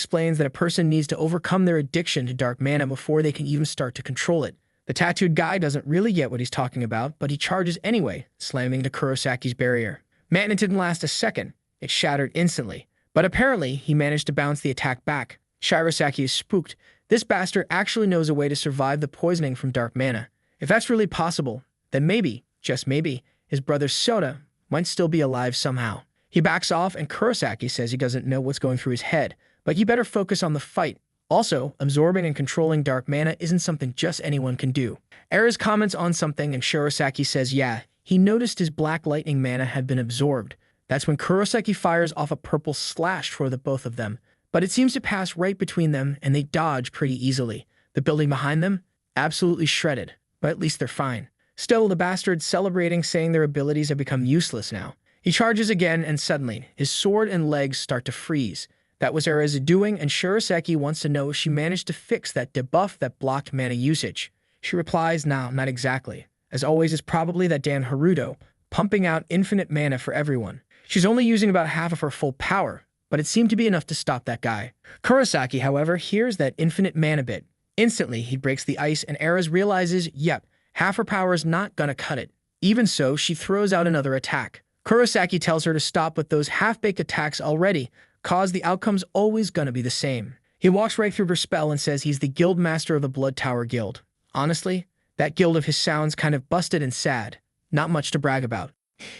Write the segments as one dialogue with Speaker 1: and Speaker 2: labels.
Speaker 1: explains that a person needs to overcome their addiction to dark mana before they can even start to control it. The tattooed guy doesn't really get what he's talking about, but he charges anyway, slamming into Kurosaki's barrier. Mana didn't last a second. It shattered instantly. But apparently, he managed to bounce the attack back. Shirosaki is spooked. This bastard actually knows a way to survive the poisoning from dark mana. If that's really possible, then maybe, just maybe, his brother Sota might still be alive somehow. He backs off and Kurosaki says he doesn't know what's going through his head, but he better focus on the fight. Also, absorbing and controlling dark mana isn't something just anyone can do. Erez comments on something and Shirosaki says yeah, he noticed his black lightning mana had been absorbed. That's when Kurosaki fires off a purple slash for the both of them, but it seems to pass right between them and they dodge pretty easily. The building behind them? Absolutely shredded, but at least they're fine. Still, the bastard's celebrating, saying their abilities have become useless now. He charges again and suddenly, his sword and legs start to freeze. That was Erez doing, and Shirosaki wants to know if she managed to fix that debuff that blocked mana usage. She replies, no, not exactly. As always, it's probably that damn Haruto, pumping out infinite mana for everyone. She's only using about half of her full power, but it seemed to be enough to stop that guy. Kurosaki, however, hears that infinite mana bit. Instantly, he breaks the ice and Erez realizes, yep, half her power is not gonna cut it. Even so, she throws out another attack. Kurosaki tells her to stop with those half-baked attacks already, cause the outcome's always gonna be the same. He walks right through her spell and says he's the guild master of the Blood Tower Guild. Honestly, that guild of his sounds kind of busted and sad. Not much to brag about.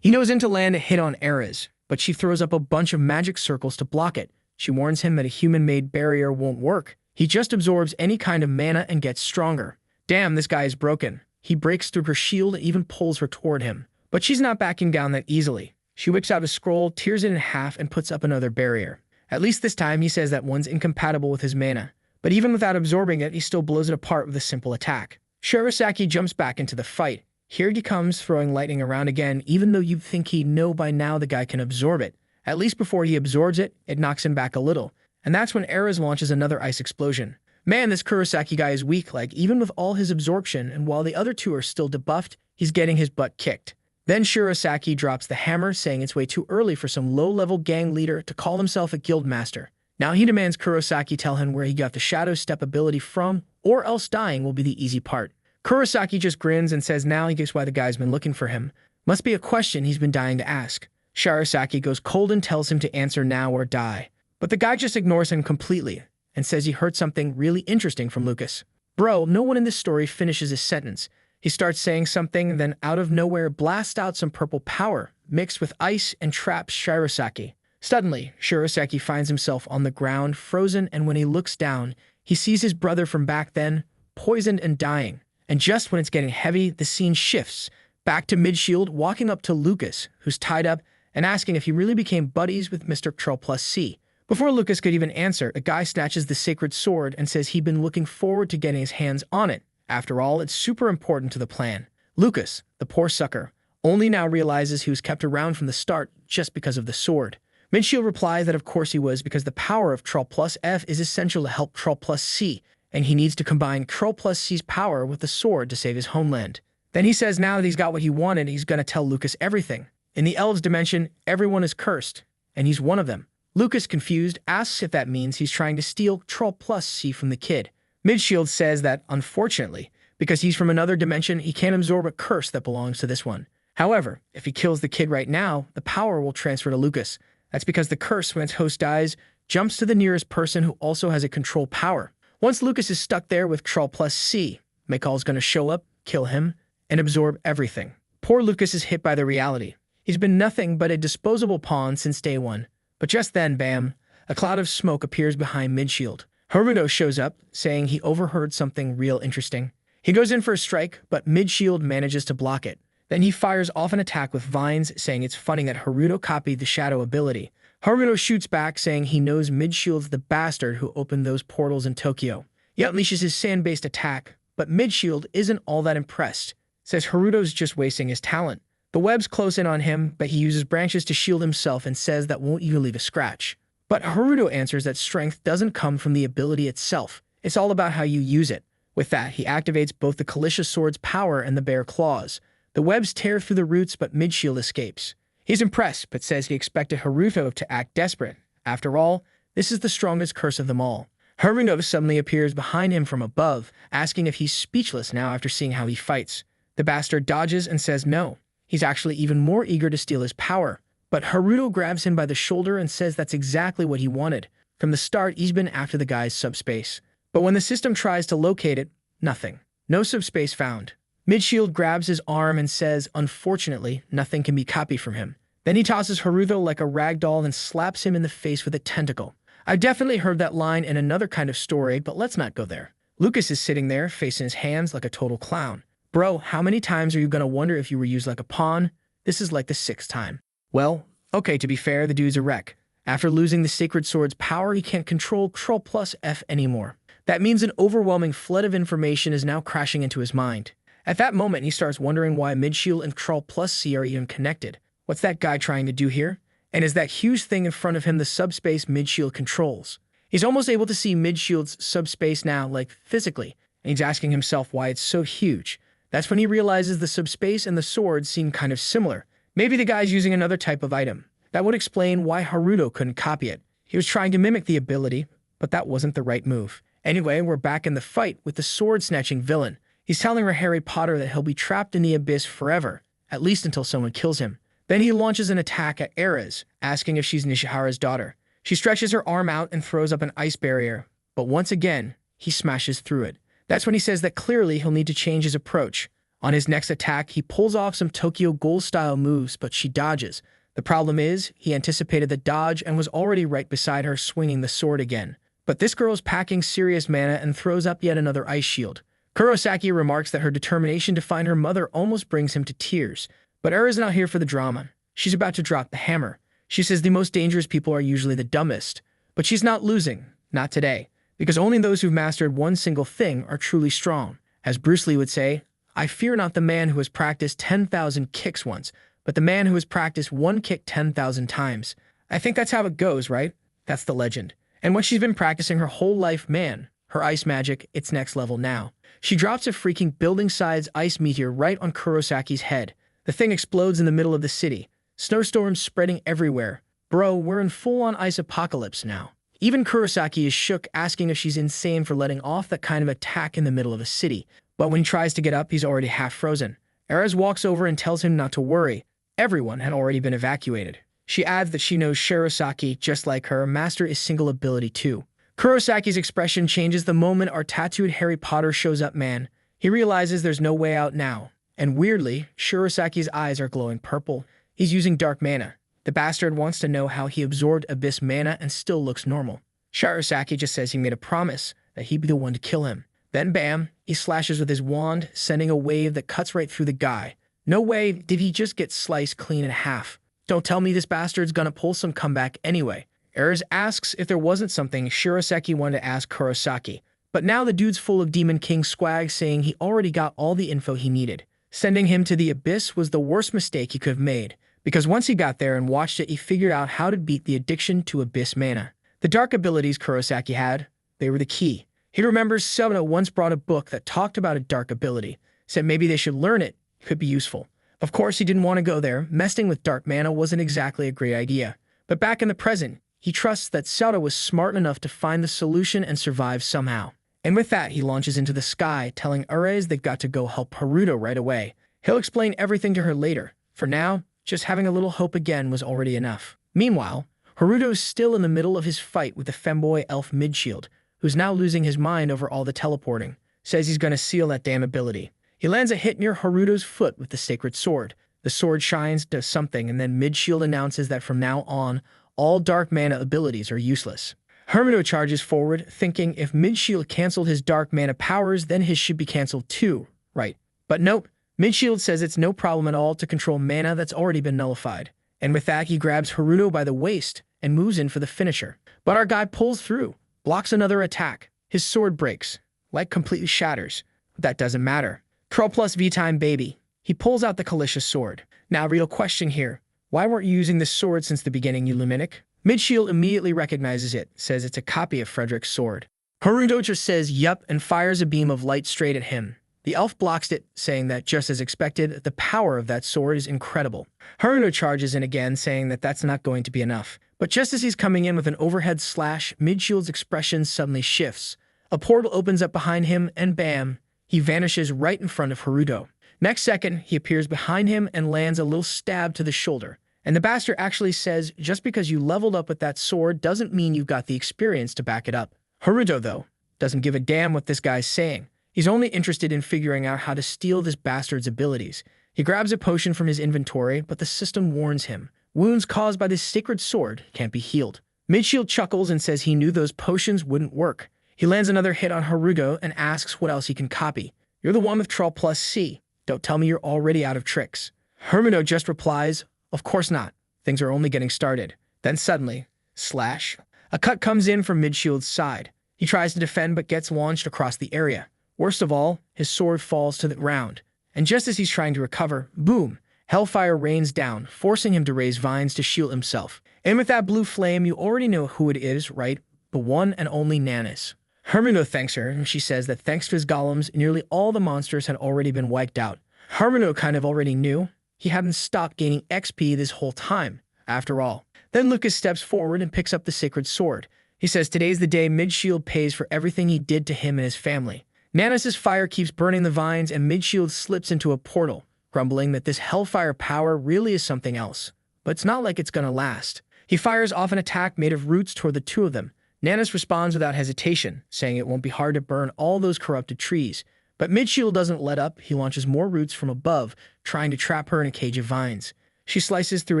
Speaker 1: He knows in to land a hit on Erez, but she throws up a bunch of magic circles to block it. She warns him that a human-made barrier won't work. He just absorbs any kind of mana and gets stronger. Damn, this guy is broken. He breaks through her shield and even pulls her toward him. But she's not backing down that easily. She whips out a scroll, tears it in half, and puts up another barrier. At least this time, he says that one's incompatible with his mana. But even without absorbing it, he still blows it apart with a simple attack. Shirosaki jumps back into the fight. Here he comes, throwing lightning around again, even though you'd think he'd know by now the guy can absorb it. At least before he absorbs it, it knocks him back a little. And that's when Erez launches another ice explosion. Man, this Kurosaki guy is weak, like, even with all his absorption, and while the other two are still debuffed, he's getting his butt kicked. Then Shirosaki drops the hammer, saying it's way too early for some low-level gang leader to call himself a guild master. Now he demands Kurosaki tell him where he got the Shadow Step ability from, or else dying will be the easy part. Kurosaki just grins and says now he gets why the guy's been looking for him. Must be a question he's been dying to ask. Shirosaki goes cold and tells him to answer now or die. But the guy just ignores him completely and says he heard something really interesting from Lucas. Bro, no one in this story finishes his sentence. He starts saying something, then out of nowhere blasts out some purple power, mixed with ice, and traps Shirosaki. Suddenly, Shirosaki finds himself on the ground, frozen, and when he looks down, he sees his brother from back then, poisoned and dying. And just when it's getting heavy, the scene shifts, back to Midshield walking up to Lucas, who's tied up, and asking if he really became buddies with Mr. Troll+C. Before Lucas could even answer, a guy snatches the sacred sword and says he'd been looking forward to getting his hands on it. After all, it's super important to the plan. Lucas, the poor sucker, only now realizes he was kept around from the start just because of the sword. Midshield replies that of course he was, because the power of Troll+F is essential to help Troll+C, and he needs to combine Troll+C's power with the sword to save his homeland. Then he says now that he's got what he wanted, he's gonna tell Lucas everything. In the elves' dimension, everyone is cursed, and he's one of them. Lucas, confused, asks if that means he's trying to steal Troll+C from the kid. Midshield says that, unfortunately, because he's from another dimension, he can't absorb a curse that belongs to this one. However, if he kills the kid right now, the power will transfer to Lucas. That's because the curse, when its host dies, jumps to the nearest person who also has a control power. Once Lucas is stuck there with Troll+C, Mikal's gonna show up, kill him, and absorb everything. Poor Lucas is hit by the reality. He's been nothing but a disposable pawn since day one. But just then, bam, a cloud of smoke appears behind Midshield. Haruto shows up, saying he overheard something real interesting. He goes in for a strike, but Midshield manages to block it. Then he fires off an attack with vines, saying it's funny that Haruto copied the shadow ability. Haruto shoots back, saying he knows Midshield's the bastard who opened those portals in Tokyo. He unleashes his sand-based attack, but Midshield isn't all that impressed. Says Haruto's just wasting his talent. The webs close in on him, but he uses branches to shield himself and says that won't even leave a scratch. But Haruto answers that strength doesn't come from the ability itself. It's all about how you use it. With that, he activates both the Kalisha Sword's power and the Bear Claws. The webs tear through the roots, but Midshield escapes. He's impressed, but says he expected Haruto to act desperate. After all, This is the strongest curse of them all. Haruto suddenly appears behind him from above, asking if he's speechless now after seeing how he fights. The bastard dodges and says no. He's actually even more eager to steal his power. But Haruto grabs him by the shoulder and says that's exactly what he wanted. From the start, he's been after the guy's subspace. But when the system tries to locate it, nothing. No subspace found. Midshield grabs his arm and says, unfortunately, nothing can be copied from him. Then he tosses Haruto like a rag doll and slaps him in the face with a tentacle. I've definitely heard that line in another kind of story, but let's not go there. Lucas is sitting there, facing his hands like a total clown. Bro, how many times are you gonna wonder if you were used like a pawn? This is like the 6th time. Well, okay, to be fair, the dude's a wreck. After losing the Sacred Sword's power, he can't control Ctrl plus F anymore. That means an overwhelming flood of information is now crashing into his mind. At that moment, he starts wondering why Midshield and Ctrl plus C are even connected. What's that guy trying to do here? And is that huge thing in front of him the subspace Midshield controls? He's almost able to see Midshield's subspace now, like physically, and he's asking himself why it's so huge. That's when he realizes the subspace and the sword seem kind of similar. Maybe the guy's using another type of item. That would explain why Haruto couldn't copy it. He was trying to mimic the ability, but that wasn't the right move. Anyway, we're back in the fight with the sword-snatching villain. He's telling her Harry Potter that he'll be trapped in the abyss forever, at least until someone kills him. Then he launches an attack at Erez, asking if she's Nishihara's daughter. She stretches her arm out and throws up an ice barrier, but once again, he smashes through it. That's when he says that clearly he'll need to change his approach. On his next attack, he pulls off some Tokyo Ghoul-style moves, but she dodges. The problem is, he anticipated the dodge and was already right beside her swinging the sword again. But this girl's packing serious mana and throws up yet another ice shield. Kurosaki remarks that her determination to find her mother almost brings him to tears. But Era's not here for the drama. She's about to drop the hammer. She says the most dangerous people are usually the dumbest. But she's not losing. Not today. Because only those who've mastered one single thing are truly strong. As Bruce Lee would say, I fear not the man who has practiced 10,000 kicks once, but the man who has practiced one kick 10,000 times. I think that's how it goes, right? That's the legend. And when she's been practicing her whole life, man, her ice magic, it's next level now. She drops a freaking building-sized ice meteor right on Kurosaki's head. The thing explodes in the middle of the city. Snowstorms spreading everywhere. Bro, we're in full-on ice apocalypse now. Even Kurosaki is shook, asking if she's insane for letting off that kind of attack in the middle of a city. But when he tries to get up, he's already half frozen. Erez walks over and tells him not to worry. Everyone had already been evacuated. She adds that she knows Shirosaki, just like her, master is single ability too. Kurosaki's expression changes the moment our tattooed Harry Potter shows up, man. He realizes there's no way out now. And weirdly, Shirosaki's eyes are glowing purple. He's using dark mana. The bastard wants to know how he absorbed abyss mana and still looks normal. Shirosaki just says he made a promise that he'd be the one to kill him. Then bam, he slashes with his wand, sending a wave that cuts right through the guy. No way did he just get sliced clean in half. Don't tell me this bastard's gonna pull some comeback anyway. Erez asks if there wasn't something Shirosaki wanted to ask Kurosaki. But now the dude's full of Demon King swag, saying he already got all the info he needed. Sending him to the abyss was the worst mistake he could have made, because once he got there and watched it, he figured out how to beat the addiction to abyss mana. The dark abilities Kurosaki had, they were the key. He remembers Selena once brought a book that talked about a dark ability, said maybe they should learn it, could be useful. Of course, he didn't want to go there. Messing with dark mana wasn't exactly a great idea. But back in the present, he trusts that Selena was smart enough to find the solution and survive somehow. And with that, he launches into the sky, telling Erez they've got to go help Haruto right away. He'll explain everything to her later. For now, just having a little hope again was already enough. Meanwhile, Haruto's still in the middle of his fight with the femboy elf Midshield, who's now losing his mind over all the teleporting. Says he's gonna seal that damn ability. He lands a hit near Haruto's foot with the sacred sword. The sword shines, does something, and then Midshield announces that from now on, all dark mana abilities are useless. Haruto charges forward, thinking if Midshield canceled his dark mana powers, then his should be canceled too, right? But nope, Midshield says it's no problem at all to control mana that's already been nullified. And with that, he grabs Haruto by the waist and moves in for the finisher. But our guy pulls through, blocks another attack. His sword breaks, like completely shatters. But that doesn't matter. Curl plus V time, baby. He pulls out the Kalisha sword. Now, real question here. Why weren't you using this sword since the beginning, you Luminic? Midshield immediately recognizes it, says it's a copy of Frederick's sword. Haruto just says yup and fires a beam of light straight at him. The elf blocks it, saying that just as expected, the power of that sword is incredible. Haruto charges in again, saying that that's not going to be enough. But just as he's coming in with an overhead slash, Midshield's expression suddenly shifts. A portal opens up behind him, and bam, he vanishes right in front of Haruto. Next second, he appears behind him and lands a little stab to the shoulder. And the bastard actually says, just because you leveled up with that sword doesn't mean you've got the experience to back it up. Haruto, though, doesn't give a damn what this guy's saying. He's only interested in figuring out how to steal this bastard's abilities. He grabs a potion from his inventory, but the system warns him. Wounds caused by this sacred sword can't be healed. Midshield chuckles and says he knew those potions wouldn't work. He lands another hit on Haruto and asks what else he can copy. You're the one with Troll plus C. Don't tell me you're already out of tricks. Haruto just replies, of course not. Things are only getting started. Then suddenly, slash, a cut comes in from Midshield's side. He tries to defend but gets launched across the area. Worst of all, his sword falls to the ground. And just as he's trying to recover, boom, hellfire rains down, forcing him to raise vines to shield himself. And with that blue flame, you already know who it is, right? The one and only Nanus. Haruto thanks her, and she says that thanks to his golems, nearly all the monsters had already been wiped out. Haruto kind of already knew. He hadn't stopped gaining XP this whole time, after all. Then Lucas steps forward and picks up the sacred sword. He says today's the day Midshield pays for everything he did to him and his family. Nanus' fire keeps burning the vines, and Midshield slips into a portal, grumbling that this hellfire power really is something else. But it's not like it's gonna last. He fires off an attack made of roots toward the two of them. Nanus responds without hesitation, saying it won't be hard to burn all those corrupted trees. But Midshield doesn't let up. He launches more roots from above, trying to trap her in a cage of vines. She slices through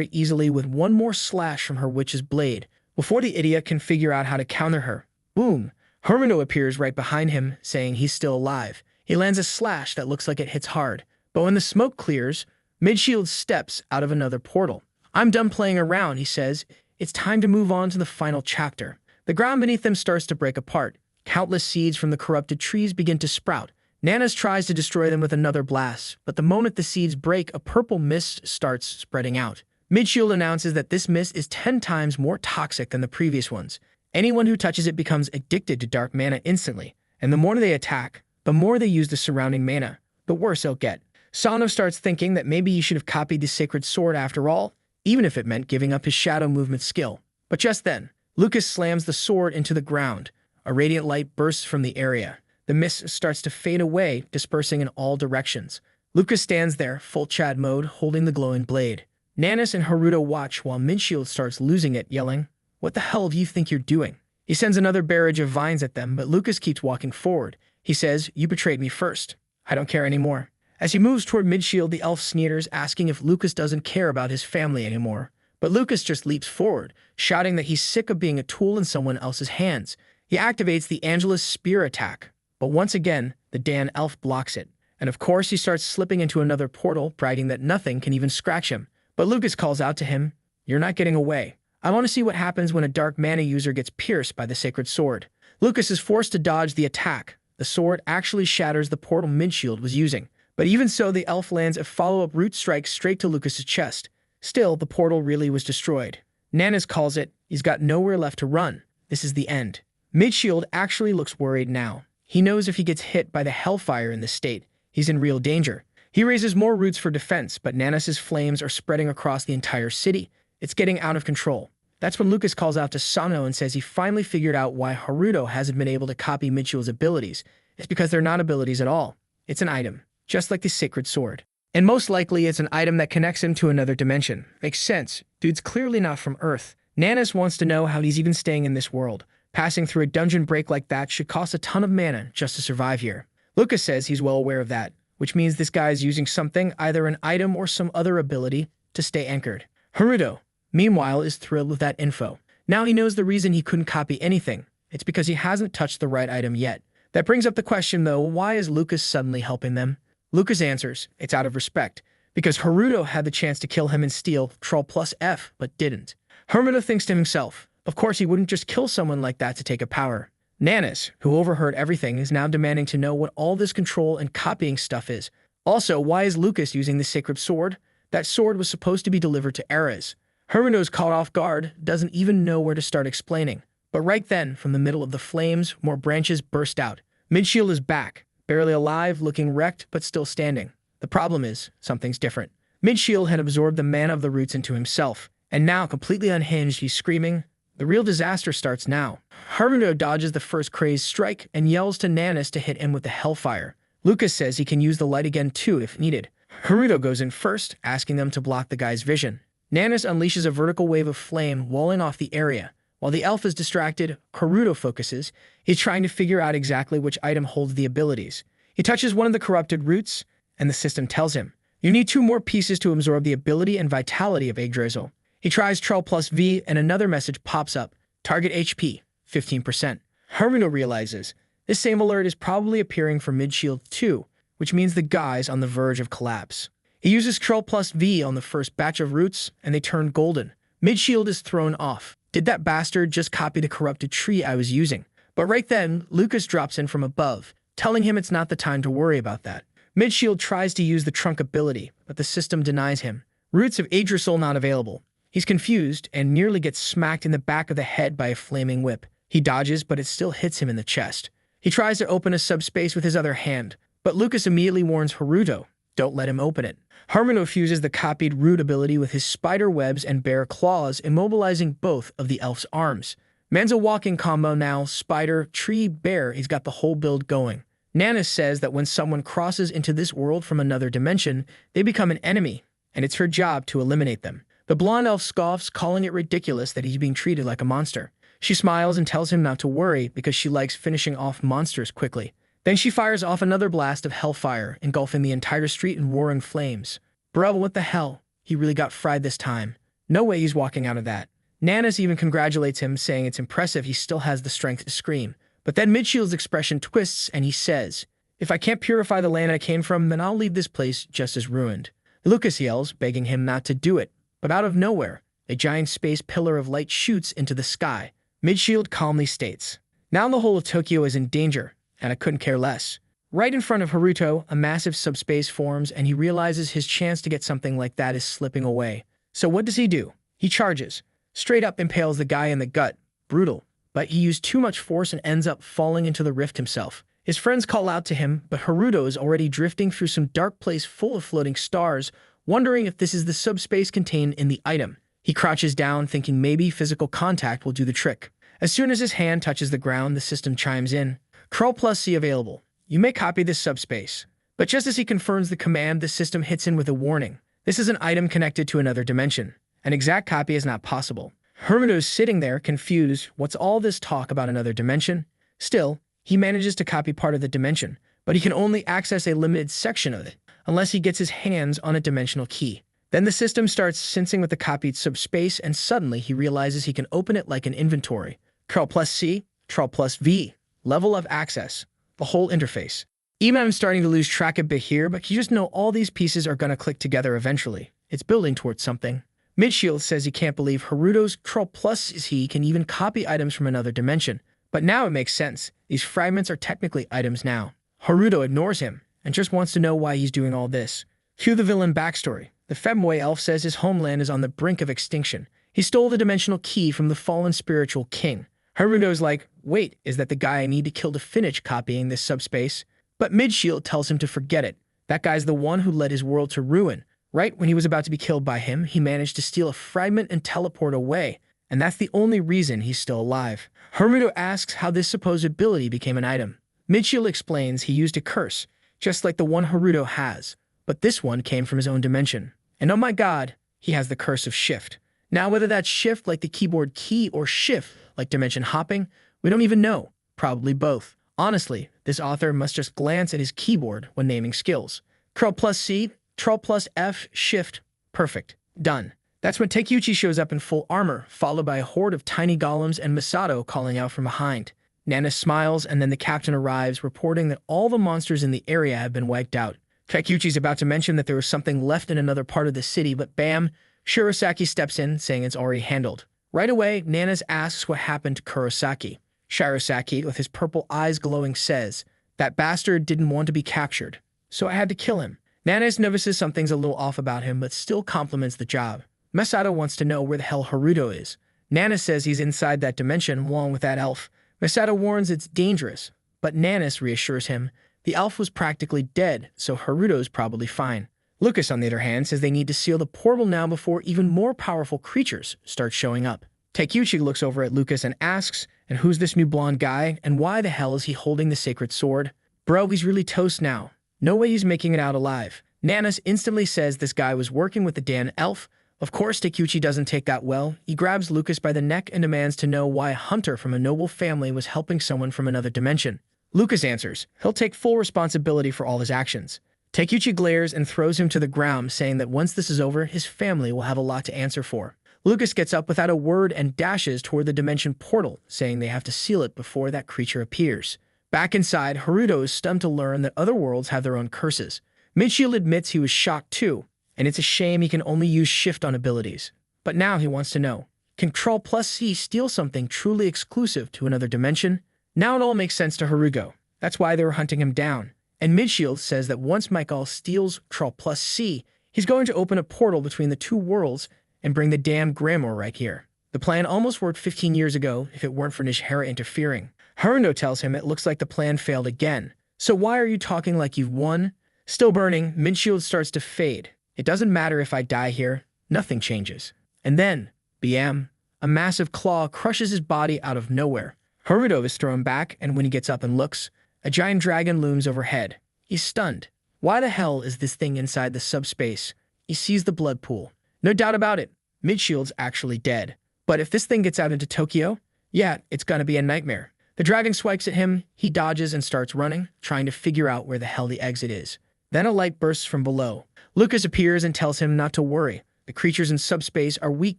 Speaker 1: it easily with one more slash from her witch's blade. Before the idiot can figure out how to counter her, boom, Haruto appears right behind him, saying he's still alive. He lands a slash that looks like it hits hard. But when the smoke clears, Midshield steps out of another portal. I'm done playing around, he says. It's time to move on to the final chapter. The ground beneath them starts to break apart. Countless seeds from the corrupted trees begin to sprout. Nanus tries to destroy them with another blast, but the moment the seeds break, a purple mist starts spreading out. Midshield announces that this mist is 10 times more toxic than the previous ones. Anyone who touches it becomes addicted to dark mana instantly, and the more they attack, the more they use the surrounding mana, the worse it'll get. Sano starts thinking that maybe he should have copied the sacred sword after all, even if it meant giving up his shadow movement skill. But just then, Lucas slams the sword into the ground. A radiant light bursts from the area. The mist starts to fade away, dispersing in all directions. Lucas stands there, full Chad mode, holding the glowing blade. Nanus and Haruto watch while Midshield starts losing it, yelling, "What the hell do you think you're doing?" He sends another barrage of vines at them, but Lucas keeps walking forward. He says, "You betrayed me first. I don't care anymore." As he moves toward Midshield, the elf sneers, asking if Lucas doesn't care about his family anymore. But Lucas just leaps forward, shouting that he's sick of being a tool in someone else's hands. He activates the Angelus spear attack. But once again, the Dan elf blocks it. And of course, he starts slipping into another portal, bragging that nothing can even scratch him. But Lucas calls out to him, "You're not getting away. I want to see what happens when a dark mana user gets pierced by the sacred sword." Lucas is forced to dodge the attack. The sword actually shatters the portal Midshield was using. But even so, the elf lands a follow-up root strike straight to Lucas's chest. Still, the portal really was destroyed. Nanus calls it, he's got nowhere left to run. This is the end. Midshield actually looks worried now. He knows if he gets hit by the hellfire in this state, he's in real danger. He raises more roots for defense, but Nanus' flames are spreading across the entire city. It's getting out of control. That's when Lucas calls out to Sano and says he finally figured out why Haruto hasn't been able to copy Midshield's abilities. It's because they're not abilities at all. It's an item, just like the sacred sword. And most likely it's an item that connects him to another dimension. Makes sense. Dude's clearly not from Earth. Nanus wants to know how he's even staying in this world. Passing through a dungeon break like that should cost a ton of mana just to survive here. Lucas says he's well aware of that, which means this guy is using something, either an item or some other ability, to stay anchored. Haruto, meanwhile, is thrilled with that info. Now he knows the reason he couldn't copy anything. It's because he hasn't touched the right item yet. That brings up the question, though, why is Lucas suddenly helping them? Lucas answers, it's out of respect, because Haruto had the chance to kill him and steal Troll plus F, but didn't. Haruto thinks to himself, of course he wouldn't just kill someone like that to take a power. Nanus, who overheard everything, is now demanding to know what all this control and copying stuff is. Also, why is Lucas using the sacred sword? That sword was supposed to be delivered to Ares. Haruto's caught off guard, doesn't even know where to start explaining. But right then, from the middle of the flames, more branches burst out. Midshield is back, barely alive, looking wrecked, but still standing. The problem is, something's different. Midshield had absorbed the mana of the roots into himself, And now, completely unhinged, he's screaming. The real disaster starts now. Haruto dodges the first crazed strike and yells to Nanis to hit him with the Hellfire. Lucas says he can use the light again too if needed. Haruto goes in first, asking them to block the guy's vision. Nanis unleashes a vertical wave of flame, walling off the area. While the elf is distracted, Haruto focuses. He's trying to figure out exactly which item holds the abilities. He touches one of the corrupted roots, and the system tells him, "You need 2 more pieces to absorb the ability and vitality of Yggdrasil." He tries Trell plus V, and another message pops up. Target HP, 15%. Haruto realizes this same alert is probably appearing for Midshield too, which means the guy's on the verge of collapse. He uses Trell plus V on the first batch of roots, and they turn golden. Midshield is thrown off. Did that bastard just copy the corrupted tree I was using? But right then, Lucas drops in from above, telling him it's not the time to worry about that. Midshield tries to use the trunk ability, but the system denies him. Roots of Yggdrasil not available. He's confused and nearly gets smacked in the back of the head by a flaming whip. He dodges, but it still hits him in the chest. He tries to open a subspace with his other hand, but Lucas immediately warns Haruto, don't let him open it. Haruto fuses the copied root ability with his spider webs and bear claws, immobilizing both of the elf's arms. Man's a walking combo now, spider, tree, bear, he's got the whole build going. Nanis says that when someone crosses into this world from another dimension, they become an enemy, and it's her job to eliminate them. The blonde elf scoffs, calling it ridiculous that he's being treated like a monster. She smiles and tells him not to worry because she likes finishing off monsters quickly. Then she fires off another blast of hellfire, engulfing the entire street in roaring flames. Bro, what the hell? He really got fried this time. No way he's walking out of that. Nanis even congratulates him, saying it's impressive he still has the strength to scream. But then Midshield's expression twists and he says, "If I can't purify the land I came from, then I'll leave this place just as ruined." Lucas yells, begging him not to do it. But out of nowhere, a giant space pillar of light shoots into the sky. Midshield calmly states, "Now the whole of Tokyo is in danger, and I couldn't care less." Right in front of Haruto, a massive subspace forms, and he realizes his chance to get something like that is slipping away. So what does he do? He charges, straight up impales the guy in the gut. Brutal. But he used too much force and ends up falling into the rift himself. His friends call out to him, but Haruto is already drifting through some dark place full of floating stars, wondering if this is the subspace contained in the item. He crouches down, thinking maybe physical contact will do the trick. As soon as his hand touches the ground, the system chimes in. Curl plus C available. You may copy this subspace. But just as he confirms the command, the system hits in with a warning. This is an item connected to another dimension. An exact copy is not possible. Haruto's sitting there, confused. What's all this talk about another dimension? Still, he manages to copy part of the dimension, but he can only access a limited section of it, unless he gets his hands on a dimensional key. Then the system starts syncing with the copied subspace, and suddenly he realizes he can open it like an inventory. Curl plus C, Trell plus V. Level of access. The whole interface. Even I'm starting to lose track a bit here, but you just know all these pieces are going to click together eventually. It's building towards something. Midshield says he can't believe Haruto's Curl plus he can even copy items from another dimension. But now it makes sense. These fragments are technically items now. Haruto ignores him and just wants to know why he's doing all this. Cue the villain backstory. The Femway elf says his homeland is on the brink of extinction. He stole the dimensional key from the fallen spiritual king. Haruto's like, wait, is that the guy I need to kill to finish copying this subspace? But Midshield tells him to forget it. That guy's the one who led his world to ruin. Right when he was about to be killed by him, he managed to steal a fragment and teleport away. And that's the only reason he's still alive. Haruto asks how this supposed ability became an item. Midshield explains he used a curse, just like the one Haruto has. But this one came from his own dimension. And oh my god, he has the curse of shift. Now whether that's shift like the keyboard key or shift like dimension hopping, we don't even know. Probably both. Honestly, this author must just glance at his keyboard when naming skills. Curl plus C, Trell plus F, shift, perfect. Done. That's when Takeuchi shows up in full armor, followed by a horde of tiny golems and Masato calling out from behind. Nanis smiles, and then the captain arrives, reporting that all the monsters in the area have been wiped out. Takeuchi's about to mention that there was something left in another part of the city, but bam, Shirosaki steps in, saying it's already handled. Right away, Nanis asks what happened to Kurosaki. Shirosaki, with his purple eyes glowing, says, "That bastard didn't want to be captured, so I had to kill him." Nanis notices something's a little off about him, but still compliments the job. Masato wants to know where the hell Haruto is. Nanis says he's inside that dimension along with that elf. Masato warns it's dangerous, but Nanis reassures him the elf was practically dead, so Haruto's probably fine. Lucas, on the other hand, says they need to seal the portal now before even more powerful creatures start showing up. Takeuchi looks over at Lucas and asks, and who's this new blonde guy, and why the hell is he holding the sacred sword? Bro, he's really toast now. No way he's making it out alive. Nanas instantly says this guy was working with the Dan elf. Of course, Takeuchi doesn't take that well. He grabs Lucas by the neck and demands to know why a hunter from a noble family was helping someone from another dimension. Lucas answers he'll take full responsibility for all his actions. Takeuchi glares and throws him to the ground, saying that once this is over, his family will have a lot to answer for. Lucas gets up without a word and dashes toward the dimension portal, saying they have to seal it before that creature appears. Back inside, Haruto is stunned to learn that other worlds have their own curses. Midshield admits he was shocked too, and it's a shame he can only use shift on abilities. But now he wants to know, can Crawl+C steal something truly exclusive to another dimension? Now it all makes sense to Haruto. That's why they were hunting him down. And Midshield says that once Michael steals Crawl+C, he's going to open a portal between the two worlds and bring the damn Grimoire right here. The plan almost worked 15 years ago if it weren't for Nishihara interfering. Haruto tells him it looks like the plan failed again. So why are you talking like you've won? Still burning, Midshield starts to fade. It doesn't matter if I die here, nothing changes. And then, bam, a massive claw crushes his body out of nowhere. Haruto is thrown back, and when he gets up and looks, a giant dragon looms overhead. He's stunned. Why the hell is this thing inside the subspace? He sees the blood pool. No doubt about it, Midshield's actually dead. But if this thing gets out into Tokyo, yeah, it's gonna be a nightmare. The dragon swipes at him, he dodges and starts running, trying to figure out where the hell the exit is. Then a light bursts from below. Lucas appears and tells him not to worry. The creatures in subspace are weak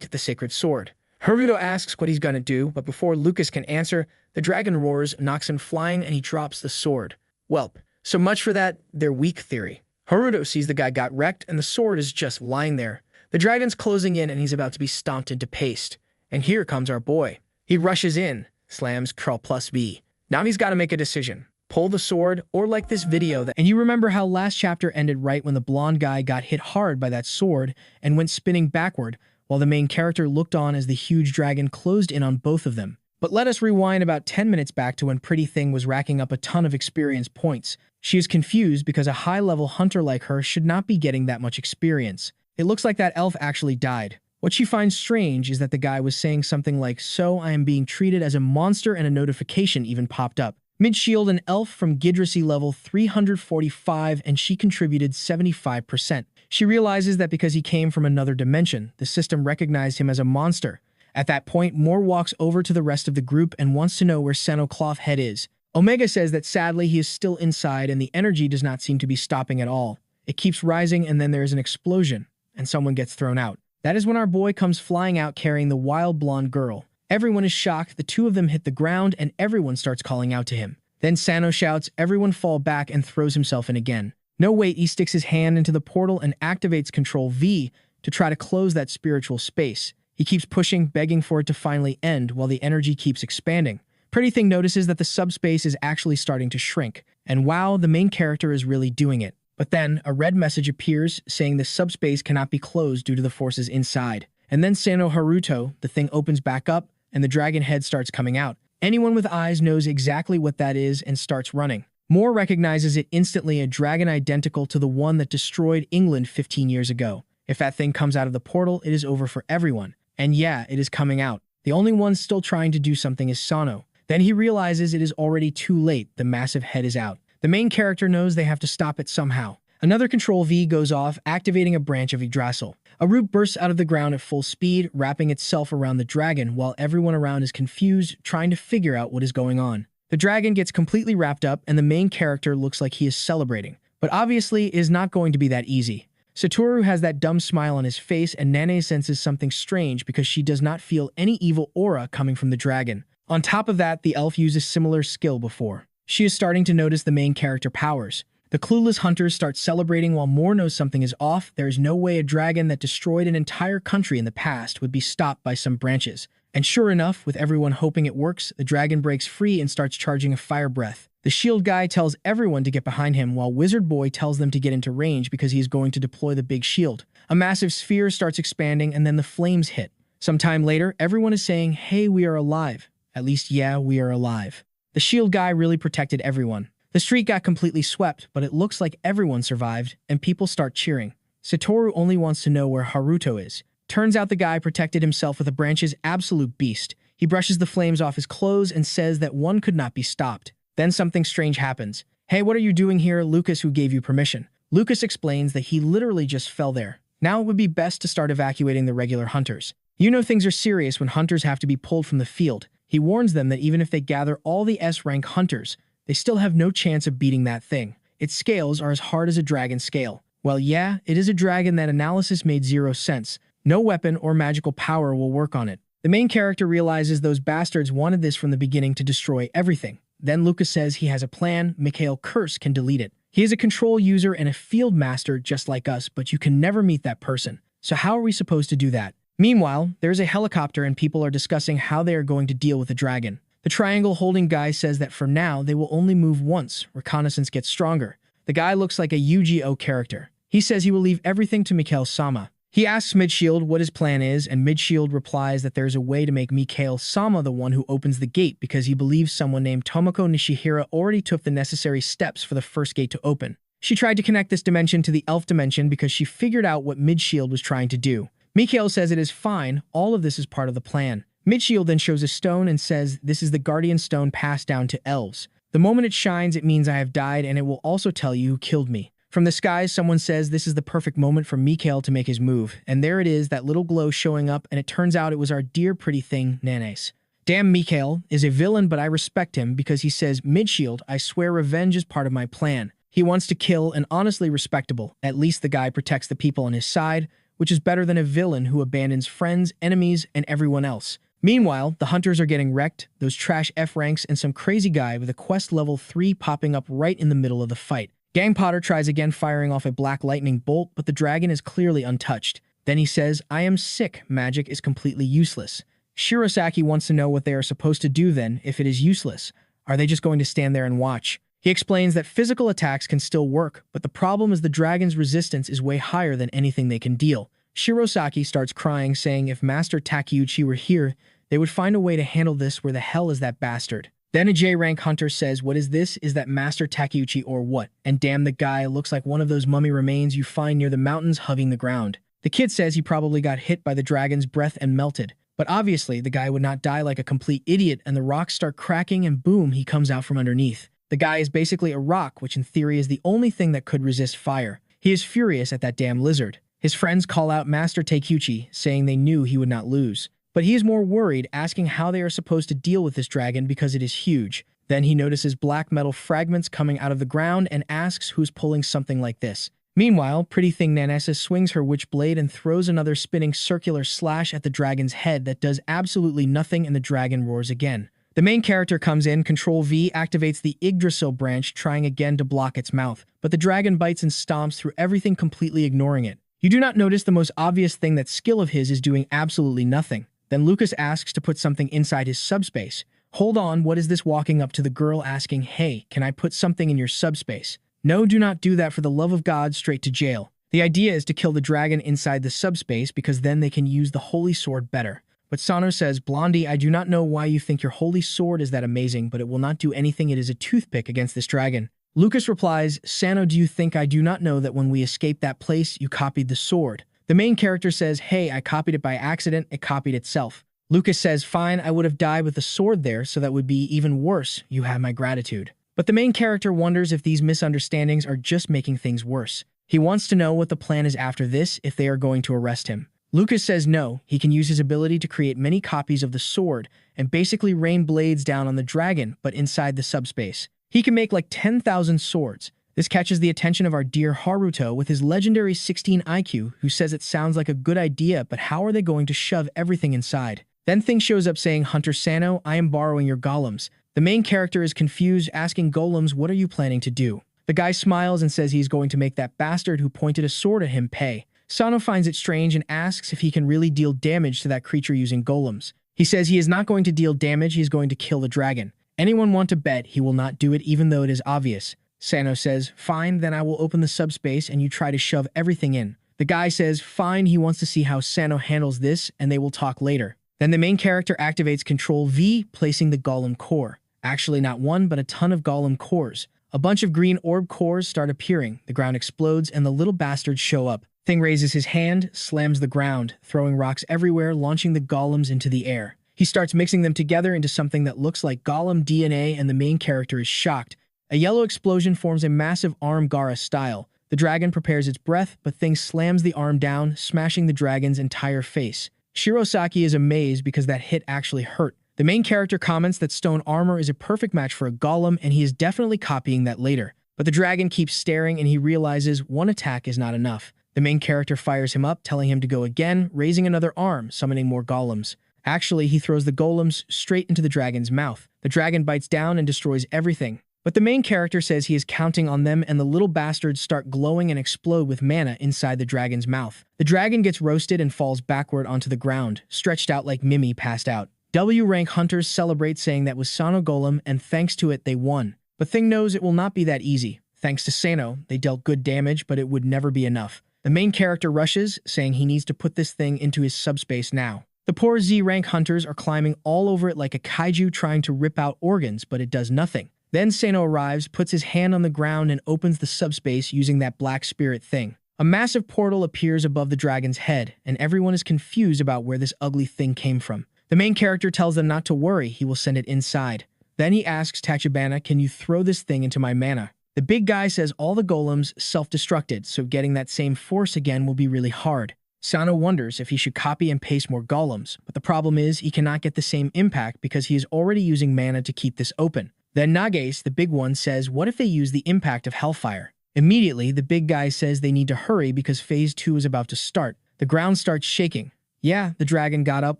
Speaker 1: to the sacred sword. Haruto asks what he's gonna do, but before Lucas can answer, the dragon roars, knocks him flying, and he drops the sword. Welp, so much for that, they're weak theory. Haruto sees the guy got wrecked, and the sword is just lying there. The dragon's closing in, and he's about to be stomped into paste. And here comes our boy. He rushes in, slams Crawl+B. Now he's got to make a decision. Pull the sword, or like this video that— And you remember how last chapter ended right when the blonde guy got hit hard by that sword and went spinning backward, while the main character looked on as the huge dragon closed in on both of them. But let us rewind about 10 minutes back to when Pretty Thing was racking up a ton of experience points. She is confused because a high-level hunter like her should not be getting that much experience. It looks like that elf actually died. What she finds strange is that the guy was saying something like, "So I am being treated as a monster," and a notification even popped up. Midshield, an elf from Gidrassi level 345, and she contributed 75%. She realizes that because he came from another dimension, the system recognized him as a monster. At that point, Moore walks over to the rest of the group and wants to know where Sano Clothhead is. Omega says that sadly he is still inside and the energy does not seem to be stopping at all. It keeps rising and then there is an explosion, and someone gets thrown out. That is when our boy comes flying out carrying the wild blonde girl. Everyone is shocked, the two of them hit the ground, and everyone starts calling out to him. Then Sano shouts, "Everyone fall back," and throws himself in again. No wait, he sticks his hand into the portal and activates Control V to try to close that spiritual space. He keeps pushing, begging for it to finally end while the energy keeps expanding. Pretty Thing notices that the subspace is actually starting to shrink, and wow, the main character is really doing it. But then, a red message appears saying the subspace cannot be closed due to the forces inside. And then Sano Haruto, the thing opens back up, and the dragon head starts coming out. Anyone with eyes knows exactly what that is and starts running. Moore recognizes it instantly, a dragon identical to the one that destroyed England 15 years ago. If that thing comes out of the portal, it is over for everyone. And yeah, it is coming out. The only one still trying to do something is Sano. Then he realizes it is already too late, the massive head is out. The main character knows they have to stop it somehow. Another Control V goes off, activating a branch of Yggdrasil. A root bursts out of the ground at full speed, wrapping itself around the dragon while everyone around is confused, trying to figure out what is going on. The dragon gets completely wrapped up and the main character looks like he is celebrating. But obviously, it is not going to be that easy. Satoru has that dumb smile on his face and Nane senses something strange because she does not feel any evil aura coming from the dragon. On top of that, the elf uses similar skill before. She is starting to notice the main character powers. The clueless hunters start celebrating while Moore knows something is off. There is no way a dragon that destroyed an entire country in the past would be stopped by some branches. And sure enough, with everyone hoping it works, the dragon breaks free and starts charging a fire breath. The shield guy tells everyone to get behind him while Wizard Boy tells them to get into range because he is going to deploy the big shield. A massive sphere starts expanding and then the flames hit. Sometime later, everyone is saying, "Hey, we are alive." At least, yeah, we are alive. The shield guy really protected everyone. The street got completely swept, but it looks like everyone survived, and people start cheering. Satoru only wants to know where Haruto is. Turns out the guy protected himself with a branch's absolute beast. He brushes the flames off his clothes and says that one could not be stopped. Then something strange happens. Hey, what are you doing here, Lucas? Who gave you permission? Lucas explains that he literally just fell there. Now it would be best to start evacuating the regular hunters. You know things are serious when hunters have to be pulled from the field. He warns them that even if they gather all the S-rank hunters, they still have no chance of beating that thing. Its scales are as hard as a dragon's scale. Well, yeah, it is a dragon. That analysis made zero sense. No weapon or magical power will work on it. The main character realizes those bastards wanted this from the beginning to destroy everything. Then Lucas says he has a plan. Mikhail Kursk can delete it. He is a control user and a field master just like us, but you can never meet that person. So how are we supposed to do that? Meanwhile, there's a helicopter and people are discussing how they are going to deal with the dragon. The triangle holding guy says that for now, they will only move once. Reconnaissance gets stronger. The guy looks like a Yu-Gi-Oh character. He says he will leave everything to Mikhail-sama. He asks Midshield what his plan is, and Midshield replies that there's a way to make Mikhail-sama the one who opens the gate because he believes someone named Tomoko Nishihira already took the necessary steps for the first gate to open. She tried to connect this dimension to the elf dimension because she figured out what Midshield was trying to do. Mikhail says it is fine, all of this is part of the plan. Midshield then shows a stone and says this is the guardian stone passed down to elves. The moment it shines, it means I have died, and it will also tell you who killed me. From the skies, someone says this is the perfect moment for Mikhail to make his move, and there it is, that little glow showing up, and it turns out it was our dear pretty thing, Nanes. Damn, Mikhail is a villain, but I respect him because he says, Midshield, I swear revenge is part of my plan. He wants to kill, and honestly respectable. At least the guy protects the people on his side, which is better than a villain who abandons friends, enemies, and everyone else. Meanwhile, the hunters are getting wrecked, those trash F-ranks, and some crazy guy with a quest level 3 popping up right in the middle of the fight. Gang Potter tries again firing off a black lightning bolt, but the dragon is clearly untouched. Then he says, I am sick, magic is completely useless. Shirosaki wants to know what they are supposed to do then if it is useless. Are they just going to stand there and watch? He explains that physical attacks can still work, but the problem is the dragon's resistance is way higher than anything they can deal. Shirosaki starts crying, saying if Master Takeuchi were here, they would find a way to handle this. Where the hell is that bastard? Then a J-rank hunter says, what is this? Is that Master Takeuchi or what? And damn, the guy looks like one of those mummy remains you find near the mountains hugging the ground. The kid says he probably got hit by the dragon's breath and melted. But obviously, the guy would not die like a complete idiot, and the rocks start cracking and boom, he comes out from underneath. The guy is basically a rock, which in theory is the only thing that could resist fire. He is furious at that damn lizard. His friends call out Master Takeuchi, saying they knew he would not lose. But he is more worried, asking how they are supposed to deal with this dragon because it is huge. Then he notices black metal fragments coming out of the ground and asks who's pulling something like this. Meanwhile, pretty thing Nanessa swings her witch blade and throws another spinning circular slash at the dragon's head that does absolutely nothing, and the dragon roars again. The main character comes in, Control V activates the Yggdrasil branch, trying again to block its mouth, but the dragon bites and stomps through everything, completely ignoring it. You do not notice the most obvious thing, that skill of his is doing absolutely nothing. Then Lucas asks to put something inside his subspace. Hold on, what is this? Walking up to the girl asking, hey, can I put something in your subspace? No, do not do that, for the love of God, straight to jail. The idea is to kill the dragon inside the subspace because then they can use the holy sword better. But Sano says, Blondie, I do not know why you think your holy sword is that amazing, but it will not do anything. It is a toothpick against this dragon. Lucas replies, Sano, do you think I do not know that when we escaped that place, you copied the sword? The main character says, hey, I copied it by accident, it copied itself. Lucas says, fine, I would have died with the sword there, so that would be even worse. You have my gratitude. But the main character wonders if these misunderstandings are just making things worse. He wants to know what the plan is after this, if they are going to arrest him. Lucas says no, he can use his ability to create many copies of the sword and basically rain blades down on the dragon, but inside the subspace. He can make like 10,000 swords. This catches the attention of our dear Haruto with his legendary 16 IQ, who says it sounds like a good idea, but how are they going to shove everything inside? Then Thing shows up saying, Hunter Sano, I am borrowing your golems. The main character is confused, asking golems, what are you planning to do? The guy smiles and says he's going to make that bastard who pointed a sword at him pay. Sano finds it strange and asks if he can really deal damage to that creature using golems. He says he is not going to deal damage, he is going to kill the dragon. Anyone want to bet he will not do it even though it is obvious? Sano says, fine, then I will open the subspace and you try to shove everything in. The guy says, fine, he wants to see how Sano handles this and they will talk later. Then the main character activates Control V, placing the golem core. Actually not one, but a ton of golem cores. A bunch of green orb cores start appearing, the ground explodes and the little bastards show up. Thing raises his hand, slams the ground, throwing rocks everywhere, launching the golems into the air. He starts mixing them together into something that looks like golem DNA, and the main character is shocked. A yellow explosion forms a massive arm Gaara style. The dragon prepares its breath, but Thing slams the arm down, smashing the dragon's entire face. Shirosaki is amazed because that hit actually hurt. The main character comments that stone armor is a perfect match for a golem, and he is definitely copying that later. But the dragon keeps staring, and he realizes one attack is not enough. The main character fires him up, telling him to go again, raising another arm, summoning more golems. Actually, he throws the golems straight into the dragon's mouth. The dragon bites down and destroys everything. But the main character says he is counting on them, and the little bastards start glowing and explode with mana inside the dragon's mouth. The dragon gets roasted and falls backward onto the ground, stretched out like Mimi passed out. W-rank hunters celebrate, saying that was Sano Golem, and thanks to it, they won. But Thing knows it will not be that easy. Thanks to Sano, they dealt good damage, but it would never be enough. The main character rushes, saying he needs to put this thing into his subspace now. The poor Z-rank hunters are climbing all over it like a kaiju trying to rip out organs, but it does nothing. Then Sano arrives, puts his hand on the ground, and opens the subspace using that black spirit thing. A massive portal appears above the dragon's head, and everyone is confused about where this ugly thing came from. The main character tells them not to worry, he will send it inside. Then he asks Tachibana, can you throw this thing into my mana? The big guy says all the golems self-destructed, so getting that same force again will be really hard. Sano wonders if he should copy and paste more golems, but the problem is he cannot get the same impact because he is already using mana to keep this open. Then Nagase, the big one, says what if they use the impact of Hellfire? Immediately, the big guy says they need to hurry because Phase 2 is about to start. The ground starts shaking. Yeah, the dragon got up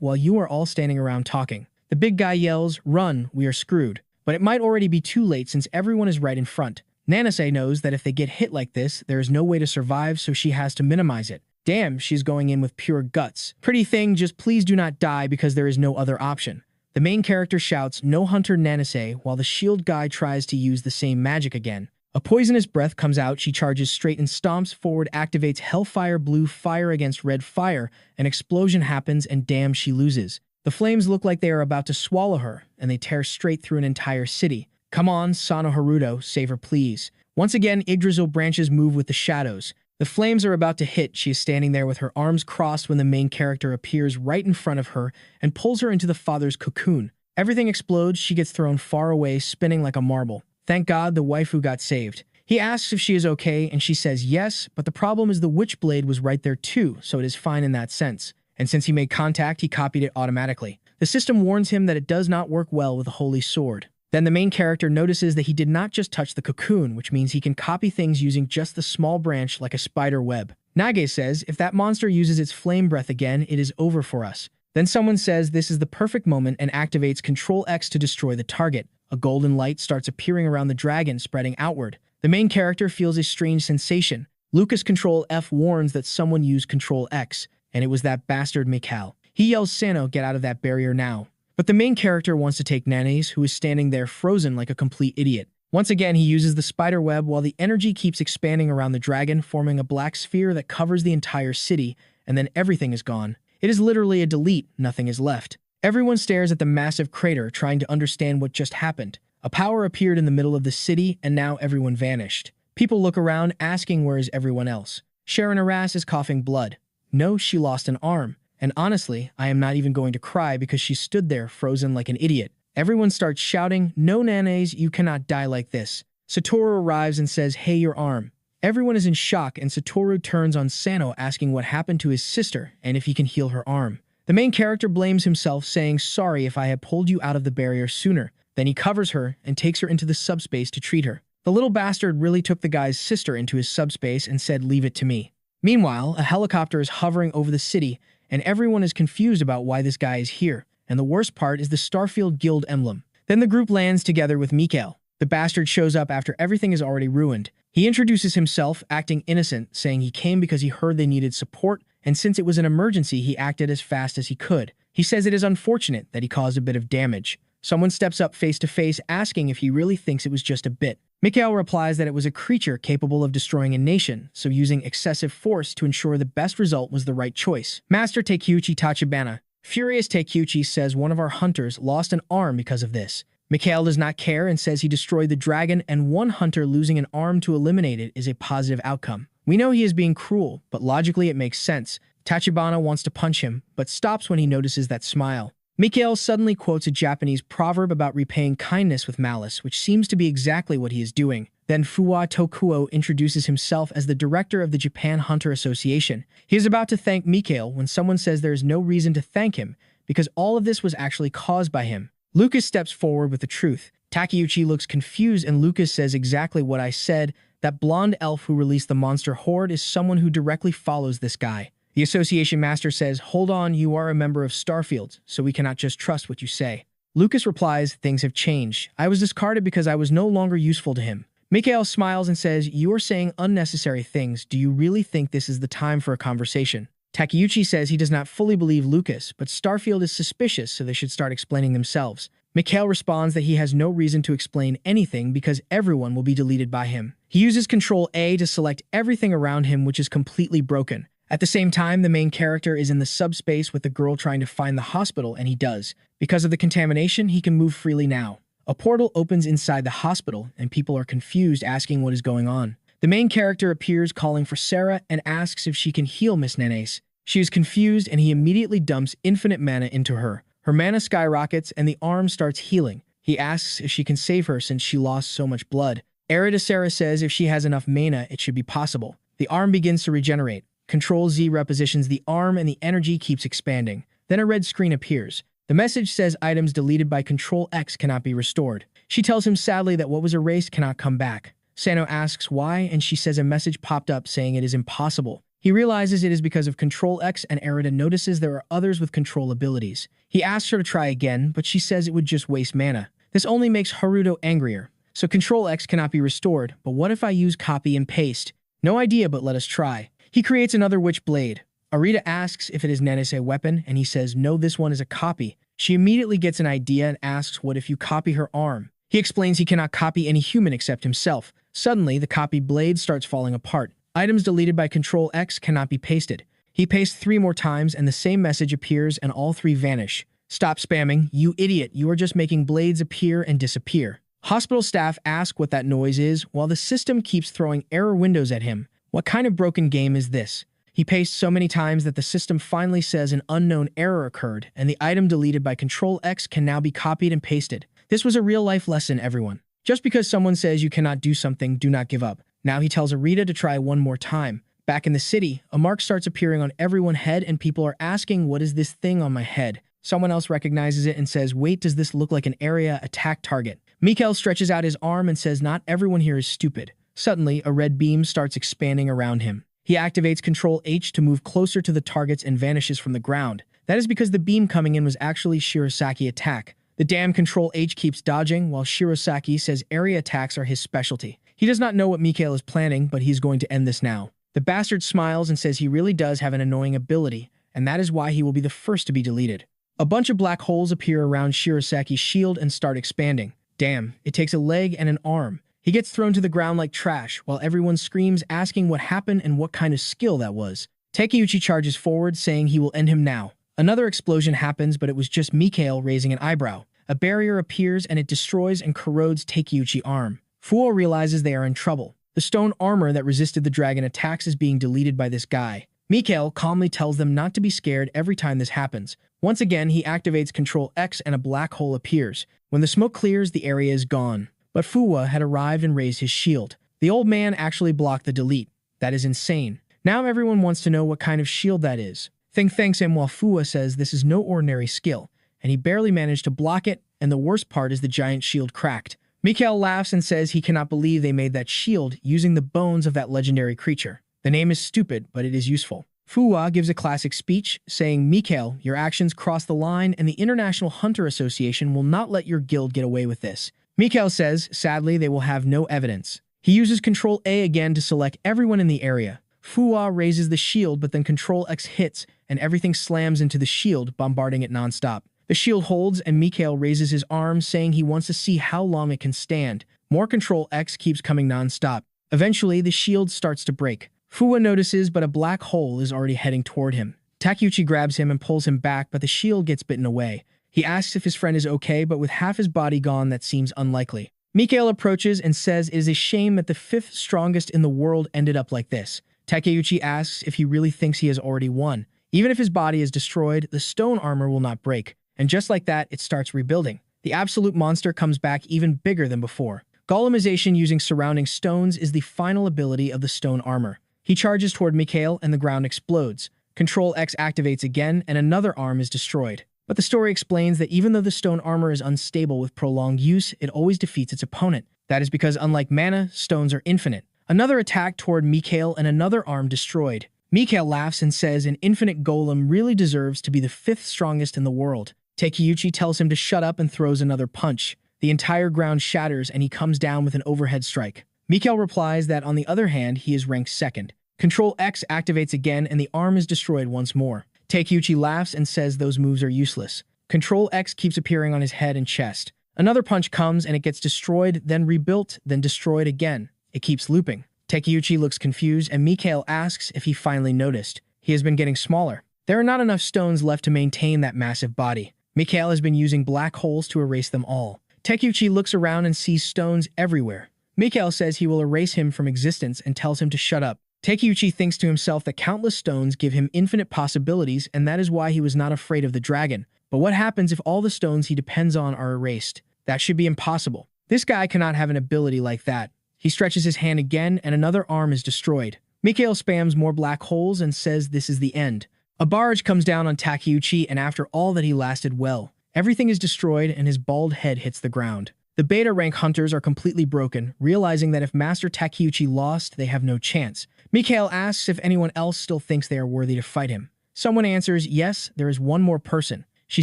Speaker 1: while you are all standing around talking. The big guy yells, run, we are screwed. But it might already be too late since everyone is right in front. Nanase knows that if they get hit like this, there is no way to survive, so she has to minimize it. Damn, she's going in with pure guts. Pretty thing, just please do not die because there is no other option. The main character shouts, no hunter Nanase, while the shield guy tries to use the same magic again. A poisonous breath comes out, she charges straight and stomps forward, activates Hellfire blue fire against red fire, an explosion happens, and damn, she loses. The flames look like they are about to swallow her, and they tear straight through an entire city. Come on, Sano Haruto, save her please. Once again, Yggdrasil branches move with the shadows. The flames are about to hit. She is standing there with her arms crossed when the main character appears right in front of her and pulls her into the father's cocoon. Everything explodes, she gets thrown far away, spinning like a marble. Thank God the waifu got saved. He asks if she is okay, and she says yes, but the problem is the Witchblade was right there too, so it is fine in that sense. And since he made contact, he copied it automatically. The system warns him that it does not work well with a holy sword. Then the main character notices that he did not just touch the cocoon, which means he can copy things using just the small branch like a spider web. Nage says, if that monster uses its flame breath again, it is over for us. Then someone says this is the perfect moment and activates Control X to destroy the target. A golden light starts appearing around the dragon, spreading outward. The main character feels a strange sensation. Lucas Control F warns that someone used Control X, and it was that bastard Mikhail. He yells, Sano, get out of that barrier now. But the main character wants to take Nanase, who is standing there frozen like a complete idiot. Once again, he uses the spider web while the energy keeps expanding around the dragon, forming a black sphere that covers the entire city, and then everything is gone. It is literally a delete, nothing is left. Everyone stares at the massive crater, trying to understand what just happened. A power appeared in the middle of the city, and now everyone vanished. People look around, asking where is everyone else. Sharon Arras is coughing blood. No, she lost an arm. And honestly, I am not even going to cry because she stood there frozen like an idiot. Everyone starts shouting, no Nanase, you cannot die like this. Satoru arrives and says, hey, your arm. Everyone is in shock, and Satoru turns on Sano asking what happened to his sister and if he can heal her arm. The main character blames himself, saying, sorry if I had pulled you out of the barrier sooner. Then he covers her and takes her into the subspace to treat her. The little bastard really took the guy's sister into his subspace and said, leave it to me. Meanwhile, a helicopter is hovering over the city, and everyone is confused about why this guy is here. And the worst part is the Starfield Guild emblem. Then the group lands together with Mikhail. The bastard shows up after everything is already ruined. He introduces himself, acting innocent, saying he came because he heard they needed support, and since it was an emergency, he acted as fast as he could. He says it is unfortunate that he caused a bit of damage. Someone steps up face to face, asking if he really thinks it was just a bit. Mikhail replies that it was a creature capable of destroying a nation, so using excessive force to ensure the best result was the right choice. Master Takeuchi Tachibana. Furious Takeuchi says one of our hunters lost an arm because of this. Mikhail does not care and says he destroyed the dragon, and one hunter losing an arm to eliminate it is a positive outcome. We know he is being cruel, but logically it makes sense. Tachibana wants to punch him, but stops when he notices that smile. Mikhail suddenly quotes a Japanese proverb about repaying kindness with malice, which seems to be exactly what he is doing. Then Fuwa Tokuo introduces himself as the director of the Japan Hunter Association. He is about to thank Mikhail when someone says there is no reason to thank him, because all of this was actually caused by him. Lucas steps forward with the truth. Takeuchi looks confused and Lucas says exactly what I said. That blonde elf who released the monster horde is someone who directly follows this guy. The association master says, "Hold on, you are a member of Starfield, so we cannot just trust what you say." Lucas replies, "Things have changed. I was discarded because I was no longer useful to him." Mikhail smiles and says, "You are saying unnecessary things. Do you really think this is the time for a conversation?" Takeuchi says he does not fully believe Lucas, but Starfield is suspicious, so they should start explaining themselves. Mikhail responds that he has no reason to explain anything because everyone will be deleted by him. He uses Ctrl-A to select everything around him, which is completely broken. At the same time, the main character is in the subspace with the girl trying to find the hospital, and he does. Because of the contamination, he can move freely now. A portal opens inside the hospital, and people are confused, asking what is going on. The main character appears calling for Sarah and asks if she can heal Miss Nenes. She is confused, and he immediately dumps infinite mana into her. Her mana skyrockets, and the arm starts healing. He asks if she can save her since she lost so much blood. Erida Sarah says if she has enough mana, it should be possible. The arm begins to regenerate. Ctrl-Z repositions the arm and the energy keeps expanding. Then a red screen appears. The message says items deleted by Ctrl-X cannot be restored. She tells him sadly that what was erased cannot come back. Sano asks why, and she says a message popped up saying it is impossible. He realizes it is because of Ctrl-X, and Erida notices there are others with control abilities. He asks her to try again, but she says it would just waste mana. This only makes Haruto angrier. So Ctrl-X cannot be restored, but what if I use copy and paste? No idea, but let us try. He creates another witch blade. Arita asks if it is Nenes a weapon, and he says no, this one is a copy. She immediately gets an idea and asks what if you copy her arm. He explains he cannot copy any human except himself. Suddenly, the copied blade starts falling apart. Items deleted by Ctrl-X cannot be pasted. He pastes 3 more times and the same message appears and all 3 vanish. Stop spamming, you idiot, you are just making blades appear and disappear. Hospital staff ask what that noise is while the system keeps throwing error windows at him. What kind of broken game is this? He pastes so many times that the system finally says an unknown error occurred and the item deleted by Ctrl-X can now be copied and pasted. This was a real-life lesson, everyone. Just because someone says you cannot do something, do not give up. Now he tells Arita to try one more time. Back in the city, a mark starts appearing on everyone's head and people are asking, what is this thing on my head? Someone else recognizes it and says, wait, does this look like an area attack target? Mikhail stretches out his arm and says not everyone here is stupid. Suddenly, a red beam starts expanding around him. He activates Ctrl-H to move closer to the targets and vanishes from the ground. That is because the beam coming in was actually Shirosaki attack. The damn Ctrl-H keeps dodging, while Shirosaki says area attacks are his specialty. He does not know what Mikhail is planning, but he's going to end this now. The bastard smiles and says he really does have an annoying ability, and that is why he will be the first to be deleted. A bunch of black holes appear around Shirosaki's shield and start expanding. Damn, it takes a leg and an arm. He gets thrown to the ground like trash, while everyone screams asking what happened and what kind of skill that was. Takeuchi charges forward, saying he will end him now. Another explosion happens, but it was just Mikhail raising an eyebrow. A barrier appears and it destroys and corrodes Takeuchi's arm. Fuo realizes they are in trouble. The stone armor that resisted the dragon attacks is being deleted by this guy. Mikhail calmly tells them not to be scared every time this happens. Once again, he activates Ctrl-X and a black hole appears. When the smoke clears, the area is gone. But Fuwa had arrived and raised his shield. The old man actually blocked the delete. That is insane. Now everyone wants to know what kind of shield that is. Thing thanks him while Fuwa says this is no ordinary skill, and he barely managed to block it, and the worst part is the giant shield cracked. Mikhail laughs and says he cannot believe they made that shield using the bones of that legendary creature. The name is stupid, but it is useful. Fuwa gives a classic speech, saying, Mikhail, your actions cross the line, and the International Hunter Association will not let your guild get away with this. Mikhail says, sadly, they will have no evidence. He uses Ctrl-A again to select everyone in the area. Fuwa raises the shield, but then Ctrl-X hits, and everything slams into the shield, bombarding it non-stop. The shield holds, and Mikhail raises his arm, saying he wants to see how long it can stand. More Ctrl-X keeps coming non-stop. Eventually, the shield starts to break. Fuwa notices, but a black hole is already heading toward him. Takeuchi grabs him and pulls him back, but the shield gets bitten away. He asks if his friend is okay, but with half his body gone, that seems unlikely. Mikhail approaches and says it is a shame that the 5th strongest in the world ended up like this. Takeuchi asks if he really thinks he has already won. Even if his body is destroyed, the stone armor will not break. And just like that, it starts rebuilding. The absolute monster comes back even bigger than before. Golemization using surrounding stones is the final ability of the stone armor. He charges toward Mikhail and the ground explodes. Control X activates again and another arm is destroyed. But the story explains that even though the stone armor is unstable with prolonged use, it always defeats its opponent. That is because unlike mana, stones are infinite. Another attack toward Mikhail and another arm destroyed. Mikhail laughs and says an infinite golem really deserves to be the 5th strongest in the world. Takeuchi tells him to shut up and throws another punch. The entire ground shatters and he comes down with an overhead strike. Mikhail replies that on the other hand, he is ranked 2nd. Control X activates again and the arm is destroyed once more. Takeuchi laughs and says those moves are useless. Control X keeps appearing on his head and chest. Another punch comes and it gets destroyed, then rebuilt, then destroyed again. It keeps looping. Takeuchi looks confused and Mikhail asks if he finally noticed. He has been getting smaller. There are not enough stones left to maintain that massive body. Mikhail has been using black holes to erase them all. Takeuchi looks around and sees stones everywhere. Mikhail says he will erase him from existence and tells him to shut up. Takeuchi thinks to himself that countless stones give him infinite possibilities and that is why he was not afraid of the dragon. But what happens if all the stones he depends on are erased? That should be impossible. This guy cannot have an ability like that. He stretches his hand again and another arm is destroyed. Mikhail spams more black holes and says this is the end. A barrage comes down on Takeuchi and after all that he lasted well. Everything is destroyed and his bald head hits the ground. The beta rank hunters are completely broken, realizing that if Master Takeuchi lost, they have no chance. Mikhail asks if anyone else still thinks they are worthy to fight him. Someone answers, yes, there is one more person. She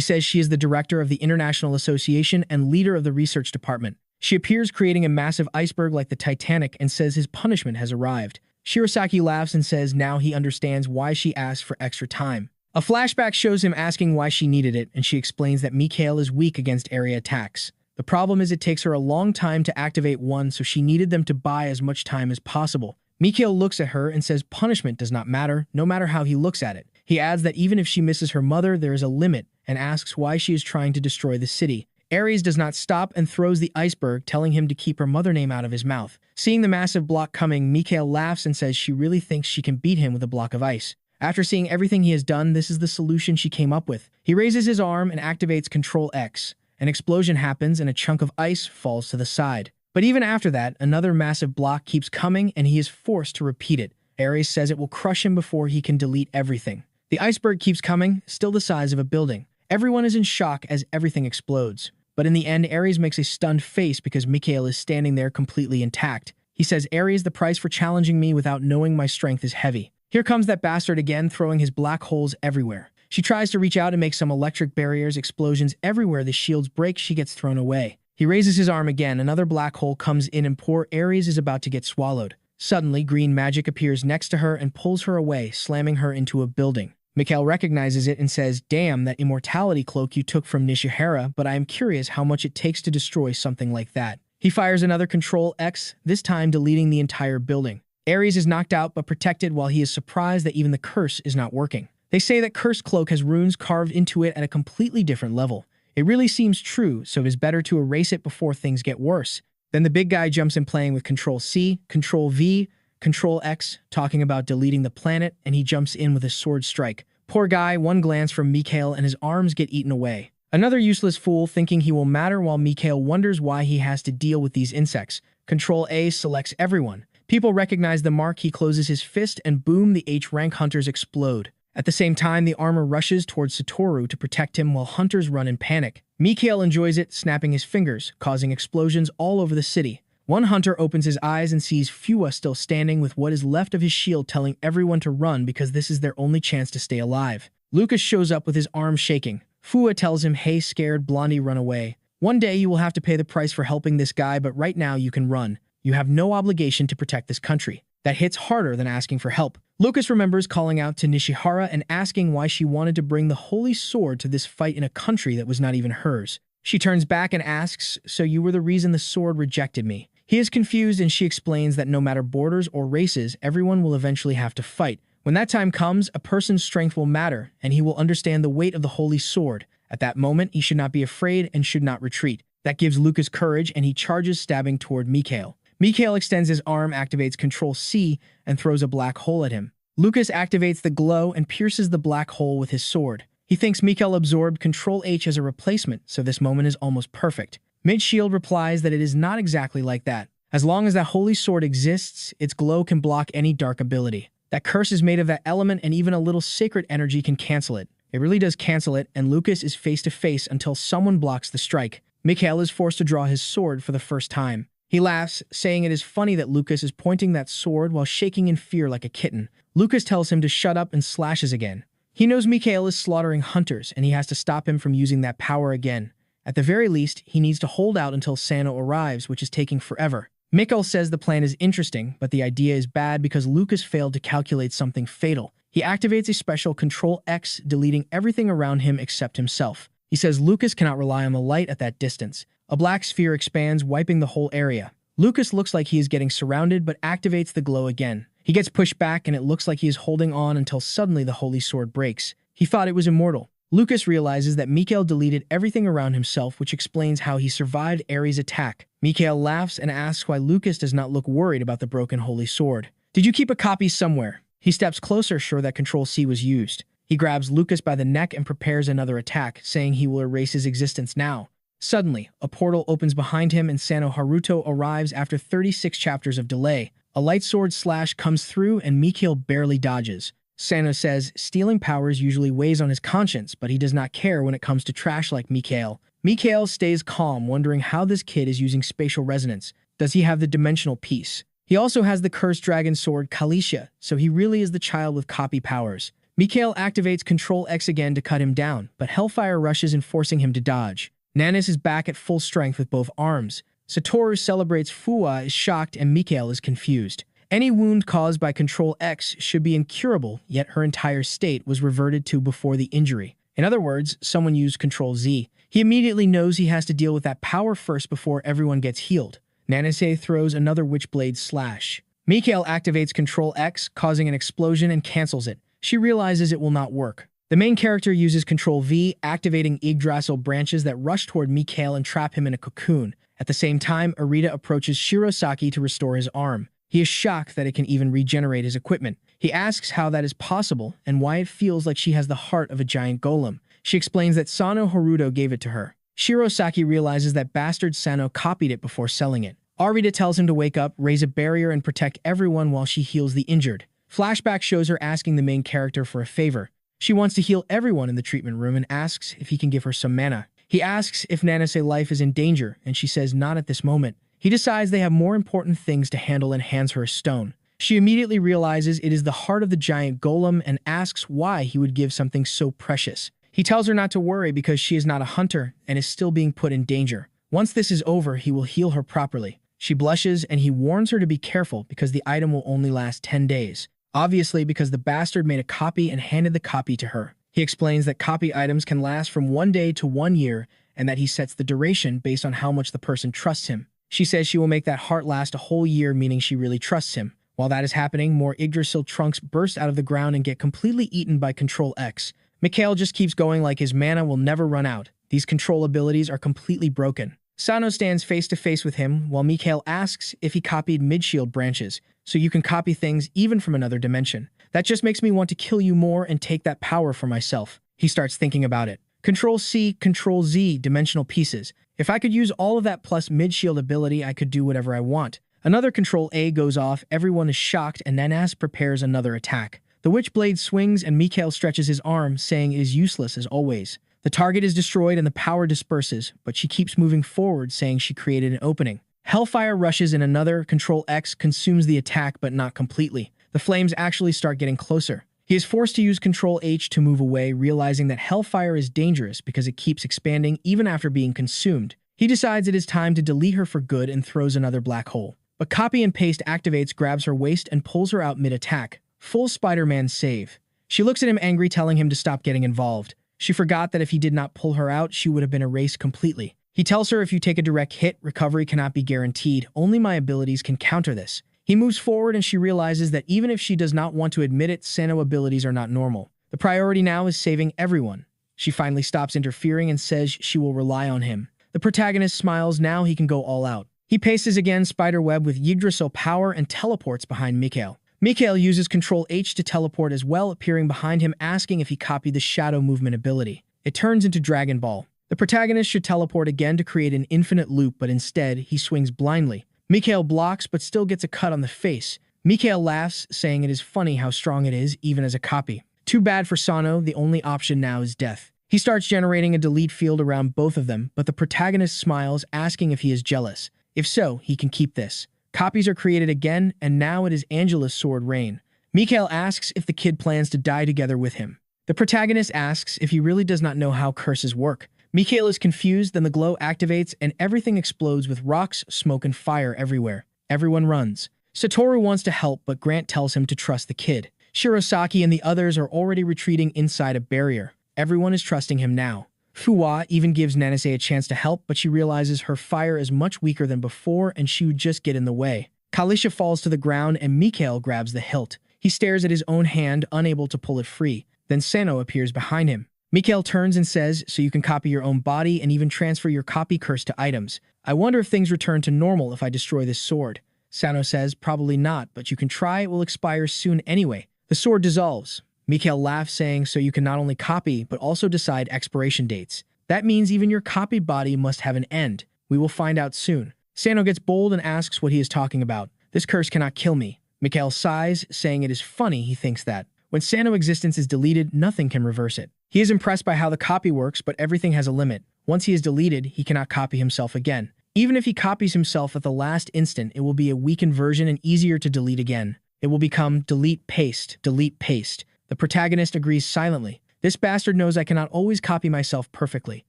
Speaker 1: says she is the director of the International Association and leader of the research department. She appears creating a massive iceberg like the Titanic and says his punishment has arrived. Shirosaki laughs and says now he understands why she asked for extra time. A flashback shows him asking why she needed it, and she explains that Mikhail is weak against area attacks. The problem is it takes her a long time to activate one, so she needed them to buy as much time as possible. Mikhail looks at her and says punishment does not matter, no matter how he looks at it. He adds that even if she misses her mother, there is a limit, and asks why she is trying to destroy the city. Ares does not stop and throws the iceberg, telling him to keep her mother name out of his mouth. Seeing the massive block coming, Mikhail laughs and says she really thinks she can beat him with a block of ice. After seeing everything he has done, this is the solution she came up with. He raises his arm and activates Control X. An explosion happens and a chunk of ice falls to the side. But even after that, another massive block keeps coming and he is forced to repeat it. Ares says it will crush him before he can delete everything. The iceberg keeps coming, still the size of a building. Everyone is in shock as everything explodes. But in the end, Ares makes a stunned face because Mikhail is standing there completely intact. He says, Ares, the price for challenging me without knowing my strength is heavy. Here comes that bastard again, throwing his black holes everywhere. She tries to reach out and make some electric barriers, explosions everywhere. The shields break, she gets thrown away. He raises his arm again, another black hole comes in and poor Ares is about to get swallowed. Suddenly, green magic appears next to her and pulls her away, slamming her into a building. Mikhail recognizes it and says, damn, that immortality cloak you took from Nishihara, but I am curious how much it takes to destroy something like that. He fires another Control X, this time deleting the entire building. Ares is knocked out but protected while he is surprised that even the curse is not working. They say that Cursed Cloak has runes carved into it at a completely different level. It really seems true, so it is better to erase it before things get worse. Then the big guy jumps in playing with Control C, Control V, Control X, talking about deleting the planet, and he jumps in with a sword strike. Poor guy, one glance from Mikhail and his arms get eaten away. Another useless fool thinking he will matter while Mikhail wonders why he has to deal with these insects. Control A selects everyone. People recognize the mark, he closes his fist and boom, the H-rank hunters explode. At the same time, the armor rushes towards Satoru to protect him while hunters run in panic. Mikhail enjoys it, snapping his fingers, causing explosions all over the city. One hunter opens his eyes and sees Fua still standing with what is left of his shield, telling everyone to run because this is their only chance to stay alive. Lucas shows up with his arm shaking. Fua tells him, hey, scared Blondie, run away. One day you will have to pay the price for helping this guy, but right now you can run. You have no obligation to protect this country. That hits harder than asking for help. Lucas remembers calling out to Nishihara and asking why she wanted to bring the holy sword to this fight in a country that was not even hers. She turns back and asks, so you were the reason the sword rejected me. He is confused and she explains that no matter borders or races, everyone will eventually have to fight. When that time comes, a person's strength will matter and he will understand the weight of the holy sword. At that moment, he should not be afraid and should not retreat. That gives Lucas courage and he charges, stabbing toward Mikhail. Mikhail extends his arm, activates Control C, and throws a black hole at him. Lucas activates the glow and pierces the black hole with his sword. He thinks Mikhail absorbed Control H as a replacement, so this moment is almost perfect. Mid-Shield replies that it is not exactly like that. As long as that holy sword exists, its glow can block any dark ability. That curse is made of that element, and even a little sacred energy can cancel it. It really does cancel it, and Lucas is face to face until someone blocks the strike. Mikhail is forced to draw his sword for the first time. He laughs, saying it is funny that Lucas is pointing that sword while shaking in fear like a kitten. Lucas tells him to shut up and slashes again. He knows Mikhail is slaughtering hunters, and he has to stop him from using that power again. At the very least, he needs to hold out until Sano arrives, which is taking forever. Mikhail says the plan is interesting, but the idea is bad because Lucas failed to calculate something fatal. He activates a special Control X, deleting everything around him except himself. He says Lucas cannot rely on the light at that distance. A black sphere expands, wiping the whole area. Lucas looks like he is getting surrounded, but activates the glow again. He gets pushed back, and it looks like he is holding on until suddenly the holy sword breaks. He thought it was immortal. Lucas realizes that Mikhail deleted everything around himself, which explains how he survived Ares' attack. Mikhail laughs and asks why Lucas does not look worried about the broken holy sword. Did you keep a copy somewhere? He steps closer, sure that Control C was used. He grabs Lucas by the neck and prepares another attack, saying he will erase his existence now. Suddenly, a portal opens behind him and Sano Haruto arrives after 36 chapters of delay. A light sword slash comes through and Mikhail barely dodges. Sano says stealing powers usually weighs on his conscience, but he does not care when it comes to trash like Mikhail. Mikhail stays calm, wondering how this kid is using spatial resonance. Does he have the dimensional piece? He also has the cursed dragon sword Kalisha, so he really is the child with copy powers. Mikhail activates Control X again to cut him down, but Hellfire rushes in, forcing him to dodge. Nanis is back at full strength with both arms. Satoru celebrates, Fuwa is shocked, and Mikhail is confused. Any wound caused by Control X should be incurable, yet her entire state was reverted to before the injury. In other words, someone used Control Z. He immediately knows he has to deal with that power first before everyone gets healed. Nanase throws another Witchblade slash. Mikhail activates Control X, causing an explosion and cancels it. She realizes it will not work. The main character uses Control V, activating Yggdrasil branches that rush toward Mikhail and trap him in a cocoon. At the same time, Arita approaches Shirosaki to restore his arm. He is shocked that it can even regenerate his equipment. He asks how that is possible and why it feels like she has the heart of a giant golem. She explains that Sano Haruto gave it to her. Shirosaki realizes that bastard Sano copied it before selling it. Arita tells him to wake up, raise a barrier, and protect everyone while she heals the injured. Flashback shows her asking the main character for a favor. She wants to heal everyone in the treatment room and asks if he can give her some mana. He asks if Nanase's life is in danger, and she says not at this moment. He decides they have more important things to handle and hands her a stone. She immediately realizes it is the heart of the giant golem and asks why he would give something so precious. He tells her not to worry because she is not a hunter and is still being put in danger. Once this is over, he will heal her properly. She blushes and he warns her to be careful because the item will only last 10 days. Obviously, because the bastard made a copy and handed the copy to her. He explains that copy items can last from 1 day to 1 year and that he sets the duration based on how much the person trusts him. She says she will make that heart last a whole year, meaning she really trusts him. While that is happening, more Yggdrasil trunks burst out of the ground and get completely eaten by Control X. Mikhail just keeps going like his mana will never run out. These control abilities are completely broken. Sano stands face to face with him while Mikhail asks if he copied mid-shield branches, so you can copy things even from another dimension. That just makes me want to kill you more and take that power for myself. He starts thinking about it. Control C, Control Z, dimensional pieces. If I could use all of that plus mid-shield ability, I could do whatever I want. Another Control A goes off, everyone is shocked, and Nanas prepares another attack. The Witchblade swings and Mikhail stretches his arm, saying it is useless as always. The target is destroyed and the power disperses, but she keeps moving forward, saying she created an opening. Hellfire rushes in another, Control X consumes the attack but not completely. The flames actually start getting closer. He is forced to use Control H to move away, realizing that Hellfire is dangerous because it keeps expanding even after being consumed. He decides it is time to delete her for good and throws another black hole. But Copy and Paste activates, grabs her waist, and pulls her out mid-attack. Full Spider-Man save. She looks at him angry, telling him to stop getting involved. She forgot that if he did not pull her out, she would have been erased completely. He tells her if you take a direct hit, recovery cannot be guaranteed. Only my abilities can counter this. He moves forward and she realizes that even if she does not want to admit it, Sano abilities are not normal. The priority now is saving everyone. She finally stops interfering and says she will rely on him. The protagonist smiles, now he can go all out. He paces again spiderweb with Yggdrasil power and teleports behind Mikhail. Mikhail uses Control H to teleport as well, appearing behind him, asking if he copied the shadow movement ability. It turns into Dragon Ball. The protagonist should teleport again to create an infinite loop, but instead, he swings blindly. Mikhail blocks but still gets a cut on the face. Mikhail laughs, saying it is funny how strong it is, even as a copy. Too bad for Sano, the only option now is death. He starts generating a delete field around both of them, but the protagonist smiles, asking if he is jealous. If so, he can keep this. Copies are created again, and now it is Angela's sword reign. Mikhail asks if the kid plans to die together with him. The protagonist asks if he really does not know how curses work. Mikhail is confused, then the glow activates and everything explodes with rocks, smoke, and fire everywhere. Everyone runs. Satoru wants to help, but Grant tells him to trust the kid. Shirosaki and the others are already retreating inside a barrier. Everyone is trusting him now. Fuwa even gives Nanase a chance to help, but she realizes her fire is much weaker than before and she would just get in the way. Kalisha falls to the ground and Mikhail grabs the hilt. He stares at his own hand, unable to pull it free. Then Sano appears behind him. Mikhail turns and says, so you can copy your own body and even transfer your copy curse to items. I wonder if things return to normal if I destroy this sword. Sano says, probably not, but you can try, it will expire soon anyway. The sword dissolves. Mikhail laughs, saying, so you can not only copy, but also decide expiration dates. That means even your copied body must have an end. We will find out soon. Sano gets bold and asks what he is talking about. This curse cannot kill me. Mikhail sighs, saying it is funny he thinks that. When Sano existence is deleted, nothing can reverse it. He is impressed by how the copy works, but everything has a limit. Once he is deleted, he cannot copy himself again. Even if he copies himself at the last instant, it will be a weakened version and easier to delete again. It will become delete, paste, delete, paste. The protagonist agrees silently. This bastard knows I cannot always copy myself perfectly.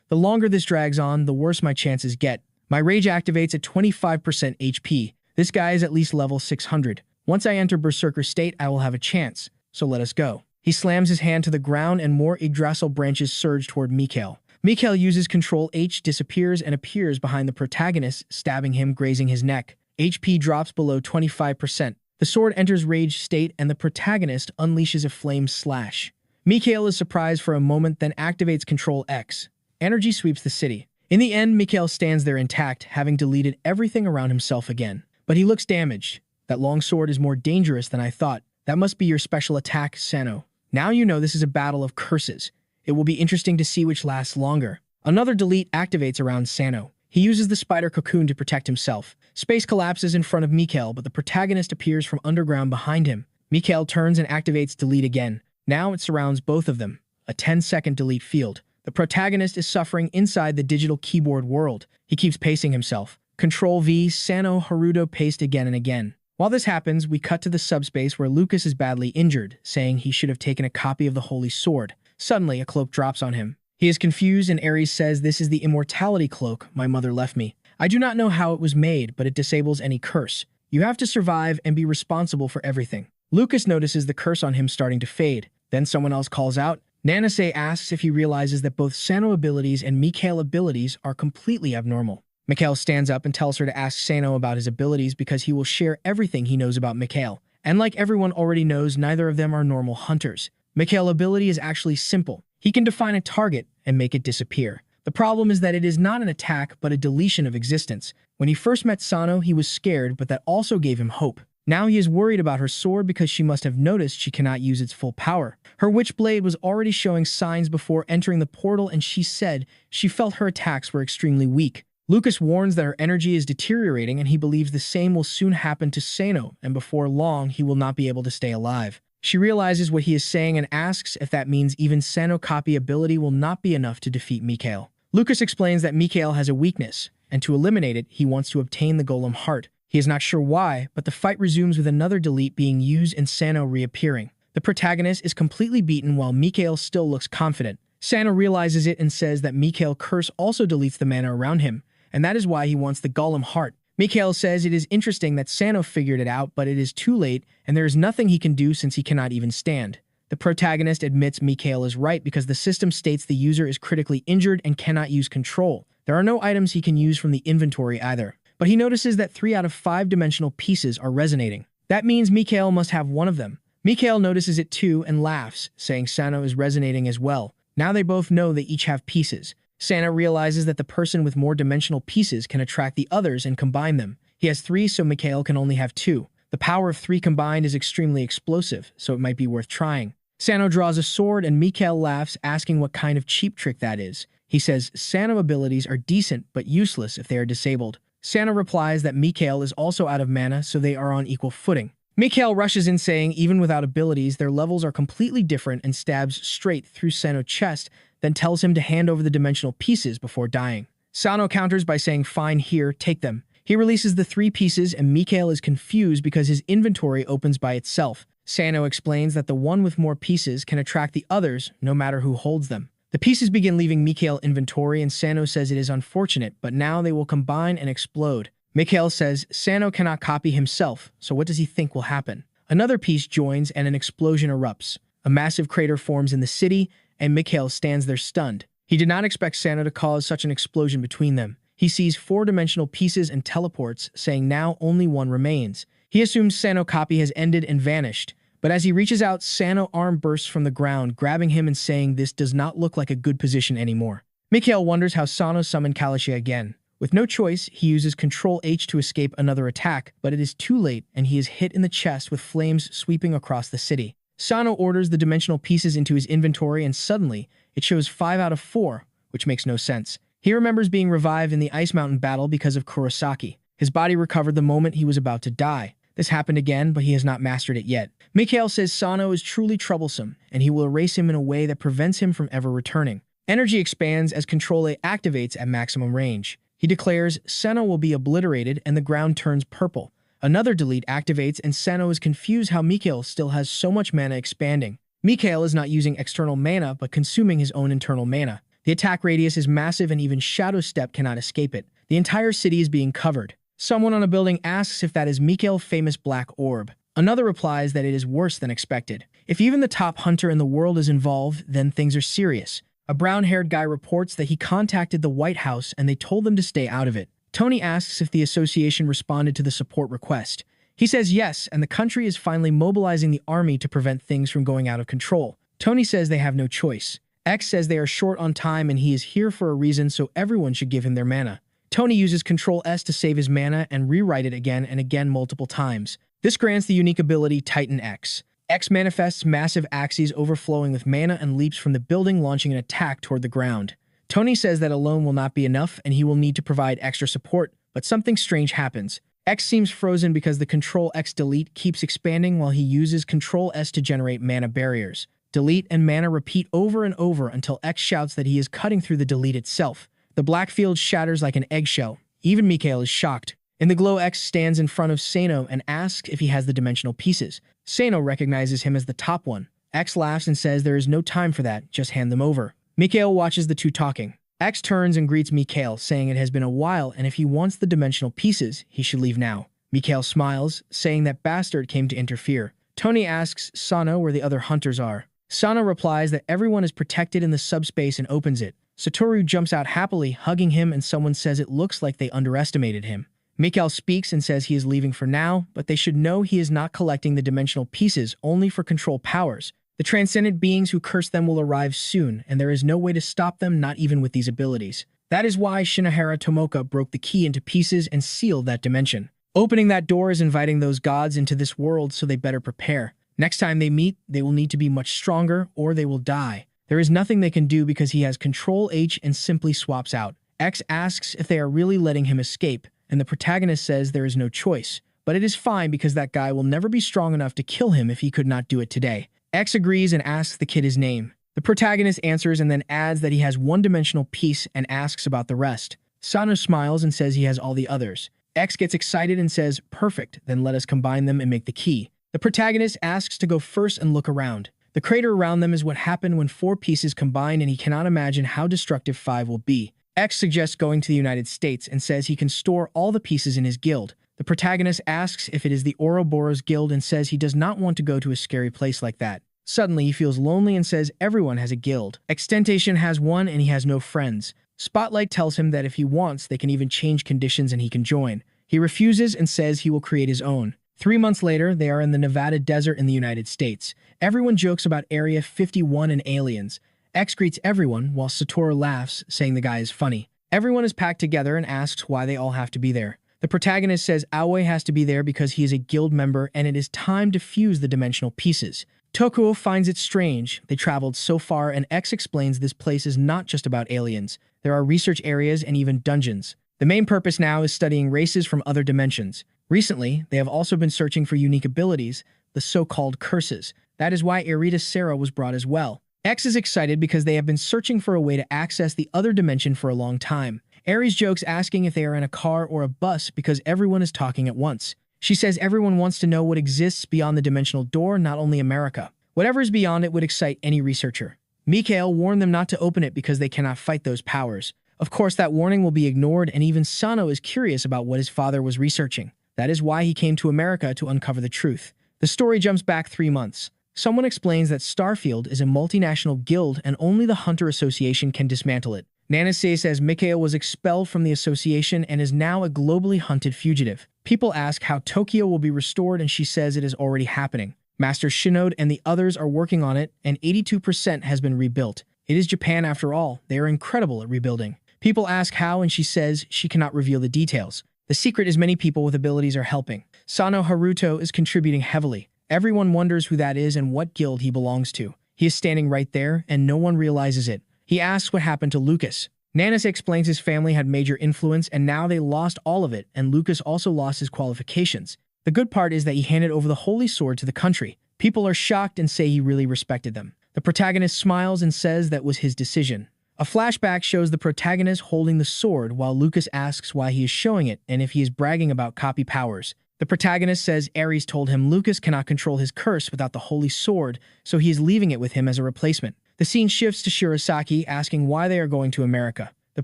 Speaker 1: The longer this drags on, the worse my chances get. My rage activates at 25% HP. This guy is at least level 600. Once I enter Berserker state, I will have a chance. So let us go. He slams his hand to the ground and more Yggdrasil branches surge toward Mikhail. Mikhail uses Control H, disappears, and appears behind the protagonist, stabbing him, grazing his neck. HP drops below 25%. The sword enters rage state and the protagonist unleashes a flame slash. Mikhail is surprised for a moment, then activates Control X. Energy sweeps the city. In the end, Mikhail stands there intact, having deleted everything around himself again. But he looks damaged. That long sword is more dangerous than I thought. That must be your special attack, Sano. Now you know this is a battle of curses. It will be interesting to see which lasts longer. Another delete activates around Sano. He uses the spider cocoon to protect himself. Space collapses in front of Mikhail, but the protagonist appears from underground behind him. Mikhail turns and activates delete again. Now it surrounds both of them. A 10-second delete field. The protagonist is suffering inside the digital keyboard world. He keeps pacing himself. Control V, Sano Haruto paste again and again. While this happens, we cut to the subspace where Lucas is badly injured, saying he should have taken a copy of the Holy Sword. Suddenly, a cloak drops on him. He is confused and Ares says, this is the immortality cloak my mother left me. I do not know how it was made, but it disables any curse. You have to survive and be responsible for everything. Lucas notices the curse on him starting to fade. Then someone else calls out. Nanase asks if he realizes that both Sano abilities and Mikhail abilities are completely abnormal. Mikhail stands up and tells her to ask Sano about his abilities because he will share everything he knows about Mikhail. And like everyone already knows, neither of them are normal hunters. Mikhail's ability is actually simple. He can define a target and make it disappear. The problem is that it is not an attack, but a deletion of existence. When he first met Sano, he was scared, but that also gave him hope. Now he is worried about her sword because she must have noticed she cannot use its full power. Her witch blade was already showing signs before entering the portal, and she said she felt her attacks were extremely weak. Lucas warns that her energy is deteriorating and he believes the same will soon happen to Sano, and before long he will not be able to stay alive. She realizes what he is saying and asks if that means even Sano copy ability will not be enough to defeat Mikhail. Lucas explains that Mikhail has a weakness, and to eliminate it, he wants to obtain the Golem Heart. He is not sure why, but the fight resumes with another delete being used and Sano reappearing. The protagonist is completely beaten while Mikhail still looks confident. Sano realizes it and says that Mikhail's curse also deletes the mana around him, and that is why he wants the Golem Heart. Mikhail says it is interesting that Sano figured it out, but it is too late, and there is nothing he can do since he cannot even stand. The protagonist admits Mikhail is right because the system states the user is critically injured and cannot use control. There are no items he can use from the inventory either. But he notices that 3 out of 5 dimensional pieces are resonating. That means Mikhail must have one of them. Mikhail notices it too and laughs, saying Sano is resonating as well. Now they both know they each have pieces. Sano realizes that the person with more dimensional pieces can attract the others and combine them. He has 3, so Mikhail can only have 2. The power of 3 combined is extremely explosive, so it might be worth trying. Sano draws a sword and Mikhail laughs, asking what kind of cheap trick that is. He says Sano abilities are decent but useless if they are disabled. Sano replies that Mikhail is also out of mana, so they are on equal footing. Mikhail rushes in saying even without abilities, their levels are completely different and stabs straight through Sano's chest, then tells him to hand over the dimensional pieces before dying. Sano counters by saying fine, here, take them. He releases the 3 pieces and Mikhail is confused because his inventory opens by itself. Sano explains that the one with more pieces can attract the others no matter who holds them. The pieces begin leaving Mikhail's inventory and Sano says it is unfortunate, but now they will combine and explode. Mikhail says Sano cannot copy himself, so what does he think will happen? Another piece joins and an explosion erupts. A massive crater forms in the city, and Mikhail stands there stunned. He did not expect Sano to cause such an explosion between them. He sees 4-dimensional pieces and teleports, saying now only one remains. He assumes Sano's copy has ended and vanished, but as he reaches out, Sano's arm bursts from the ground, grabbing him and saying this does not look like a good position anymore. Mikhail wonders how Sano summoned Kalashia again. With no choice, he uses Control H to escape another attack, but it is too late and he is hit in the chest with flames sweeping across the city. Sano orders the dimensional pieces into his inventory and suddenly, it shows 5 out of 4, which makes no sense. He remembers being revived in the Ice Mountain battle because of Kurosaki. His body recovered the moment he was about to die. This happened again, but he has not mastered it yet. Mikhail says Sano is truly troublesome, and he will erase him in a way that prevents him from ever returning. Energy expands as Control A activates at maximum range. He declares Sano will be obliterated and the ground turns purple. Another delete activates and Sano is confused how Mikhail still has so much mana expanding. Mikhail is not using external mana but consuming his own internal mana. The attack radius is massive and even Shadow Step cannot escape it. The entire city is being covered. Someone on a building asks if that is Mikhail's famous black orb. Another replies that it is worse than expected. If even the top hunter in the world is involved, then things are serious. A brown-haired guy reports that he contacted the White House and they told them to stay out of it. Tony asks if the association responded to the support request. He says yes, and the country is finally mobilizing the army to prevent things from going out of control. Tony says they have no choice. X says they are short on time and he is here for a reason, so everyone should give him their mana. Tony uses Control S to save his mana and rewrite it again and again multiple times. This grants the unique ability Titan X. X manifests massive axes overflowing with mana and leaps from the building, launching an attack toward the ground. Tony says that alone will not be enough and he will need to provide extra support, but something strange happens. X seems frozen because the Control X delete keeps expanding while he uses Control S to generate mana barriers. Delete and mana repeat over and over until X shouts that he is cutting through the delete itself. The black field shatters like an eggshell. Even Mikhail is shocked. In the glow, X stands in front of Sano and asks if he has the dimensional pieces. Sano recognizes him as the top one. X laughs and says there is no time for that, just hand them over. Mikhail watches the two talking. X turns and greets Mikhail, saying it has been a while and if he wants the dimensional pieces, he should leave now. Mikhail smiles, saying that Bastard came to interfere. Tony asks Sano where the other hunters are. Sano replies that everyone is protected in the subspace and opens it. Satoru jumps out happily, hugging him, and someone says it looks like they underestimated him. Mikhail speaks and says he is leaving for now, but they should know he is not collecting the dimensional pieces only for control powers. The transcendent beings who curse them will arrive soon, and there is no way to stop them, not even with these abilities. That is why Shinohara Tomoka broke the key into pieces and sealed that dimension. Opening that door is inviting those gods into this world, so they better prepare. Next time they meet, they will need to be much stronger, or they will die. There is nothing they can do because he has Control H and simply swaps out. X asks if they are really letting him escape, and the protagonist says there is no choice. But it is fine because that guy will never be strong enough to kill him if he could not do it today. X agrees and asks the kid his name. The protagonist answers and then adds that he has one-dimensional piece and asks about the rest. Sano smiles and says he has all the others. X gets excited and says, perfect, then let us combine them and make the key. The protagonist asks to go first and look around. The crater around them is what happened when 4 pieces combine and he cannot imagine how destructive 5 will be. X suggests going to the United States and says he can store all the pieces in his guild. The protagonist asks if it is the Ouroboros Guild and says he does not want to go to a scary place like that. Suddenly, he feels lonely and says everyone has a guild. Extentation has one and he has no friends. Spotlight tells him that if he wants, they can even change conditions and he can join. He refuses and says he will create his own. 3 months later, they are in the Nevada desert in the United States. Everyone jokes about Area 51 and aliens. X greets everyone while Satoru laughs, saying the guy is funny. Everyone is packed together and asks why they all have to be there. The protagonist says Aoi has to be there because he is a guild member and it is time to fuse the dimensional pieces. Tokuo finds it strange. They traveled so far, and X explains this place is not just about aliens. There are research areas and even dungeons. The main purpose now is studying races from other dimensions. Recently, they have also been searching for unique abilities, the so-called curses. That is why Erita Sarah was brought as well. X is excited because they have been searching for a way to access the other dimension for a long time. Aries jokes asking if they are in a car or a bus because everyone is talking at once. She says everyone wants to know what exists beyond the dimensional door, not only America. Whatever is beyond it would excite any researcher. Mikhail warned them not to open it because they cannot fight those powers. Of course, that warning will be ignored, and even Sano is curious about what his father was researching. That is why he came to America to uncover the truth. The story jumps back 3 months. Someone explains that Starfield is a multinational guild and only the Hunter Association can dismantle it. Nanase says Mikhail was expelled from the association and is now a globally hunted fugitive. People ask how Tokyo will be restored, and she says it is already happening. Master Shinode and the others are working on it, and 82% has been rebuilt. It is Japan after all. They are incredible at rebuilding. People ask how, and she says she cannot reveal the details. The secret is many people with abilities are helping. Sano Haruto is contributing heavily. Everyone wonders who that is and what guild he belongs to. He is standing right there, and no one realizes it. He asks what happened to Lucas. Nanase explains his family had major influence, and now they lost all of it, and Lucas also lost his qualifications. The good part is that he handed over the holy sword to the country. People are shocked and say he really respected them. The protagonist smiles and says that was his decision. A flashback shows the protagonist holding the sword while Lucas asks why he is showing it and if he is bragging about copy powers. The protagonist says Ares told him Lucas cannot control his curse without the holy sword, so he is leaving it with him as a replacement. The scene shifts to Shirosaki asking why they are going to America. The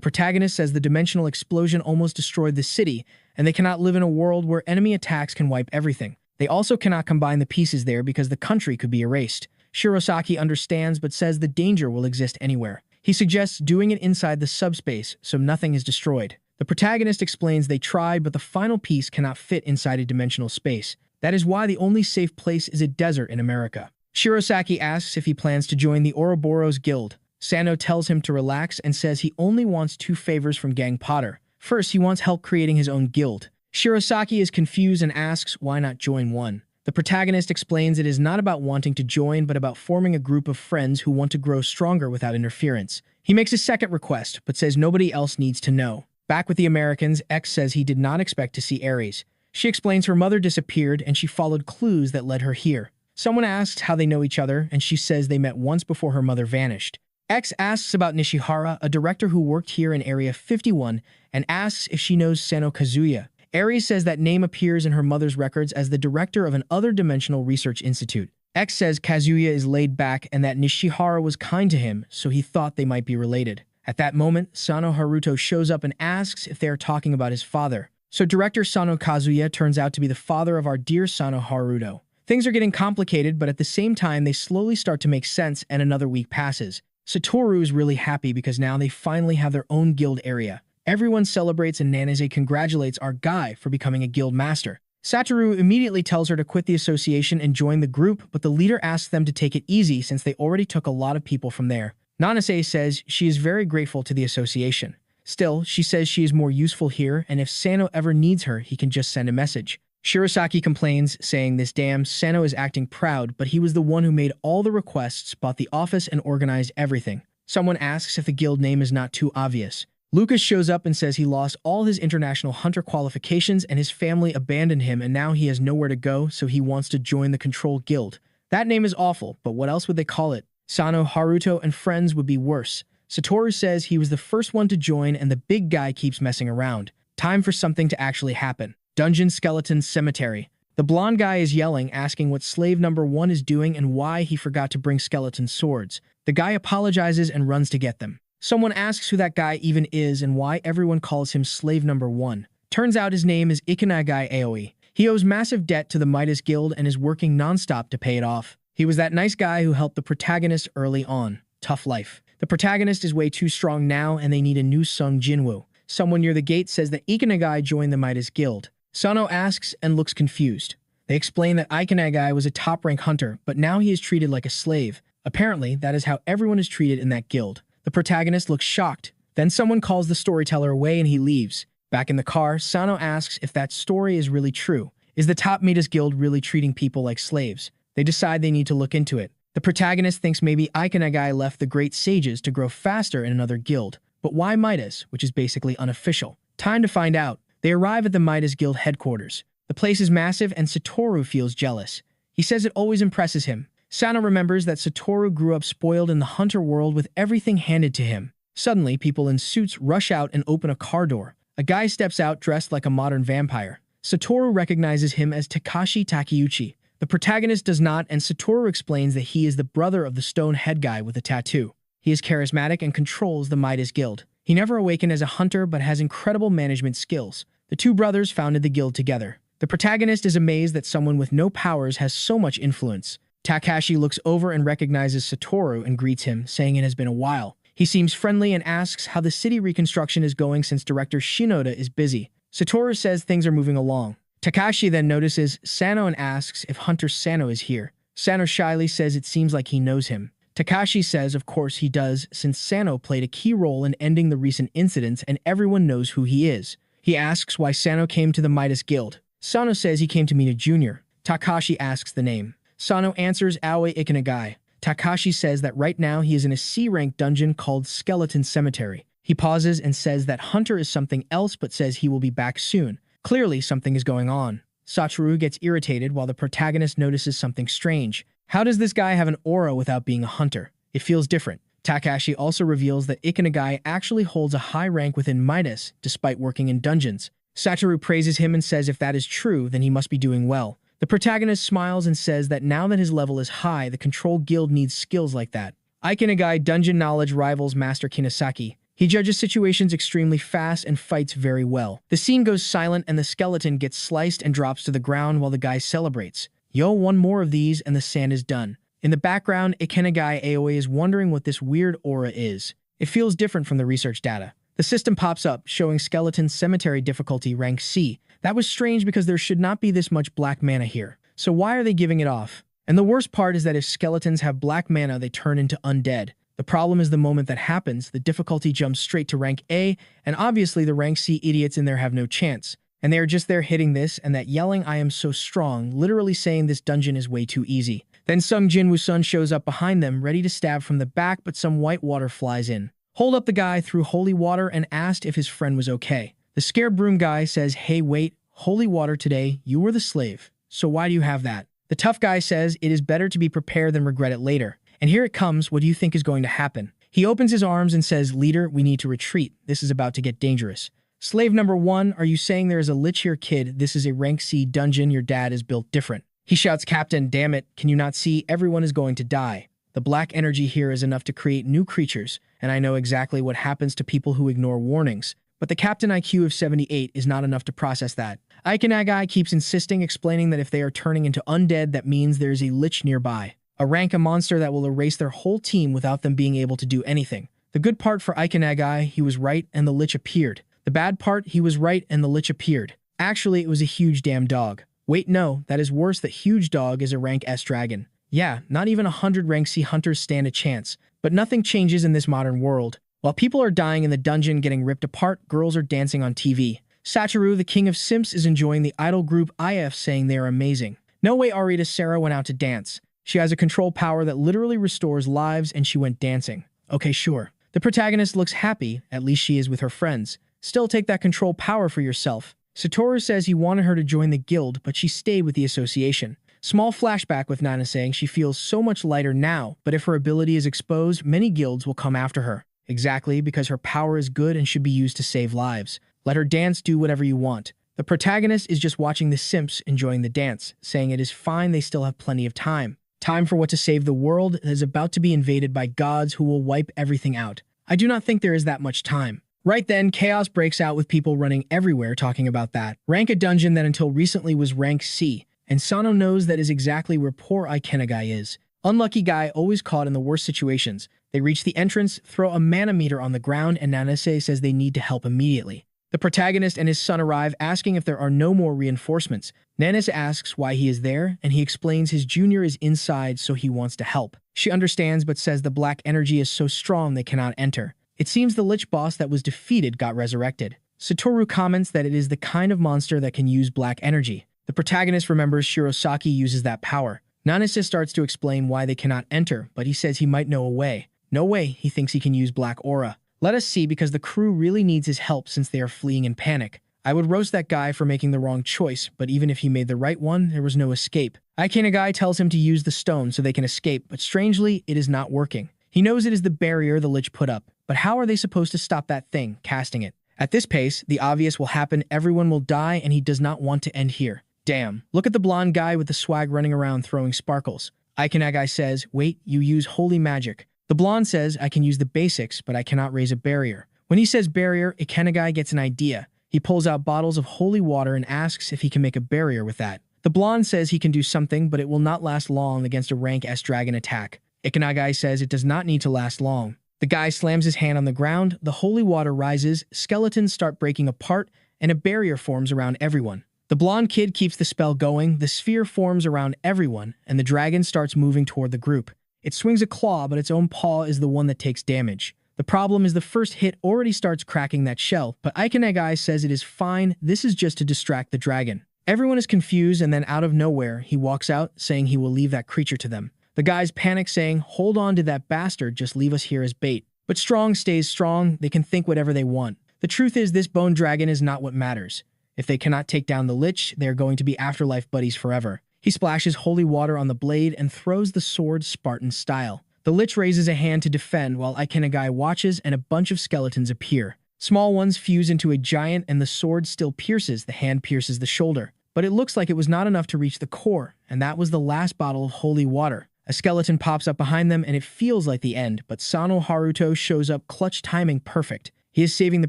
Speaker 1: protagonist says the dimensional explosion almost destroyed the city, and they cannot live in a world where enemy attacks can wipe everything. They also cannot combine the pieces there because the country could be erased. Shirosaki understands but says the danger will exist anywhere. He suggests doing it inside the subspace so nothing is destroyed. The protagonist explains they tried, but the final piece cannot fit inside a dimensional space. That is why the only safe place is a desert in America. Shirosaki asks if he plans to join the Ouroboros Guild. Sano tells him to relax and says he only wants 2 favors from Gang Potter. First, he wants help creating his own guild. Shirosaki is confused and asks why not join one. The protagonist explains it is not about wanting to join, but about forming a group of friends who want to grow stronger without interference. He makes a second request, but says nobody else needs to know. Back with the Americans, X says he did not expect to see Ares. She explains her mother disappeared and she followed clues that led her here. Someone asks how they know each other, and she says they met once before her mother vanished. X asks about Nishihara, a director who worked here in Area 51, and asks if she knows Sano Kazuya. Ares says that name appears in her mother's records as the director of an other dimensional research institute. X says Kazuya is laid back and that Nishihara was kind to him, so he thought they might be related. At that moment, Sano Haruto shows up and asks if they are talking about his father. So director Sano Kazuya turns out to be the father of our dear Sano Haruto. Things are getting complicated, but at the same time, they slowly start to make sense, and another week passes. Satoru is really happy because now they finally have their own guild area. Everyone celebrates and Nanase congratulates our guy for becoming a guild master. Satoru immediately tells her to quit the association and join the group, but the leader asks them to take it easy since they already took a lot of people from there. Nanase says she is very grateful to the association. Still, she says she is more useful here, and if Sano ever needs her, he can just send a message. Shirosaki complains, saying this damn Sano is acting proud, but he was the one who made all the requests, bought the office, and organized everything. Someone asks if the guild name is not too obvious. Lucas shows up and says he lost all his international hunter qualifications and his family abandoned him, and now he has nowhere to go, so he wants to join the Control Guild. That name is awful, but what else would they call it? Sano, Haruto, and friends would be worse. Satoru says he was the first one to join and the big guy keeps messing around. Time for something to actually happen. Dungeon Skeleton Cemetery. The blonde guy is yelling, asking what slave number 1 is doing and why he forgot to bring skeleton swords. The guy apologizes and runs to get them. Someone asks who that guy even is and why everyone calls him slave number 1. Turns out his name is Ikanagai Aoi. He owes massive debt to the Midas Guild and is working non-stop to pay it off. He was that nice guy who helped the protagonist early on. Tough life. The protagonist is way too strong now and they need a new Sung Jinwoo. Someone near the gate says that Ikanagai joined the Midas Guild. Sano asks and looks confused. They explain that Ikanagai was a top-rank hunter, but now he is treated like a slave. Apparently, that is how everyone is treated in that guild. The protagonist looks shocked. Then someone calls the storyteller away and he leaves. Back in the car, Sano asks if that story is really true. Is the top Midas Guild really treating people like slaves? They decide they need to look into it. The protagonist thinks maybe Ikenagai left the great sages to grow faster in another guild. But why Midas, which is basically unofficial? Time to find out. They arrive at the Midas Guild headquarters. The place is massive and Satoru feels jealous. He says it always impresses him. Sano remembers that Satoru grew up spoiled in the hunter world with everything handed to him. Suddenly, people in suits rush out and open a car door. A guy steps out dressed like a modern vampire. Satoru recognizes him as Takashi Takeuchi. The protagonist does not, and Satoru explains that he is the brother of the stone head guy with a tattoo. He is charismatic and controls the Midas Guild. He never awakened as a hunter but has incredible management skills. The two brothers founded the guild together. The protagonist is amazed that someone with no powers has so much influence. Takashi looks over and recognizes Satoru and greets him, saying it has been a while. He seems friendly and asks how the city reconstruction is going since director Shinoda is busy. Satoru says things are moving along. Takashi then notices Sano and asks if Hunter Sano is here. Sano shyly says it seems like he knows him. Takashi says of course he does, since Sano played a key role in ending the recent incidents and everyone knows who he is. He asks why Sano came to the Midas Guild. Sano says he came to meet a junior. Takashi asks the name. Sano answers Aoi Ikenagai. Takashi says that right now he is in a C-rank dungeon called Skeleton Cemetery. He pauses and says that Hunter is something else but says he will be back soon. Clearly, something is going on. Satoru gets irritated while the protagonist notices something strange. How does this guy have an aura without being a hunter? It feels different. Takashi also reveals that Ikenagai actually holds a high rank within Midas, despite working in dungeons. Satoru praises him and says if that is true, then he must be doing well. The protagonist smiles and says that now that his level is high, the Control Guild needs skills like that. Ikenagai dungeon knowledge rivals Master Kinosaki. He judges situations extremely fast and fights very well. The scene goes silent and the skeleton gets sliced and drops to the ground while the guy celebrates. Yo, one more of these and the sand is done. In the background, Ikenagai Aoi is wondering what this weird aura is. It feels different from the research data. The system pops up, showing Skeleton Cemetery difficulty rank C. That was strange because there should not be this much black mana here. So why are they giving it off? And the worst part is that if skeletons have black mana, they turn into undead. The problem is the moment that happens, the difficulty jumps straight to rank A, and obviously the rank C idiots in there have no chance. And they are just there hitting this and that yelling I am so strong, literally saying this dungeon is way too easy. Then Sung Jin Woo-sun shows up behind them, ready to stab from the back, but some white water flies in. Hold up the guy threw holy water and asked if his friend was okay. The scared broom guy says, hey wait, holy water today, you were the slave. So why do you have that? The tough guy says it is better to be prepared than regret it later. And here it comes, what do you think is going to happen? He opens his arms and says, leader, we need to retreat. This is about to get dangerous. Slave number 1, are you saying there is a lich here, kid? This is a rank C dungeon, your dad is built different. He shouts, Captain, damn it, can you not see? Everyone is going to die. The black energy here is enough to create new creatures, and I know exactly what happens to people who ignore warnings. But the Captain IQ of 78 is not enough to process that. Ikenagai keeps insisting, explaining that if they are turning into undead, that means there is a lich nearby. A rank, a monster that will erase their whole team without them being able to do anything. The good part for Ikenagai, he was right and the lich appeared. The bad part, he was right and the lich appeared. Actually, it was a huge damn dog. Wait, no, that is worse. That huge dog is a rank S dragon. Yeah, not even 100 rank C hunters stand a chance. But nothing changes in this modern world. While people are dying in the dungeon getting ripped apart, girls are dancing on TV. Satoru, the king of simps, is enjoying the idol group IF, saying they are amazing. No way Arita Sarah went out to dance. She has a control power that literally restores lives and she went dancing. Okay, sure. The protagonist looks happy, at least she is with her friends. Still take that control power for yourself. Satoru says he wanted her to join the guild, but she stayed with the association. Small flashback with Nana saying she feels so much lighter now, but if her ability is exposed, many guilds will come after her. Exactly, because her power is good and should be used to save lives. Let her dance, do whatever you want. The protagonist is just watching the simps enjoying the dance, saying it is fine, they still have plenty of time. Time for what to save the world that is about to be invaded by gods who will wipe everything out. I do not think there is that much time. Right then, chaos breaks out with people running everywhere talking about that. Rank a dungeon that until recently was rank C, and Sano knows that is exactly where poor Ikenagai is. Unlucky guy always caught in the worst situations. They reach the entrance, throw a mana meter on the ground, and Nanase says they need to help immediately. The protagonist and his son arrive, asking if there are no more reinforcements. Nanis asks why he is there, and he explains his junior is inside, so he wants to help. She understands but says the black energy is so strong they cannot enter. It seems the Lich boss that was defeated got resurrected. Satoru comments that it is the kind of monster that can use black energy. The protagonist remembers Shirosaki uses that power. Nanase starts to explain why they cannot enter, but he says he might know a way. No way, he thinks he can use black aura. Let us see, because the crew really needs his help since they are fleeing in panic. I would roast that guy for making the wrong choice, but even if he made the right one, there was no escape. Aikenagai tells him to use the stone so they can escape, but strangely, it is not working. He knows it is the barrier the Lich put up, but how are they supposed to stop that thing, casting it? At this pace, the obvious will happen, everyone will die, and he does not want to end here. Damn, look at the blonde guy with the swag running around throwing sparkles. Aikenagai says, wait, you use holy magic. The blonde says, I can use the basics, but I cannot raise a barrier. When he says barrier, Aikenagai gets an idea. He pulls out bottles of holy water and asks if he can make a barrier with that. The blonde says he can do something, but it will not last long against a rank S dragon attack. Aikenagai says it does not need to last long. The guy slams his hand on the ground, the holy water rises, skeletons start breaking apart, and a barrier forms around everyone. The blonde kid keeps the spell going, the sphere forms around everyone, and the dragon starts moving toward the group. It swings a claw, but its own paw is the one that takes damage. The problem is the first hit already starts cracking that shell, but Aikenagai says it is fine, this is just to distract the dragon. Everyone is confused, and then out of nowhere, he walks out, saying he will leave that creature to them. The guys panic, saying, hold on to that bastard, just leave us here as bait. But strong stays strong, they can think whatever they want. The truth is this bone dragon is not what matters. If they cannot take down the Lich, they are going to be afterlife buddies forever. He splashes holy water on the blade and throws the sword Spartan style. The Lich raises a hand to defend while Aikenagai watches and a bunch of skeletons appear. Small ones fuse into a giant and the sword still pierces, the hand pierces the shoulder. But it looks like it was not enough to reach the core, and that was the last bottle of holy water. A skeleton pops up behind them and it feels like the end, but Sano Haruto shows up, clutch timing perfect. He is saving the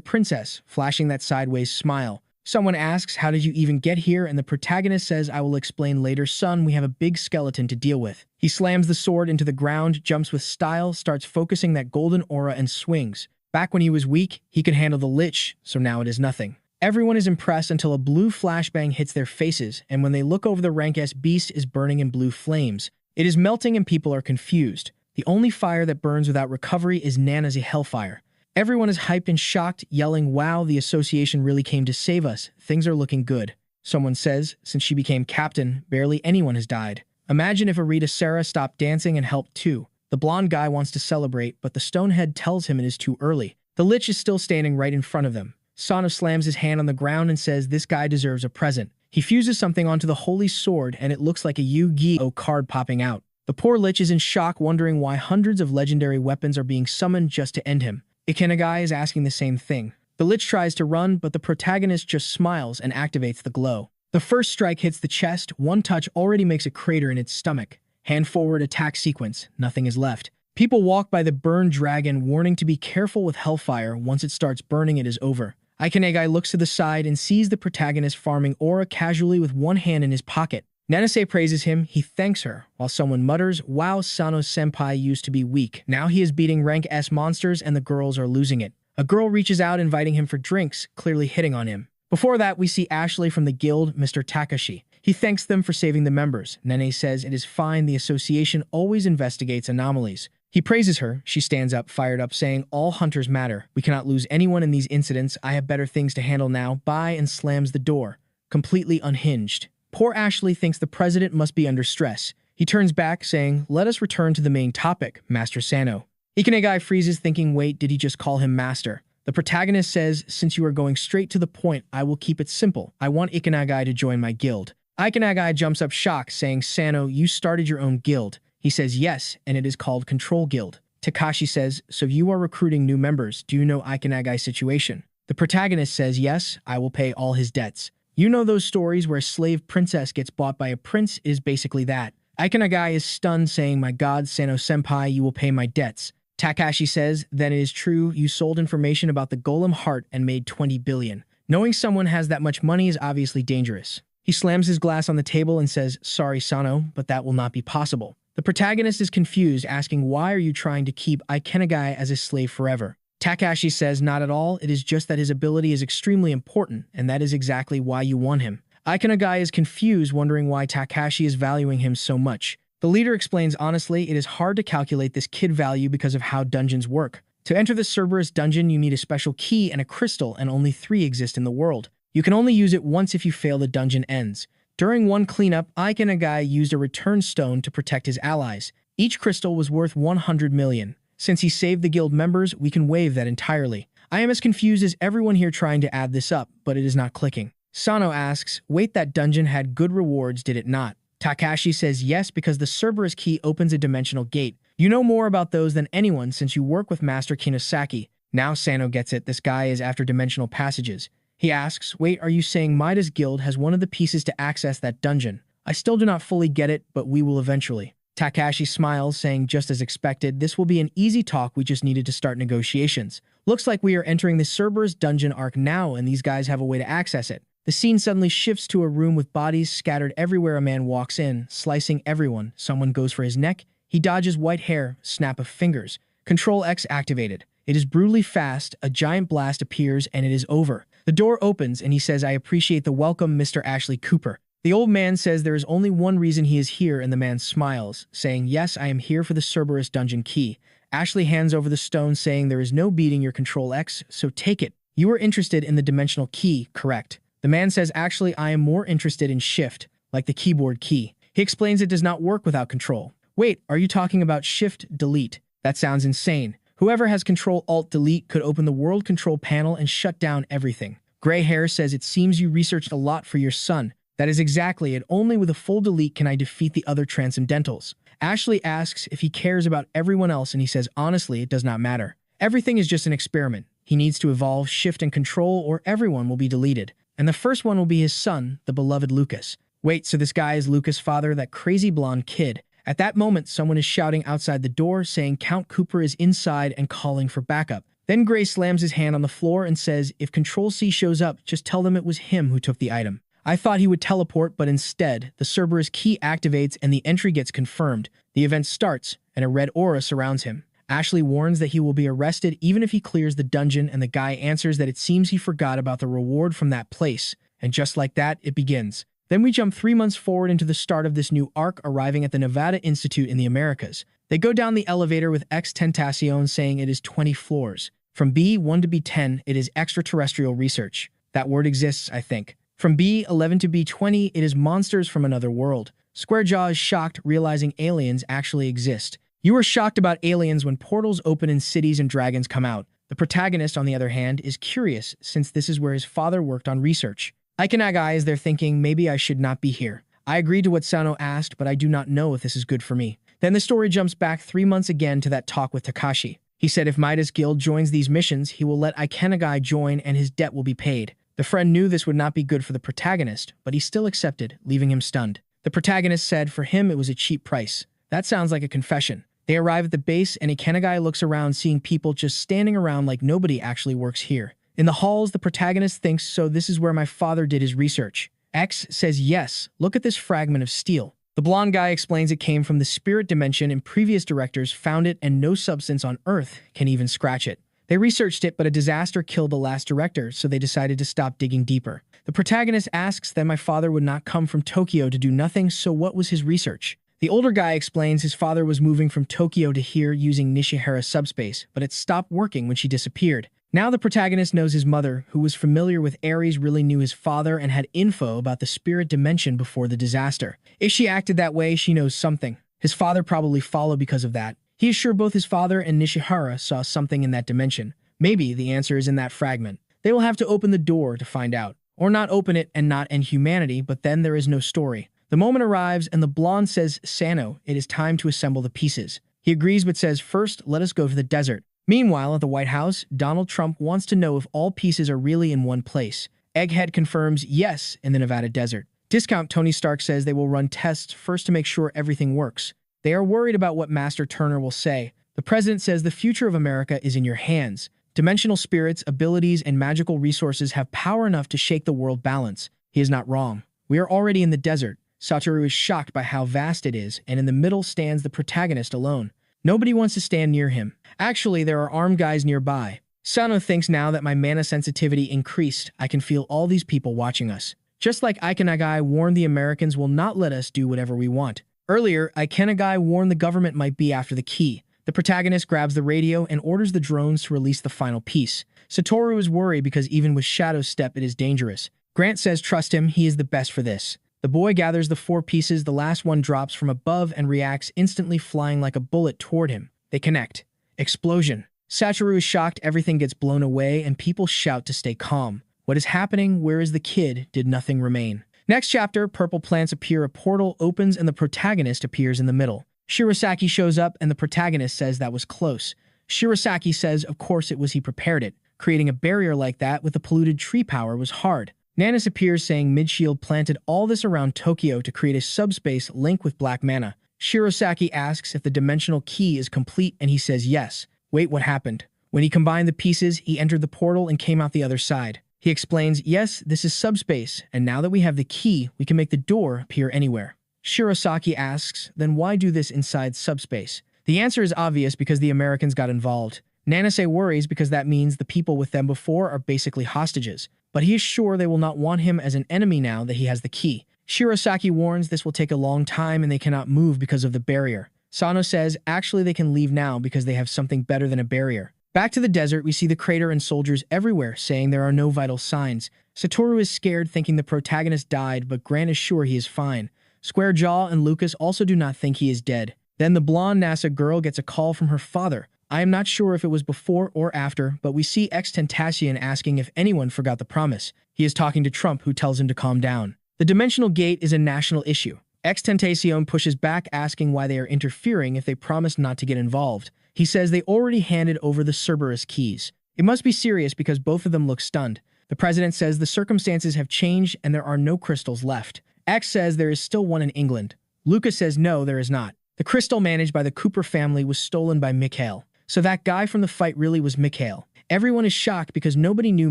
Speaker 1: princess, flashing that sideways smile. Someone asks, how did you even get here? And the protagonist says, I will explain later, son, we have a big skeleton to deal with. He slams the sword into the ground, jumps with style, starts focusing that golden aura and swings. Back when he was weak, he could handle the Lich, so now it is nothing. Everyone is impressed until a blue flashbang hits their faces, and when they look over, the rank S beast is burning in blue flames. It is melting and people are confused. The only fire that burns without recovery is Nana's Hellfire. Everyone is hyped and shocked, yelling, wow, the association really came to save us. Things are looking good. Someone says, since she became captain, barely anyone has died. Imagine if Arita Sarah stopped dancing and helped too. The blonde guy wants to celebrate, but the stonehead tells him it is too early. The Lich is still standing right in front of them. Sano slams his hand on the ground and says this guy deserves a present. He fuses something onto the holy sword and it looks like a Yu-Gi-Oh card popping out. The poor Lich is in shock, wondering why hundreds of legendary weapons are being summoned just to end him. Aikenagai is asking the same thing. The Lich tries to run, but the protagonist just smiles and activates the glow. The first strike hits the chest, one touch already makes a crater in its stomach. Hand forward attack sequence, nothing is left. People walk by the burned dragon, warning to be careful with hellfire. Once it starts burning, it is over. Aikenagai looks to the side and sees the protagonist farming aura casually with one hand in his pocket. Nanase praises him, he thanks her, while someone mutters, wow, Sano-senpai used to be weak. Now he is beating rank S monsters and the girls are losing it. A girl reaches out inviting him for drinks, clearly hitting on him. Before that, we see Ashley from the guild, Mr. Takashi. He thanks them for saving the members. Nene says it is fine, the association always investigates anomalies. He praises her, she stands up, fired up, saying, all hunters matter. We cannot lose anyone in these incidents, I have better things to handle now, bye, and slams the door, completely unhinged. Poor Ashley thinks the president must be under stress. He turns back, saying, let us return to the main topic, Master Sano. Aikenagai freezes, thinking, wait, did he just call him master? The protagonist says, since you are going straight to the point, I will keep it simple. I want Aikenagai to join my guild. Aikenagai jumps up shocked, saying, Sano, you started your own guild. He says, yes, and it is called Control Guild. Takashi says, so you are recruiting new members. Do you know Aikenagai situation? The protagonist says, yes, I will pay all his debts. You know those stories where a slave princess gets bought by a prince? It is basically that. Aikenagai is stunned, saying, my god, Sano-senpai, you will pay my debts. Takashi says, then it is true, you sold information about the golem heart and made 20 billion. Knowing someone has that much money is obviously dangerous. He slams his glass on the table and says, sorry, Sano, but that will not be possible. The protagonist is confused, asking, why are you trying to keep Aikenagai as a slave forever? Takashi says not at all, it is just that his ability is extremely important, and that is exactly why you won him. Ikenagai is confused, wondering why Takashi is valuing him so much. The leader explains honestly, it is hard to calculate this kid value because of how dungeons work. To enter the Cerberus dungeon, you need a special key and a crystal, and only 3 exist in the world. You can only use it once if you fail the dungeon ends. During one cleanup, Ikenagai used a return stone to protect his allies. Each crystal was worth 100 million. Since he saved the guild members, we can waive that entirely. I am as confused as everyone here trying to add this up, but it is not clicking. Sano asks, wait, that dungeon had good rewards, did it not? Takashi says yes, because the Cerberus key opens a dimensional gate. You know more about those than anyone since you work with Master Kinosaki. Now Sano gets it, this guy is after dimensional passages. He asks, wait, are you saying Midas Guild has one of the pieces to access that dungeon? I still do not fully get it, but we will eventually. Takashi smiles, saying just as expected, this will be an easy talk, we just needed to start negotiations. Looks like we are entering the Cerberus dungeon arc now, and these guys have a way to access it. The scene suddenly shifts to a room with bodies scattered everywhere. A man walks in, slicing everyone. Someone goes for his neck. He dodges white hair, snap of fingers. Control X activated. It is brutally fast, a giant blast appears, and it is over. The door opens, and he says, I appreciate the welcome, Mr. Ashley Cooper. The old man says there is only one reason he is here, and the man smiles, saying, yes, I am here for the Cerberus dungeon key. Ashley hands over the stone, saying there is no beating your Control X, so take it. You are interested in the dimensional key, correct? The man says, actually, I am more interested in Shift, like the keyboard key. He explains it does not work without Control. Wait, are you talking about Shift Delete? That sounds insane. Whoever has Control Alt Delete could open the World Control panel and shut down everything. Gray Hair says, it seems you researched a lot for your son. That is exactly it. Only with a full delete can I defeat the other Transcendentals. Ashley asks if he cares about everyone else, and he says, honestly, it does not matter. Everything is just an experiment. He needs to evolve Shift and Control, or everyone will be deleted. And the first one will be his son, the beloved Lucas. Wait, so this guy is Lucas' father, that crazy blonde kid. At that moment, someone is shouting outside the door, saying Count Cooper is inside and calling for backup. Then Gray slams his hand on the floor and says, if Control-C shows up, just tell them it was him who took the item. I thought he would teleport, but instead, the Cerberus key activates and the entry gets confirmed. The event starts, and a red aura surrounds him. Ashley warns that he will be arrested even if he clears the dungeon, and the guy answers that it seems he forgot about the reward from that place. And just like that, it begins. Then we jump 3 months forward into the start of this new arc, arriving at the Nevada Institute in the Americas. They go down the elevator with X Tentacion saying it is 20 floors. From B1 to B10, it is extraterrestrial research. That word exists, I think. From B11 to B20, it is monsters from another world. Squarejaw is shocked, realizing aliens actually exist. You are shocked about aliens when portals open in cities and dragons come out. The protagonist, on the other hand, is curious, since this is where his father worked on research. Ikenagai is there thinking, maybe I should not be here. I agree to what Sano asked, but I do not know if this is good for me. Then the story jumps back 3 months again to that talk with Takashi. He said if Midas Guild joins these missions, he will let Ikenagai join and his debt will be paid. The friend knew this would not be good for the protagonist, but he still accepted, leaving him stunned. The protagonist said for him it was a cheap price. That sounds like a confession. They arrive at the base, and Ikenagai looks around, seeing people just standing around like nobody actually works here. In the halls, the protagonist thinks, so this is where my father did his research. X says yes, look at this fragment of steel. The blonde guy explains it came from the spirit dimension and previous directors found it and no substance on Earth can even scratch it. They researched it, but a disaster killed the last director, so they decided to stop digging deeper. The protagonist asks that my father would not come from Tokyo to do nothing, so what was his research? The older guy explains his father was moving from Tokyo to here using Nishihara subspace, but it stopped working when she disappeared. Now the protagonist knows his mother, who was familiar with Ares, really knew his father and had info about the spirit dimension before the disaster. If she acted that way, she knows something. His father probably followed because of that. He is sure both his father and Nishihara saw something in that dimension. Maybe the answer is in that fragment. They will have to open the door to find out. Or not open it and not end humanity, but then there is no story. The moment arrives and the blonde says, Sano, it is time to assemble the pieces. He agrees but says, first, let us go to the desert. Meanwhile, at the White House, Donald Trump wants to know if all pieces are really in one place. Egghead confirms yes in the Nevada desert. Discount Tony Stark says they will run tests first to make sure everything works. They are worried about what Master Turner will say. The president says the future of America is in your hands. Dimensional spirits, abilities, and magical resources have power enough to shake the world balance. He is not wrong. We are already in the desert. Satoru is shocked by how vast it is, and in the middle stands the protagonist alone. Nobody wants to stand near him. Actually, there are armed guys nearby. Sano thinks now that my mana sensitivity increased, I can feel all these people watching us. Just like Ikenagai warned the Americans will not let us do whatever we want. Earlier, Ikenagai warned the government might be after the key. The protagonist grabs the radio and orders the drones to release the final piece. Satoru is worried because even with Shadow's step, it is dangerous. Grant says trust him, he is the best for this. The boy gathers the 4 pieces, the last one drops from above and reacts instantly, flying like a bullet toward him. They connect. Explosion. Satoru is shocked, everything gets blown away, and people shout to stay calm. What is happening? Where is the kid? Did nothing remain? Next chapter, purple plants appear, a portal opens, and the protagonist appears in the middle. Shirasaki shows up, and the protagonist says that was close. Shirasaki says of course it was, he prepared it. Creating a barrier like that with the polluted tree power was hard. Nanis appears saying Midshield planted all this around Tokyo to create a subspace link with black mana. Shirasaki asks if the dimensional key is complete, and he says yes. Wait, what happened? When he combined the pieces, he entered the portal and came out the other side. He explains, yes, this is subspace, and now that we have the key, we can make the door appear anywhere. Shirasaki asks, then why do this inside subspace? The answer is obvious, because the Americans got involved. Nanase worries because that means the people with them before are basically hostages, but he is sure they will not want him as an enemy now that he has the key. Shirasaki warns this will take a long time and they cannot move because of the barrier. Sano says actually they can leave now because they have something better than a barrier. Back to the desert, we see the crater and soldiers everywhere saying there are no vital signs. Satoru is scared, thinking the protagonist died, but Grant is sure he is fine. Square Jaw and Lucas also do not think he is dead. Then the blonde NASA girl gets a call from her father. I am not sure if it was before or after, but we see X-Tentacion asking if anyone forgot the promise. He is talking to Trump, who tells him to calm down. The dimensional gate is a national issue. X-Tentacion pushes back, asking why they are interfering if they promised not to get involved. He says they already handed over the Cerberus keys. It must be serious because both of them look stunned. The president says the circumstances have changed and there are no crystals left. X says there is still one in England. Lucas says no, there is not. The crystal managed by the Cooper family was stolen by Mikhail. So that guy from the fight really was Mikhail. Everyone is shocked because nobody knew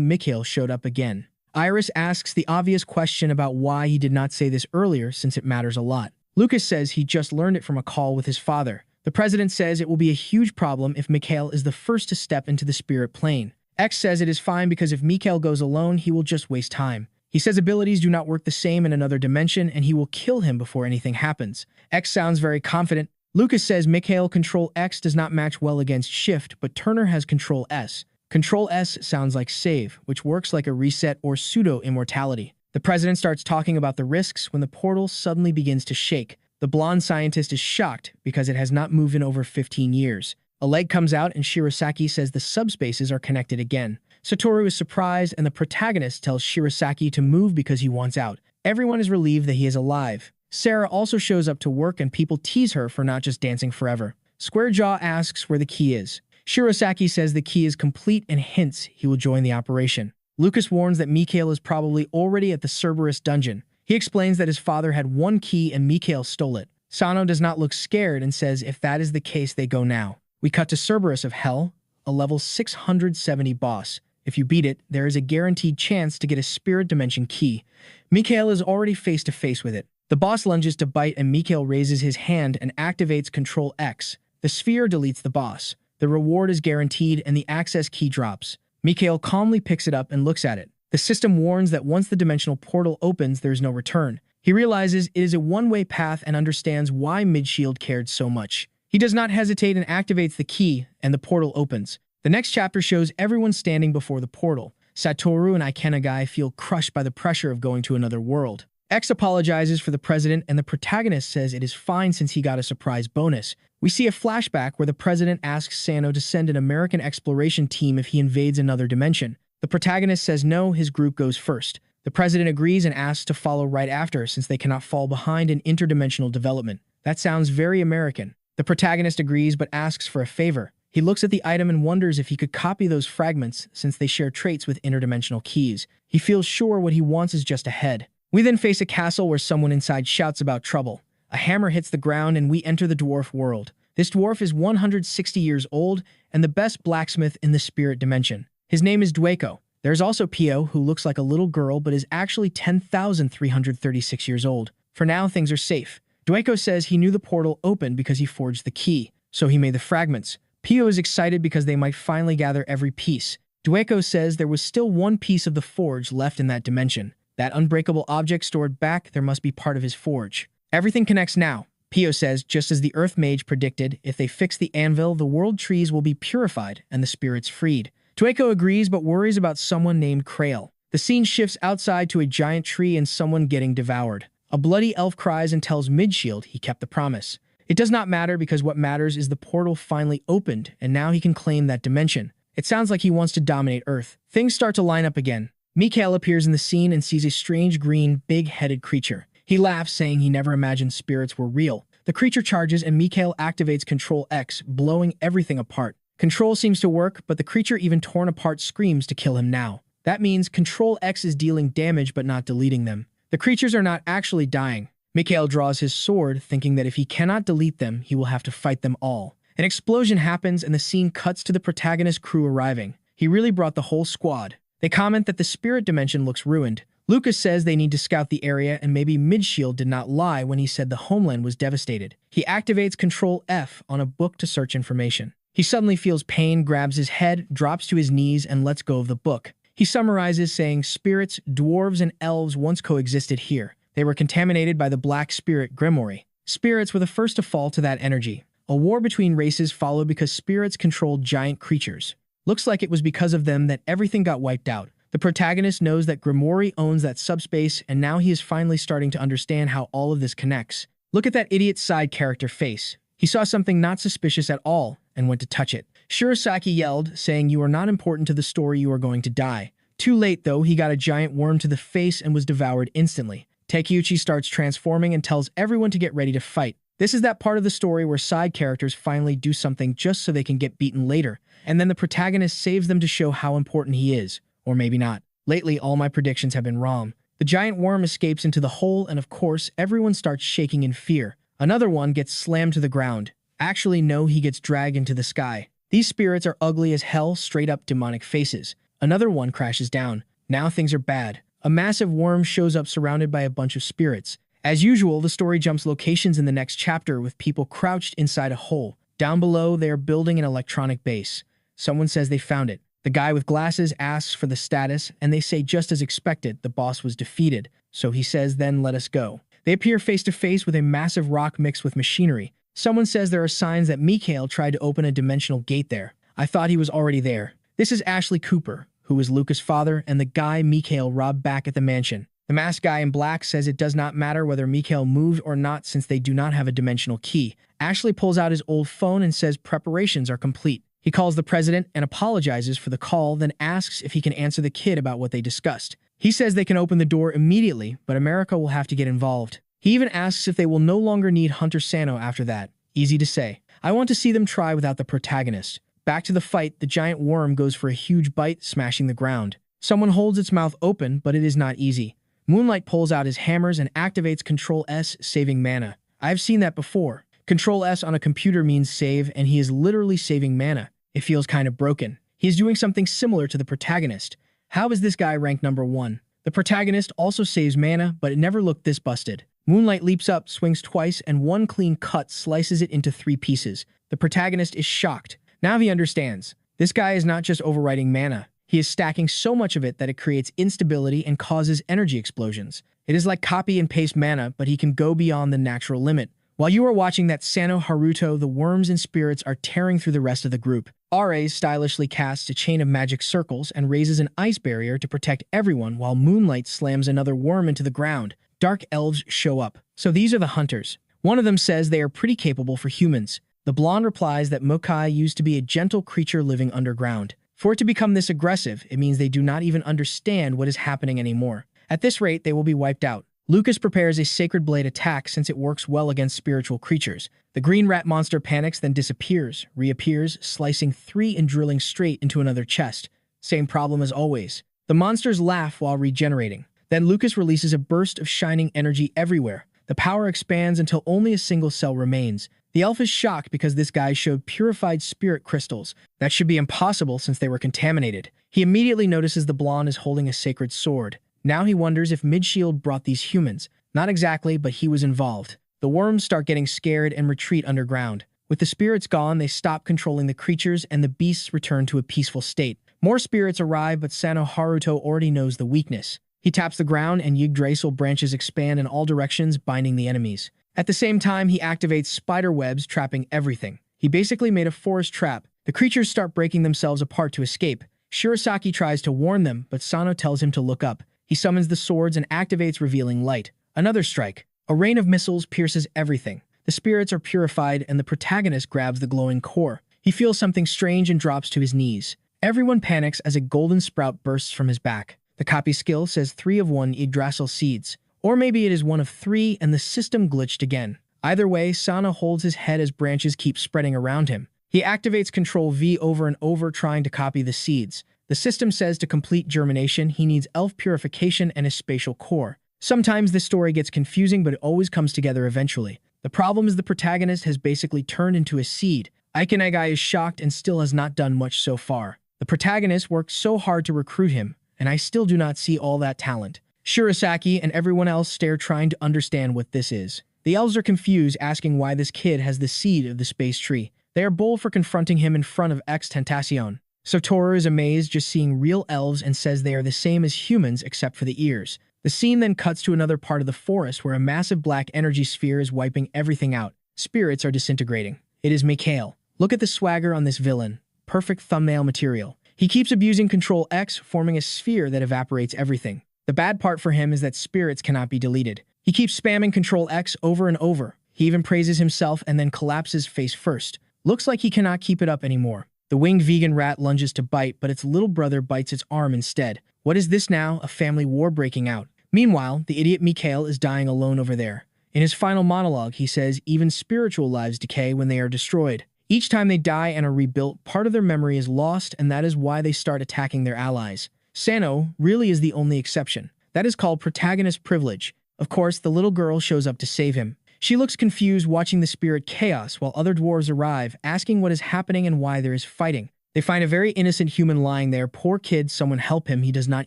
Speaker 1: Mikhail showed up again. Iris asks the obvious question about why he did not say this earlier, since it matters a lot. Lucas says he just learned it from a call with his father. The president says it will be a huge problem if Mikhail is the first to step into the spirit plane. X says it is fine because if Mikhail goes alone, he will just waste time. He says abilities do not work the same in another dimension and he will kill him before anything happens. X sounds very confident. Lucas says Mikhail Control X does not match well against Shift, but Turner has Control S. Control S sounds like save, which works like a reset or pseudo-immortality. The president starts talking about the risks when the portal suddenly begins to shake. The blonde scientist is shocked because it has not moved in over 15 years. A leg comes out and Shirasaki says the subspaces are connected again. Satoru is surprised and the protagonist tells Shirasaki to move because he wants out. Everyone is relieved that he is alive. Sarah also shows up to work and people tease her for not just dancing forever. Square Jaw asks where the key is. Shirasaki says the key is complete and hints he will join the operation. Lucas warns that Mikhail is probably already at the Cerberus dungeon. He explains that his father had one key and Mikhail stole it. Sano does not look scared and says if that is the case, they go now. We cut to Cerberus of Hell, a level 670 boss. If you beat it, there is a guaranteed chance to get a spirit dimension key. Mikhail is already face to face with it. The boss lunges to bite and Mikhail raises his hand and activates Control X. The sphere deletes the boss. The reward is guaranteed and the access key drops. Mikhail calmly picks it up and looks at it. The system warns that once the dimensional portal opens, there is no return. He realizes it is a one-way path and understands why Midshield cared so much. He does not hesitate and activates the key, and the portal opens. The next chapter shows everyone standing before the portal. Satoru and Ikenagai feel crushed by the pressure of going to another world. X apologizes for the president and the protagonist says it is fine since he got a surprise bonus. We see a flashback where the president asks Sano to send an American exploration team if he invades another dimension. The protagonist says no, his group goes first. The president agrees and asks to follow right after since they cannot fall behind in interdimensional development. That sounds very American. The protagonist agrees but asks for a favor. He looks at the item and wonders if he could copy those fragments since they share traits with interdimensional keys. He feels sure what he wants is just ahead. We then face a castle where someone inside shouts about trouble. A hammer hits the ground and we enter the dwarf world. This dwarf is 160 years old and the best blacksmith in the spirit dimension. His name is Dweko. There's also Pio, who looks like a little girl but is actually 10,336 years old. For now, things are safe. Dweko says he knew the portal opened because he forged the key, so he made the fragments. Pio is excited because they might finally gather every piece. Dueco says there was still one piece of the forge left in that dimension. That unbreakable object stored back, there must be part of his forge. Everything connects now. Pio says, just as the Earth Mage predicted, if they fix the anvil, the world trees will be purified and the spirits freed. Dueco agrees but worries about someone named Krail. The scene shifts outside to a giant tree and someone getting devoured. A bloody elf cries and tells Midshield he kept the promise. It does not matter because what matters is the portal finally opened and now he can claim that dimension. It sounds like he wants to dominate Earth. Things start to line up again. Mikhail appears in the scene and sees a strange green, big-headed creature. He laughs, saying he never imagined spirits were real. The creature charges and Mikhail activates Control X, blowing everything apart. Control seems to work, but the creature even torn apart screams to kill him now. That means Control X is dealing damage but not deleting them. The creatures are not actually dying. Mikhail draws his sword, thinking that if he cannot delete them, he will have to fight them all. An explosion happens and the scene cuts to the protagonist's crew arriving. He really brought the whole squad. They comment that the spirit dimension looks ruined. Lucas says they need to scout the area and maybe Midshield did not lie when he said the homeland was devastated. He activates Control F on a book to search information. He suddenly feels pain, grabs his head, drops to his knees, and lets go of the book. He summarizes saying spirits, dwarves, and elves once coexisted here. They were contaminated by the black spirit Grimoire. Spirits were the first to fall to that energy. A war between races followed because spirits controlled giant creatures. Looks like it was because of them that everything got wiped out. The protagonist knows that Grimoire owns that subspace, and now he is finally starting to understand how all of this connects. Look at that idiot side character face. He saw something not suspicious at all and went to touch it. Shirosaki yelled, saying, "You are not important to the story, you are going to die." Too late, though, he got a giant worm to the face and was devoured instantly. Takeuchi starts transforming and tells everyone to get ready to fight. This is that part of the story where side characters finally do something just so they can get beaten later, and then the protagonist saves them to show how important he is. Or maybe not. Lately, all my predictions have been wrong. The giant worm escapes into the hole, and of course, everyone starts shaking in fear. Another one gets slammed to the ground. Actually, no, he gets dragged into the sky. These spirits are ugly as hell, straight-up demonic faces. Another one crashes down. Now things are bad. A massive worm shows up surrounded by a bunch of spirits. As usual, the story jumps locations in the next chapter with people crouched inside a hole. Down below, they are building an electronic base. Someone says they found it. The guy with glasses asks for the status, and they say just as expected, the boss was defeated. So he says, then let us go. They appear face to face with a massive rock mixed with machinery. Someone says there are signs that Mikhail tried to open a dimensional gate there. I thought he was already there. This is Ashley Cooper, who is Lucas' father, and the guy Mikhail robbed back at the mansion. The masked guy in black says it does not matter whether Mikhail moved or not since they do not have a dimensional key. Ashley pulls out his old phone and says preparations are complete. He calls the president and apologizes for the call, then asks if he can answer the kid about what they discussed. He says they can open the door immediately, but America will have to get involved. He even asks if they will no longer need Hunter Sano after that. Easy to say. I want to see them try without the protagonist. Back to the fight, the giant worm goes for a huge bite, smashing the ground. Someone holds its mouth open, but it is not easy. Moonlight pulls out his hammers and activates Control S, saving mana. I've seen that before. Control S on a computer means save, and he is literally saving mana. It feels kind of broken. He is doing something similar to the protagonist. How is this guy ranked number 1? The protagonist also saves mana, but it never looked this busted. Moonlight leaps up, swings twice, and one clean cut slices it into 3 pieces. The protagonist is shocked. Now he understands. This guy is not just overwriting mana. He is stacking so much of it that it creates instability and causes energy explosions. It is like copy and paste mana, but he can go beyond the natural limit. While you are watching that Sano Haruto, the worms and spirits are tearing through the rest of the group. Ares stylishly casts a chain of magic circles and raises an ice barrier to protect everyone while Moonlight slams another worm into the ground. Dark elves show up. So these are the hunters. One of them says they are pretty capable for humans. The blonde replies that Mokai used to be a gentle creature living underground. For it to become this aggressive, it means they do not even understand what is happening anymore. At this rate, they will be wiped out. Lucas prepares a Sacred Blade attack since it works well against spiritual creatures. The green rat monster panics, then disappears, reappears, slicing 3 and drilling straight into another chest. Same problem as always. The monsters laugh while regenerating. Then Lucas releases a burst of shining energy everywhere. The power expands until only a single cell remains. The elf is shocked because this guy showed purified spirit crystals. That should be impossible since they were contaminated. He immediately notices the blonde is holding a sacred sword. Now he wonders if Midshield brought these humans. Not exactly, but he was involved. The worms start getting scared and retreat underground. With the spirits gone, they stop controlling the creatures and the beasts return to a peaceful state. More spirits arrive, but Sano Haruto already knows the weakness. He taps the ground and Yggdrasil branches expand in all directions, binding the enemies. At the same time, he activates spider webs, trapping everything. He basically made a forest trap. The creatures start breaking themselves apart to escape. Shirasaki tries to warn them, but Sano tells him to look up. He summons the swords and activates revealing light. Another strike. A rain of missiles pierces everything. The spirits are purified, and the protagonist grabs the glowing core. He feels something strange and drops to his knees. Everyone panics as a golden sprout bursts from his back. The copy skill says 3 of 1 Yggdrasil seeds. Or maybe it is 1 of 3 and the system glitched again. Either way, Sano holds his head as branches keep spreading around him. He activates Control V over and over, trying to copy the seeds. The system says to complete germination, he needs elf purification and a spatial core. Sometimes this story gets confusing, but it always comes together eventually. The problem is the protagonist has basically turned into a seed. Ikenegai is shocked and still has not done much so far. The protagonist worked so hard to recruit him, and I still do not see all that talent. Shirasaki and everyone else stare, trying to understand what this is. The elves are confused, asking why this kid has the seed of the space tree. They are bold for confronting him in front of X-Tentacion. Satoru is amazed just seeing real elves and says they are the same as humans except for the ears. The scene then cuts to another part of the forest where a massive black energy sphere is wiping everything out. Spirits are disintegrating. It is Mikhail. Look at the swagger on this villain. Perfect thumbnail material. He keeps abusing Control X, forming a sphere that evaporates everything. The bad part for him is that spirits cannot be deleted. He keeps spamming Control X over and over. He even praises himself and then collapses face first. Looks like he cannot keep it up anymore. The winged vegan rat lunges to bite, but its little brother bites its arm instead. What is this now? A family war breaking out. Meanwhile, the idiot Mikhail is dying alone over there. In his final monologue, he says even spiritual lives decay when they are destroyed. Each time they die and are rebuilt, part of their memory is lost, and that is why they start attacking their allies. Sano really is the only exception. That is called protagonist privilege. Of course, the little girl shows up to save him. She looks confused watching the spirit chaos while other dwarves arrive, asking what is happening and why there is fighting. They find a very innocent human lying there. Poor kid, someone help him. He does not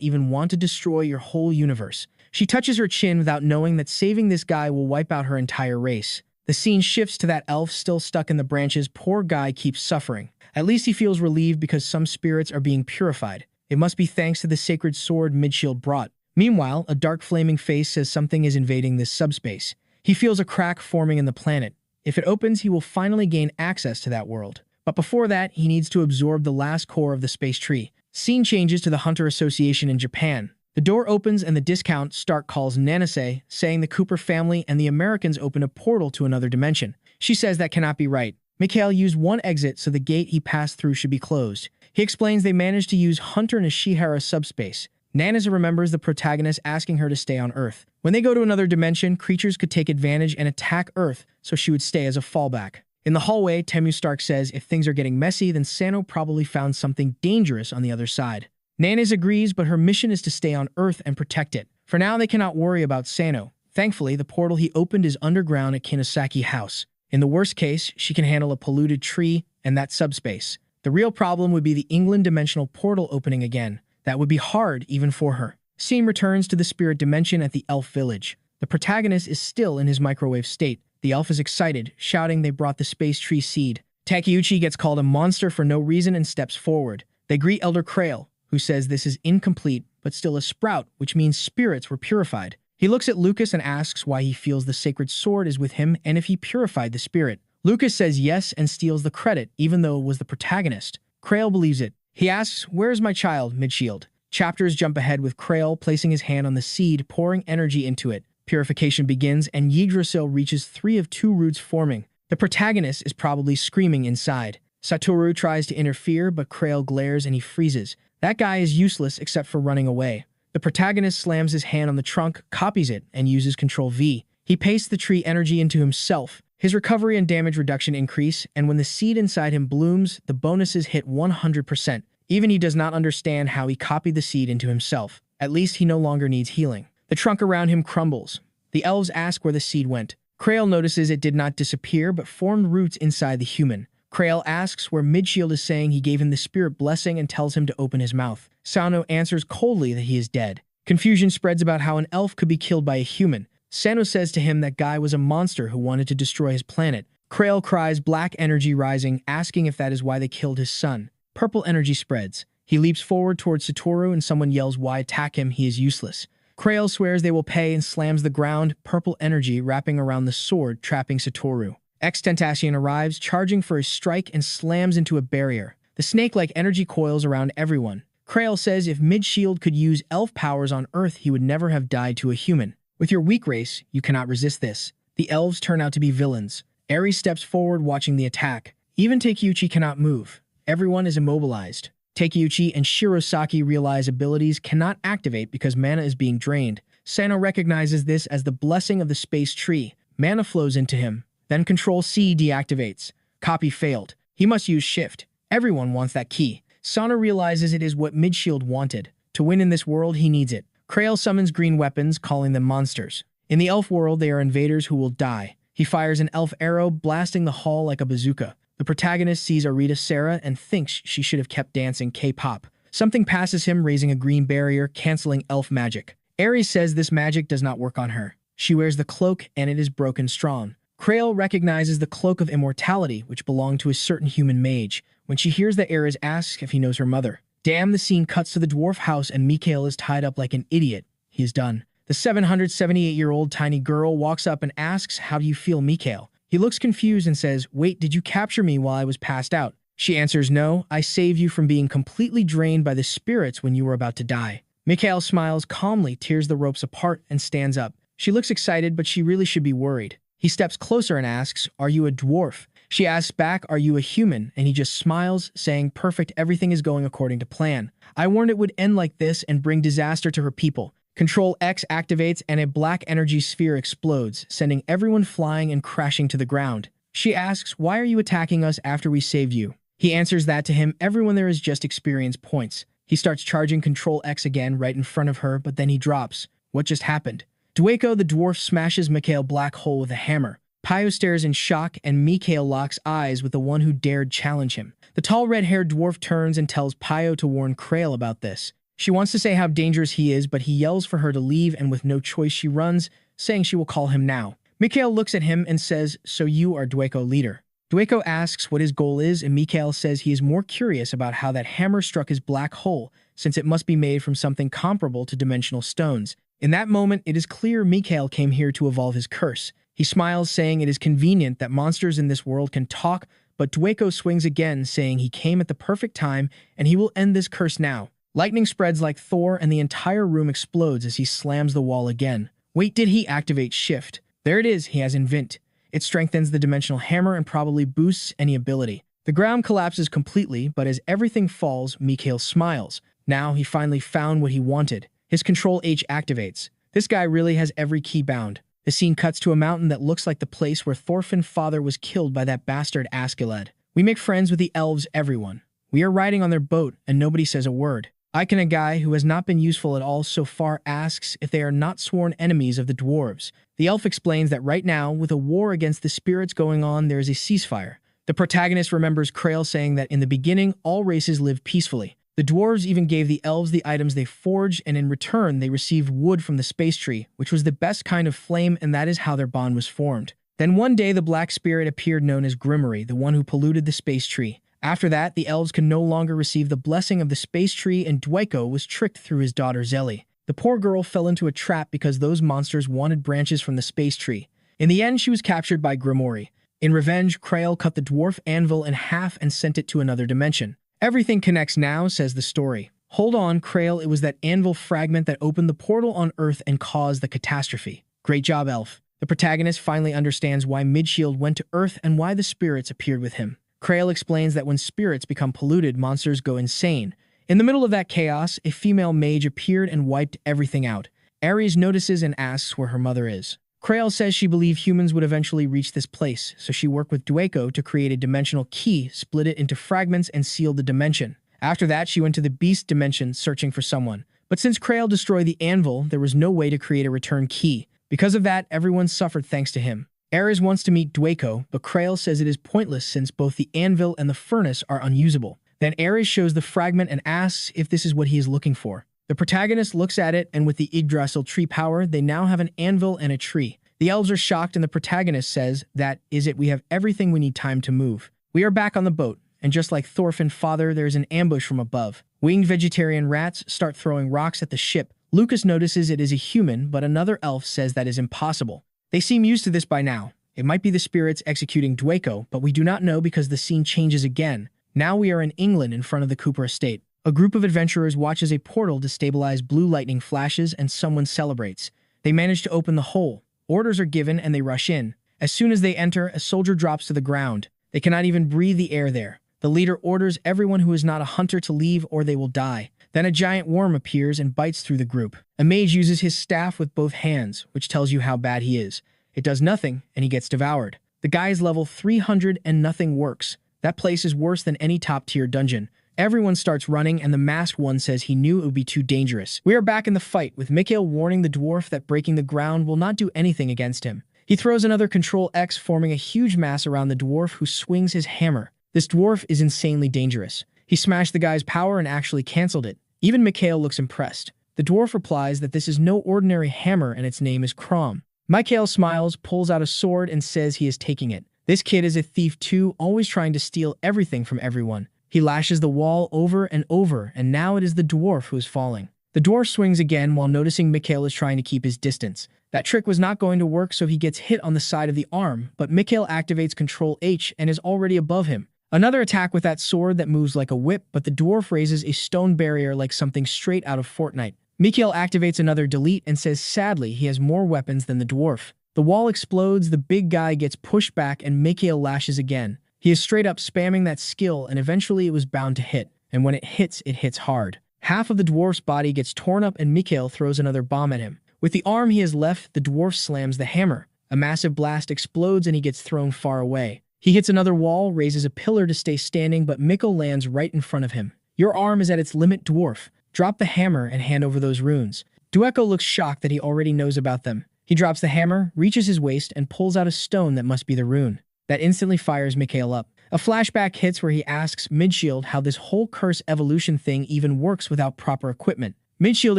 Speaker 1: even want to destroy your whole universe. She touches her chin without knowing that saving this guy will wipe out her entire race. The scene shifts to that elf still stuck in the branches. Poor guy keeps suffering. At least he feels relieved because some spirits are being purified. It must be thanks to the sacred sword Midshield brought. Meanwhile, a dark flaming face says something is invading this subspace. He feels a crack forming in the planet. If it opens, he will finally gain access to that world. But before that, he needs to absorb the last core of the space tree. Scene changes to the Hunter Association in Japan. The door opens and the discount Stark calls Nanase, saying the Cooper family and the Americans open a portal to another dimension. She says that cannot be right. Mikhail used one exit, so the gate he passed through should be closed. He explains they managed to use Hunter Nishihara subspace. Nanase remembers the protagonist asking her to stay on Earth. When they go to another dimension, creatures could take advantage and attack Earth, so she would stay as a fallback. In the hallway, Temu Stark says if things are getting messy, then Sano probably found something dangerous on the other side. Nanase agrees, but her mission is to stay on Earth and protect it. For now, they cannot worry about Sano. Thankfully, the portal he opened is underground at Kinosaki House. In the worst case, she can handle a polluted tree and that subspace. The real problem would be the England dimensional portal opening again. That would be hard even for her. Scene returns to the spirit dimension at the elf village. The protagonist is still in his microwave state. The elf is excited, shouting they brought the space tree seed. Takeuchi gets called a monster for no reason and steps forward. They greet Elder Krail, who says this is incomplete, but still a sprout, which means spirits were purified. He looks at Lucas and asks why he feels the sacred sword is with him and if he purified the spirit. Lucas says yes and steals the credit, even though it was the protagonist. Krail believes it. He asks, "Where is my child, Midshield?" Chapters jump ahead with Krail placing his hand on the seed, pouring energy into it. Purification begins, and Yggdrasil reaches 3 of 2 roots forming. The protagonist is probably screaming inside. Satoru tries to interfere, but Krail glares and he freezes. That guy is useless except for running away. The protagonist slams his hand on the trunk, copies it, and uses Control V. He pastes the tree energy into himself. His recovery and damage reduction increase, and when the seed inside him blooms, the bonuses hit 100%. Even he does not understand how he copied the seed into himself. At least he no longer needs healing. The trunk around him crumbles. The elves ask where the seed went. Krail notices it did not disappear, but formed roots inside the human. Krail asks where Midshield is, saying he gave him the spirit blessing and tells him to open his mouth. Sano answers coldly that he is dead. Confusion spreads about how an elf could be killed by a human. Sano says to him that guy was a monster who wanted to destroy his planet. Krail cries, black energy rising, asking if that is why they killed his son. Purple energy spreads. He leaps forward towards Satoru and someone yells, "Why attack him? He is useless." Krail swears they will pay and slams the ground, purple energy wrapping around the sword, trapping Satoru. X-Tentacion arrives, charging for his strike and slams into a barrier. The snake-like energy coils around everyone. Krail says if Midshield could use elf powers on Earth, he would never have died to a human. With your weak race, you cannot resist this. The elves turn out to be villains. Ares steps forward watching the attack. Even Takeuchi cannot move. Everyone is immobilized. Takeuchi and Shirosaki realize abilities cannot activate because mana is being drained. Sano recognizes this as the blessing of the space tree. Mana flows into him. Then Control-C deactivates. Copy failed. He must use Shift. Everyone wants that key. Sano realizes it is what Midshield wanted. To win in this world, he needs it. Krail summons green weapons, calling them monsters. In the elf world, they are invaders who will die. He fires an elf arrow, blasting the hall like a bazooka. The protagonist sees Arita Sarah and thinks she should have kept dancing K-pop. Something passes him, raising a green barrier, canceling elf magic. Ares says this magic does not work on her. She wears the cloak, and it is broken strong. Krail recognizes the Cloak of Immortality, which belonged to a certain human mage, when she hears that Ares asks if he knows her mother. Damn, the scene cuts to the dwarf house and Mikhail is tied up like an idiot. He is done. The 778-year-old tiny girl walks up and asks, "How do you feel, Mikhail?" He looks confused and says, "Wait, did you capture me while I was passed out?" She answers, "No, I saved you from being completely drained by the spirits when you were about to die." Mikhail smiles calmly, tears the ropes apart, and stands up. She looks excited, but she really should be worried. He steps closer and asks, "Are you a dwarf?" She asks back, "Are you a human?" And he just smiles, saying, "Perfect, everything is going according to plan. I warned it would end like this and bring disaster to her people." Control-X activates and a black energy sphere explodes, sending everyone flying and crashing to the ground. She asks, "Why are you attacking us after we saved you?" He answers that to him, everyone there is just experience points. He starts charging Control-X again right in front of her, but then he drops. What just happened? Dwayko the dwarf smashes Mikhail black hole with a hammer. Pio stares in shock, and Mikhail locks eyes with the one who dared challenge him. The tall red-haired dwarf turns and tells Pio to warn Krail about this. She wants to say how dangerous he is, but he yells for her to leave, and with no choice she runs, saying she will call him now. Mikhail looks at him and says, "So you are Dwayko leader." Dwayko asks what his goal is, and Mikhail says he is more curious about how that hammer struck his black hole, since it must be made from something comparable to dimensional stones. In that moment, it is clear Mikhail came here to evolve his curse. He smiles, saying it is convenient that monsters in this world can talk, but Dwayko swings again, saying he came at the perfect time and he will end this curse now. Lightning spreads like Thor, and the entire room explodes as he slams the wall again. Wait, did he activate Shift? There it is, he has Invent. It strengthens the dimensional hammer and probably boosts any ability. The ground collapses completely, but as everything falls, Mikhail smiles. Now he finally found what he wanted. His Control-H activates. This guy really has every key bound. The scene cuts to a mountain that looks like the place where Thorfinn's father was killed by that bastard Askeladd. We make friends with the elves, everyone. We are riding on their boat, and nobody says a word. Icon, a guy who has not been useful at all so far, asks if they are not sworn enemies of the dwarves. The elf explains that right now, with a war against the spirits going on, there is a ceasefire. The protagonist remembers Krail saying that in the beginning, all races lived peacefully. The dwarves even gave the elves the items they forged, and in return, they received wood from the space tree, which was the best kind of flame, and that is how their bond was formed. Then one day, the black spirit appeared, known as Grimory, the one who polluted the space tree. After that, the elves could no longer receive the blessing of the space tree, and Dwayko was tricked through his daughter Zelly. The poor girl fell into a trap because those monsters wanted branches from the space tree. In the end, she was captured by Grimory. In revenge, Krail cut the dwarf anvil in half and sent it to another dimension. Everything connects now, says the story. Hold on, Krail, it was that anvil fragment that opened the portal on Earth and caused the catastrophe. Great job, elf. The protagonist finally understands why Midshield went to Earth and why the spirits appeared with him. Krail explains that when spirits become polluted, monsters go insane. In the middle of that chaos, a female mage appeared and wiped everything out. Ares notices and asks where her mother is. Krail says she believed humans would eventually reach this place, so she worked with Dwayko to create a dimensional key, split it into fragments, and sealed the dimension. After that, she went to the beast dimension searching for someone. But since Krail destroyed the anvil, there was no way to create a return key. Because of that, everyone suffered thanks to him. Ares wants to meet Dwayko, but Krail says it is pointless since both the anvil and the furnace are unusable. Then Ares shows the fragment and asks if this is what he is looking for. The protagonist looks at it, and with the Yggdrasil tree power, they now have an anvil and a tree. The elves are shocked, and the protagonist says, "That is it, we have everything we need, time to move." We are back on the boat. and just like Thorfinn father, there's an ambush from above. Winged vegetarian rats start throwing rocks at the ship. Lucas notices it is a human, but another elf says that is impossible. They seem used to this by now. It might be the spirits executing Dweko, but we do not know because the scene changes again. Now we are in England in front of the Cooper estate. A group of adventurers watches a portal destabilize, blue lightning flashes, and someone celebrates. They manage to open the hole. Orders are given and they rush in. As soon as they enter, a soldier drops to the ground. They cannot even breathe the air there. The leader orders everyone who is not a hunter to leave or they will die. Then a giant worm appears and bites through the group. A mage uses his staff with both hands, which tells you how bad he is. It does nothing, and he gets devoured. The guy is level 300 and nothing works. That place is worse than any top-tier dungeon. Everyone starts running, and the masked one says he knew it would be too dangerous. We are back in the fight, with Mikhail warning the dwarf that breaking the ground will not do anything against him. He throws another Control X, forming a huge mass around the dwarf who swings his hammer. This dwarf is insanely dangerous. He smashed the guy's power and actually cancelled it. Even Mikhail looks impressed. The dwarf replies that this is no ordinary hammer and its name is Crom. Mikhail smiles, pulls out a sword, and says he is taking it. This kid is a thief too, always trying to steal everything from everyone. He lashes the wall over, and now it is the dwarf who is falling. The dwarf swings again while noticing Mikhail is trying to keep his distance. That trick was not going to work, so he gets hit on the side of the arm, but Mikhail activates Control H and is already above him. Another attack with that sword that moves like a whip, but the dwarf raises a stone barrier like something straight out of Fortnite. Mikhail activates another delete and says sadly he has more weapons than the dwarf. The wall explodes, the big guy gets pushed back, and Mikhail lashes again. He is straight up spamming that skill, and eventually it was bound to hit. And when it hits hard. Half of the dwarf's body gets torn up and Mikhail throws another bomb at him. With the arm he has left, the dwarf slams the hammer. A massive blast explodes and he gets thrown far away. He hits another wall, raises a pillar to stay standing, but Mikhail lands right in front of him. Your arm is at its limit, dwarf. Drop the hammer and hand over those runes. Dweko looks shocked that he already knows about them. He drops the hammer, reaches his waist, and pulls out a stone that must be the rune. That instantly fires Mikhail up. A flashback hits where he asks Midshield how this whole curse evolution thing even works without proper equipment. Midshield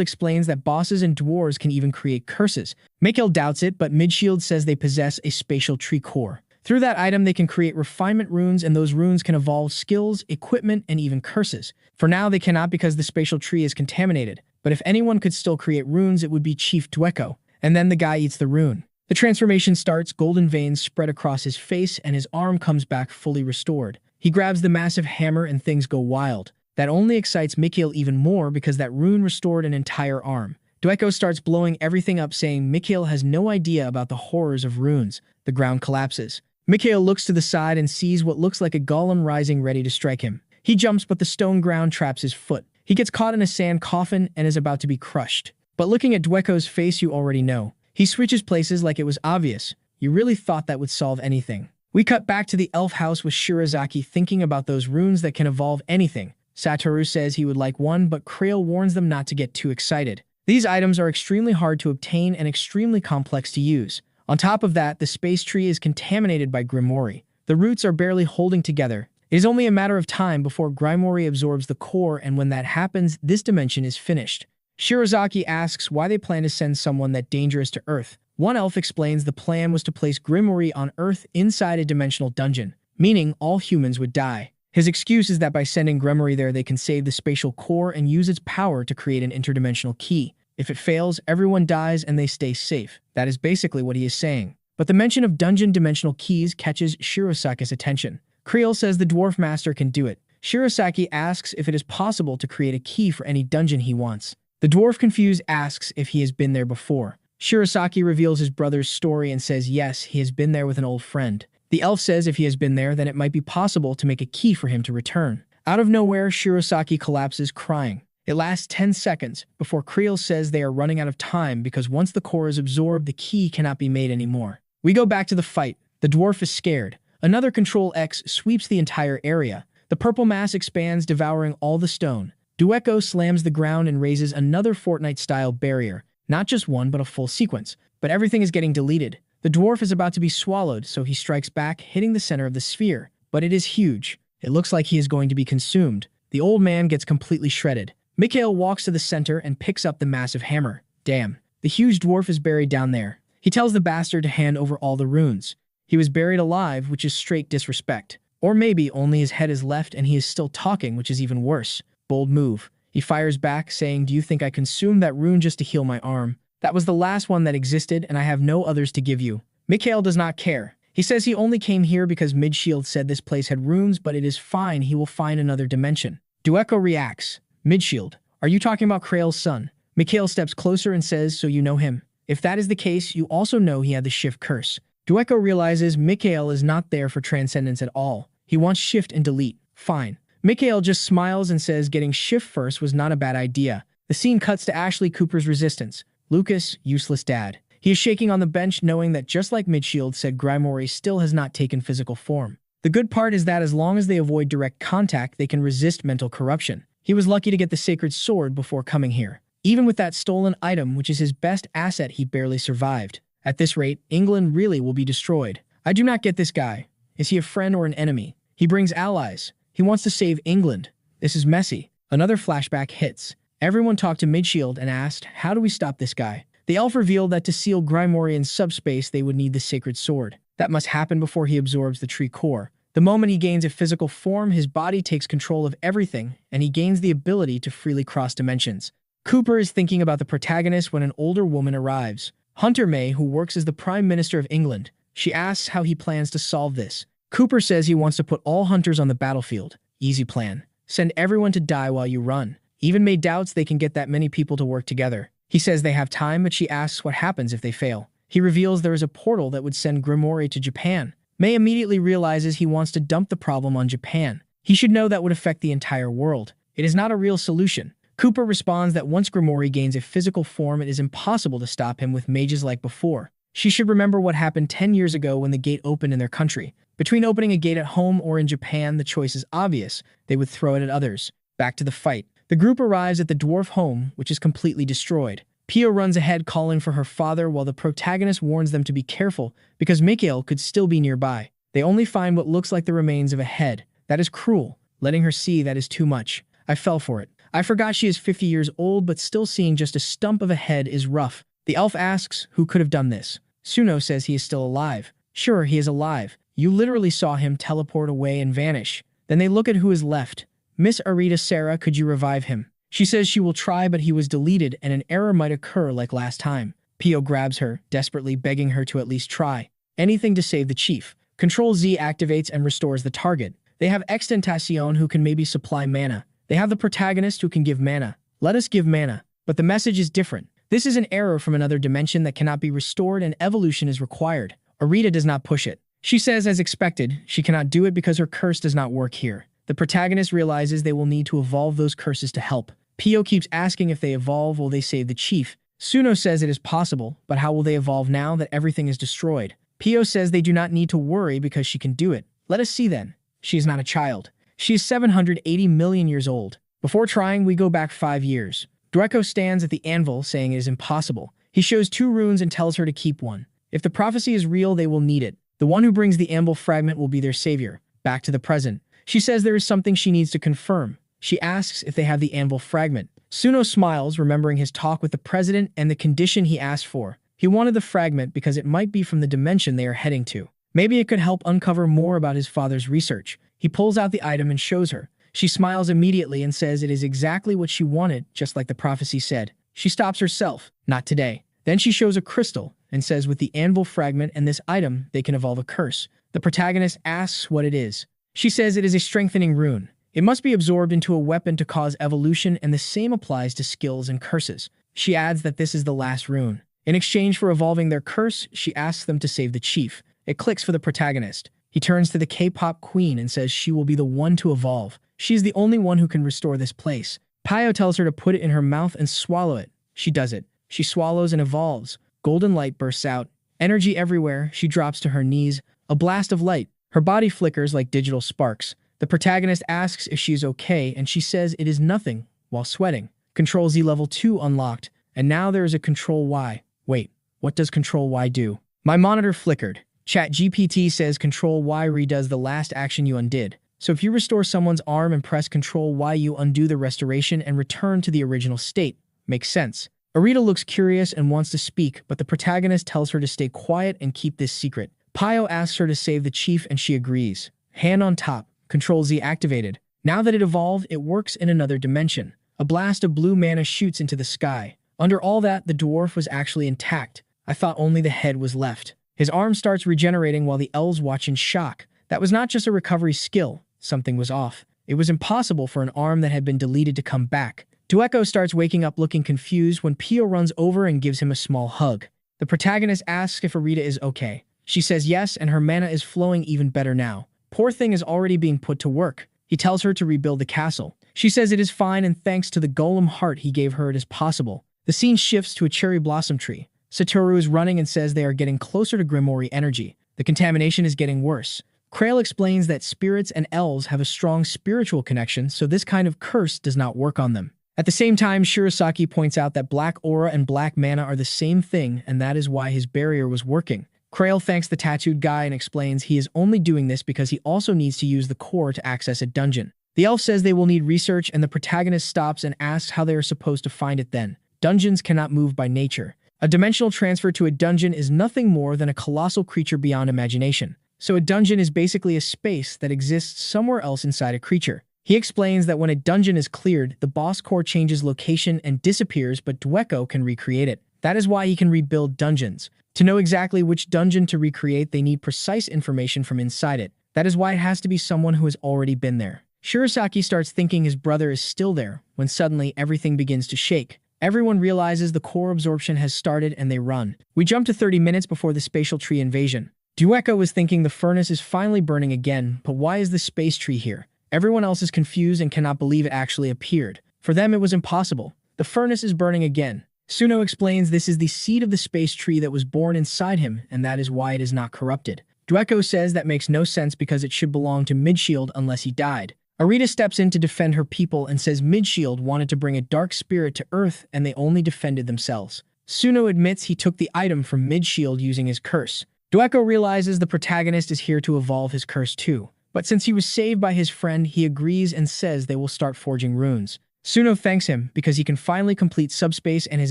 Speaker 1: explains that bosses and dwarves can even create curses. Mikhail doubts it, but Midshield says they possess a spatial tree core. Through that item, they can create refinement runes, and those runes can evolve skills, equipment, and even curses. For now, they cannot because the spatial tree is contaminated. But if anyone could still create runes, it would be Chief Dweko. And then the guy eats the rune. The transformation starts, golden veins spread across his face, and his arm comes back fully restored. He grabs the massive hammer and things go wild. That only excites Mikhail even more because that rune restored an entire arm. Dweko starts blowing everything up, saying Mikhail has no idea about the horrors of runes. The ground collapses. Mikhail looks to the side and sees what looks like a golem rising ready to strike him. He jumps, but the stone ground traps his foot. He gets caught in a sand coffin and is about to be crushed. But looking at Dweko's face, you already know. He switches places like it was obvious. You really thought that would solve anything. We cut back to the elf house with Shirazaki thinking about those runes that can evolve anything. Satoru says he would like one, but Creel warns them not to get too excited. These items are extremely hard to obtain and extremely complex to use. On top of that, the space tree is contaminated by Grimoire. The roots are barely holding together. It is only a matter of time before Grimoire absorbs the core, and when that happens, this dimension is finished. Shirazaki asks why they plan to send someone that dangerous to Earth. One elf explains the plan was to place Grimoire on Earth inside a dimensional dungeon, meaning all humans would die. His excuse is that by sending Grimoire there, they can save the spatial core and use its power to create an interdimensional key. If it fails, everyone dies and they stay safe. That is basically what he is saying. But the mention of dungeon dimensional keys catches Shirasaki's attention. Creel says the dwarf master can do it. Shirasaki asks if it is possible to create a key for any dungeon he wants. The dwarf, confused, asks if he has been there before. Shirasaki reveals his brother's story and says yes, he has been there with an old friend. The elf says if he has been there, then it might be possible to make a key for him to return. Out of nowhere, Shirasaki collapses, crying. It lasts 10 seconds before Creel says they are running out of time because once the core is absorbed, the key cannot be made anymore. We go back to the fight. The dwarf is scared. Another Control X sweeps the entire area. The purple mass expands, devouring all the stone. Dweko slams the ground and raises another Fortnite-style barrier. Not just one, but a full sequence. But everything is getting deleted. The dwarf is about to be swallowed, so he strikes back, hitting the center of the sphere. But it is huge. It looks like he is going to be consumed. The old man gets completely shredded. Mikhail walks to the center and picks up the massive hammer. Damn. The huge dwarf is buried down there. He tells the bastard to hand over all the runes. He was buried alive, which is straight disrespect. Or maybe only his head is left and he is still talking, which is even worse. Bold move. He fires back, saying, "Do you think I consumed that rune just to heal my arm? That was the last one that existed, and I have no others to give you." Mikhail does not care. He says he only came here because Midshield said this place had runes, but it is fine, he will find another dimension. Dueko reacts. "Midshield, are you talking about Krail's son?" Mikhail steps closer and says, "So you know him. If that is the case, you also know he had the shift curse." Dueko realizes Mikhail is not there for transcendence at all. He wants shift and delete. Fine. Mikhail just smiles and says getting shift first was not a bad idea. The scene cuts to Ashley Cooper's resistance. Lucas, useless dad. He is shaking on the bench, knowing that just like Midshield said, Grimoire still has not taken physical form. The good part is that as long as they avoid direct contact, they can resist mental corruption. He was lucky to get the sacred sword before coming here. Even with that stolen item, which is his best asset, he barely survived. At this rate, England really will be destroyed. I do not get this guy. Is he a friend or an enemy? He brings allies. He wants to save England. This is messy. Another flashback hits. Everyone talked to Midshield and asked, how do we stop this guy? The elf revealed that to seal Grimoire in subspace, they would need the sacred sword. That must happen before he absorbs the tree core. The moment he gains a physical form, his body takes control of everything, and he gains the ability to freely cross dimensions. Cooper is thinking about the protagonist when an older woman arrives. Hunter May, who works as the Prime Minister of England. She asks how he plans to solve this. Cooper says he wants to put all hunters on the battlefield. Easy plan. Send everyone to die while you run. Even May doubts they can get that many people to work together. He says they have time, but she asks what happens if they fail. He reveals there is a portal that would send Grimoire to Japan. May immediately realizes he wants to dump the problem on Japan. He should know that would affect the entire world. It is not a real solution. Cooper responds that once Grimoire gains a physical form, it is impossible to stop him with mages like before. She should remember what happened 10 years ago when the gate opened in their country. Between opening a gate at home or in Japan, the choice is obvious. They would throw it at others. Back to the fight. The group arrives at the dwarf home, which is completely destroyed. Pio runs ahead calling for her father while the protagonist warns them to be careful because Mikhail could still be nearby. They only find what looks like the remains of a head. That is cruel. Letting her see that is too much. I fell for it. I forgot she is 50 years old, but still seeing just a stump of a head is rough. The elf asks who could have done this. Suno says he is still alive. Sure, he is alive. You literally saw him teleport away and vanish. Then they look at who is left. Miss Arita Sarah, could you revive him? She says she will try, but he was deleted and an error might occur like last time. Pio grabs her, desperately begging her to at least try. Anything to save the chief. Control Z activates and restores the target. They have Extentacion who can maybe supply mana. They have the protagonist who can give mana. Let us give mana. But the message is different. This is an error from another dimension that cannot be restored and evolution is required. Arita does not push it. She says, as expected, she cannot do it because her curse does not work here. The protagonist realizes they will need to evolve those curses to help. Pio keeps asking if they evolve, will they save the chief? Suno says it is possible, but how will they evolve now that everything is destroyed? Pio says they do not need to worry because she can do it. Let us see then. She is not a child. She is 780 million years old. Before trying, we go back 5 years. Dueko stands at the anvil, saying it is impossible. He shows 2 runes and tells her to keep one. If the prophecy is real, they will need it. The one who brings the anvil fragment will be their savior. Back to the present. She says there is something she needs to confirm. She asks if they have the anvil fragment. Suno smiles, remembering his talk with the president and the condition he asked for. He wanted the fragment because it might be from the dimension they are heading to. Maybe it could help uncover more about his father's research. He pulls out the item and shows her. She smiles immediately and says it is exactly what she wanted, just like the prophecy said. She stops herself. Not today. Then she shows a crystal and says with the anvil fragment and this item, they can evolve a curse. The protagonist asks what it is. She says it is a strengthening rune. It must be absorbed into a weapon to cause evolution, and the same applies to skills and curses. She adds that this is the last rune. In exchange for evolving their curse, she asks them to save the chief. It clicks for the protagonist. He turns to the K-pop queen and says she will be the one to evolve. She is the only one who can restore this place. Pio tells her to put it in her mouth and swallow it. She does it. She swallows and evolves. Golden light bursts out. Energy everywhere. She drops to her knees. A blast of light. Her body flickers like digital sparks. The protagonist asks if she is okay, and she says it is nothing, while sweating. Control Z level 2 unlocked, and now there is a Control Y. Wait, what does Control Y do? My monitor flickered. ChatGPT says Control Y redoes the last action you undid. So if you restore someone's arm and press Control Y, you undo the restoration and return to the original state. Makes sense. Arita looks curious and wants to speak, but the protagonist tells her to stay quiet and keep this secret. Pio asks her to save the chief and she agrees. Hand on top. Control Z activated. Now that it evolved, it works in another dimension. A blast of blue mana shoots into the sky. Under all that, the dwarf was actually intact. I thought only the head was left. His arm starts regenerating while the elves watch in shock. That was not just a recovery skill. Something was off. It was impossible for an arm that had been deleted to come back. Dueko starts waking up looking confused when Pio runs over and gives him a small hug. The protagonist asks if Arita is okay. She says yes, and her mana is flowing even better now. Poor thing is already being put to work. He tells her to rebuild the castle. She says it is fine, and thanks to the golem heart he gave her, it is possible. The scene shifts to a cherry blossom tree. Satoru is running and says they are getting closer to Grimoire energy. The contamination is getting worse. Krail explains that spirits and elves have a strong spiritual connection, so this kind of curse does not work on them. At the same time, Shirasaki points out that black aura and black mana are the same thing, and that is why his barrier was working. Krail thanks the tattooed guy and explains he is only doing this because he also needs to use the core to access a dungeon. The elf says they will need research, and the protagonist stops and asks how they are supposed to find it then. Dungeons cannot move by nature. A dimensional transfer to a dungeon is nothing more than a colossal creature beyond imagination. So a dungeon is basically a space that exists somewhere else inside a creature. He explains that when a dungeon is cleared, the boss core changes location and disappears, but Dueko can recreate it. That is why he can rebuild dungeons. To know exactly which dungeon to recreate, they need precise information from inside it. That is why it has to be someone who has already been there. Shirasaki starts thinking his brother is still there, when suddenly everything begins to shake. Everyone realizes the core absorption has started and they run. We jump to 30 minutes before the spatial tree invasion. Dueko was thinking the furnace is finally burning again, but why is the space tree here? Everyone else is confused and cannot believe it actually appeared. For them, it was impossible. The furnace is burning again. Suno explains this is the seed of the space tree that was born inside him, and that is why it is not corrupted. Dueko says that makes no sense because it should belong to Midshield unless he died. Arita steps in to defend her people and says Midshield wanted to bring a dark spirit to Earth and they only defended themselves. Suno admits he took the item from Midshield using his curse. Dueko realizes the protagonist is here to evolve his curse too. But since he was saved by his friend, he agrees and says they will start forging runes. Suno thanks him because he can finally complete subspace and his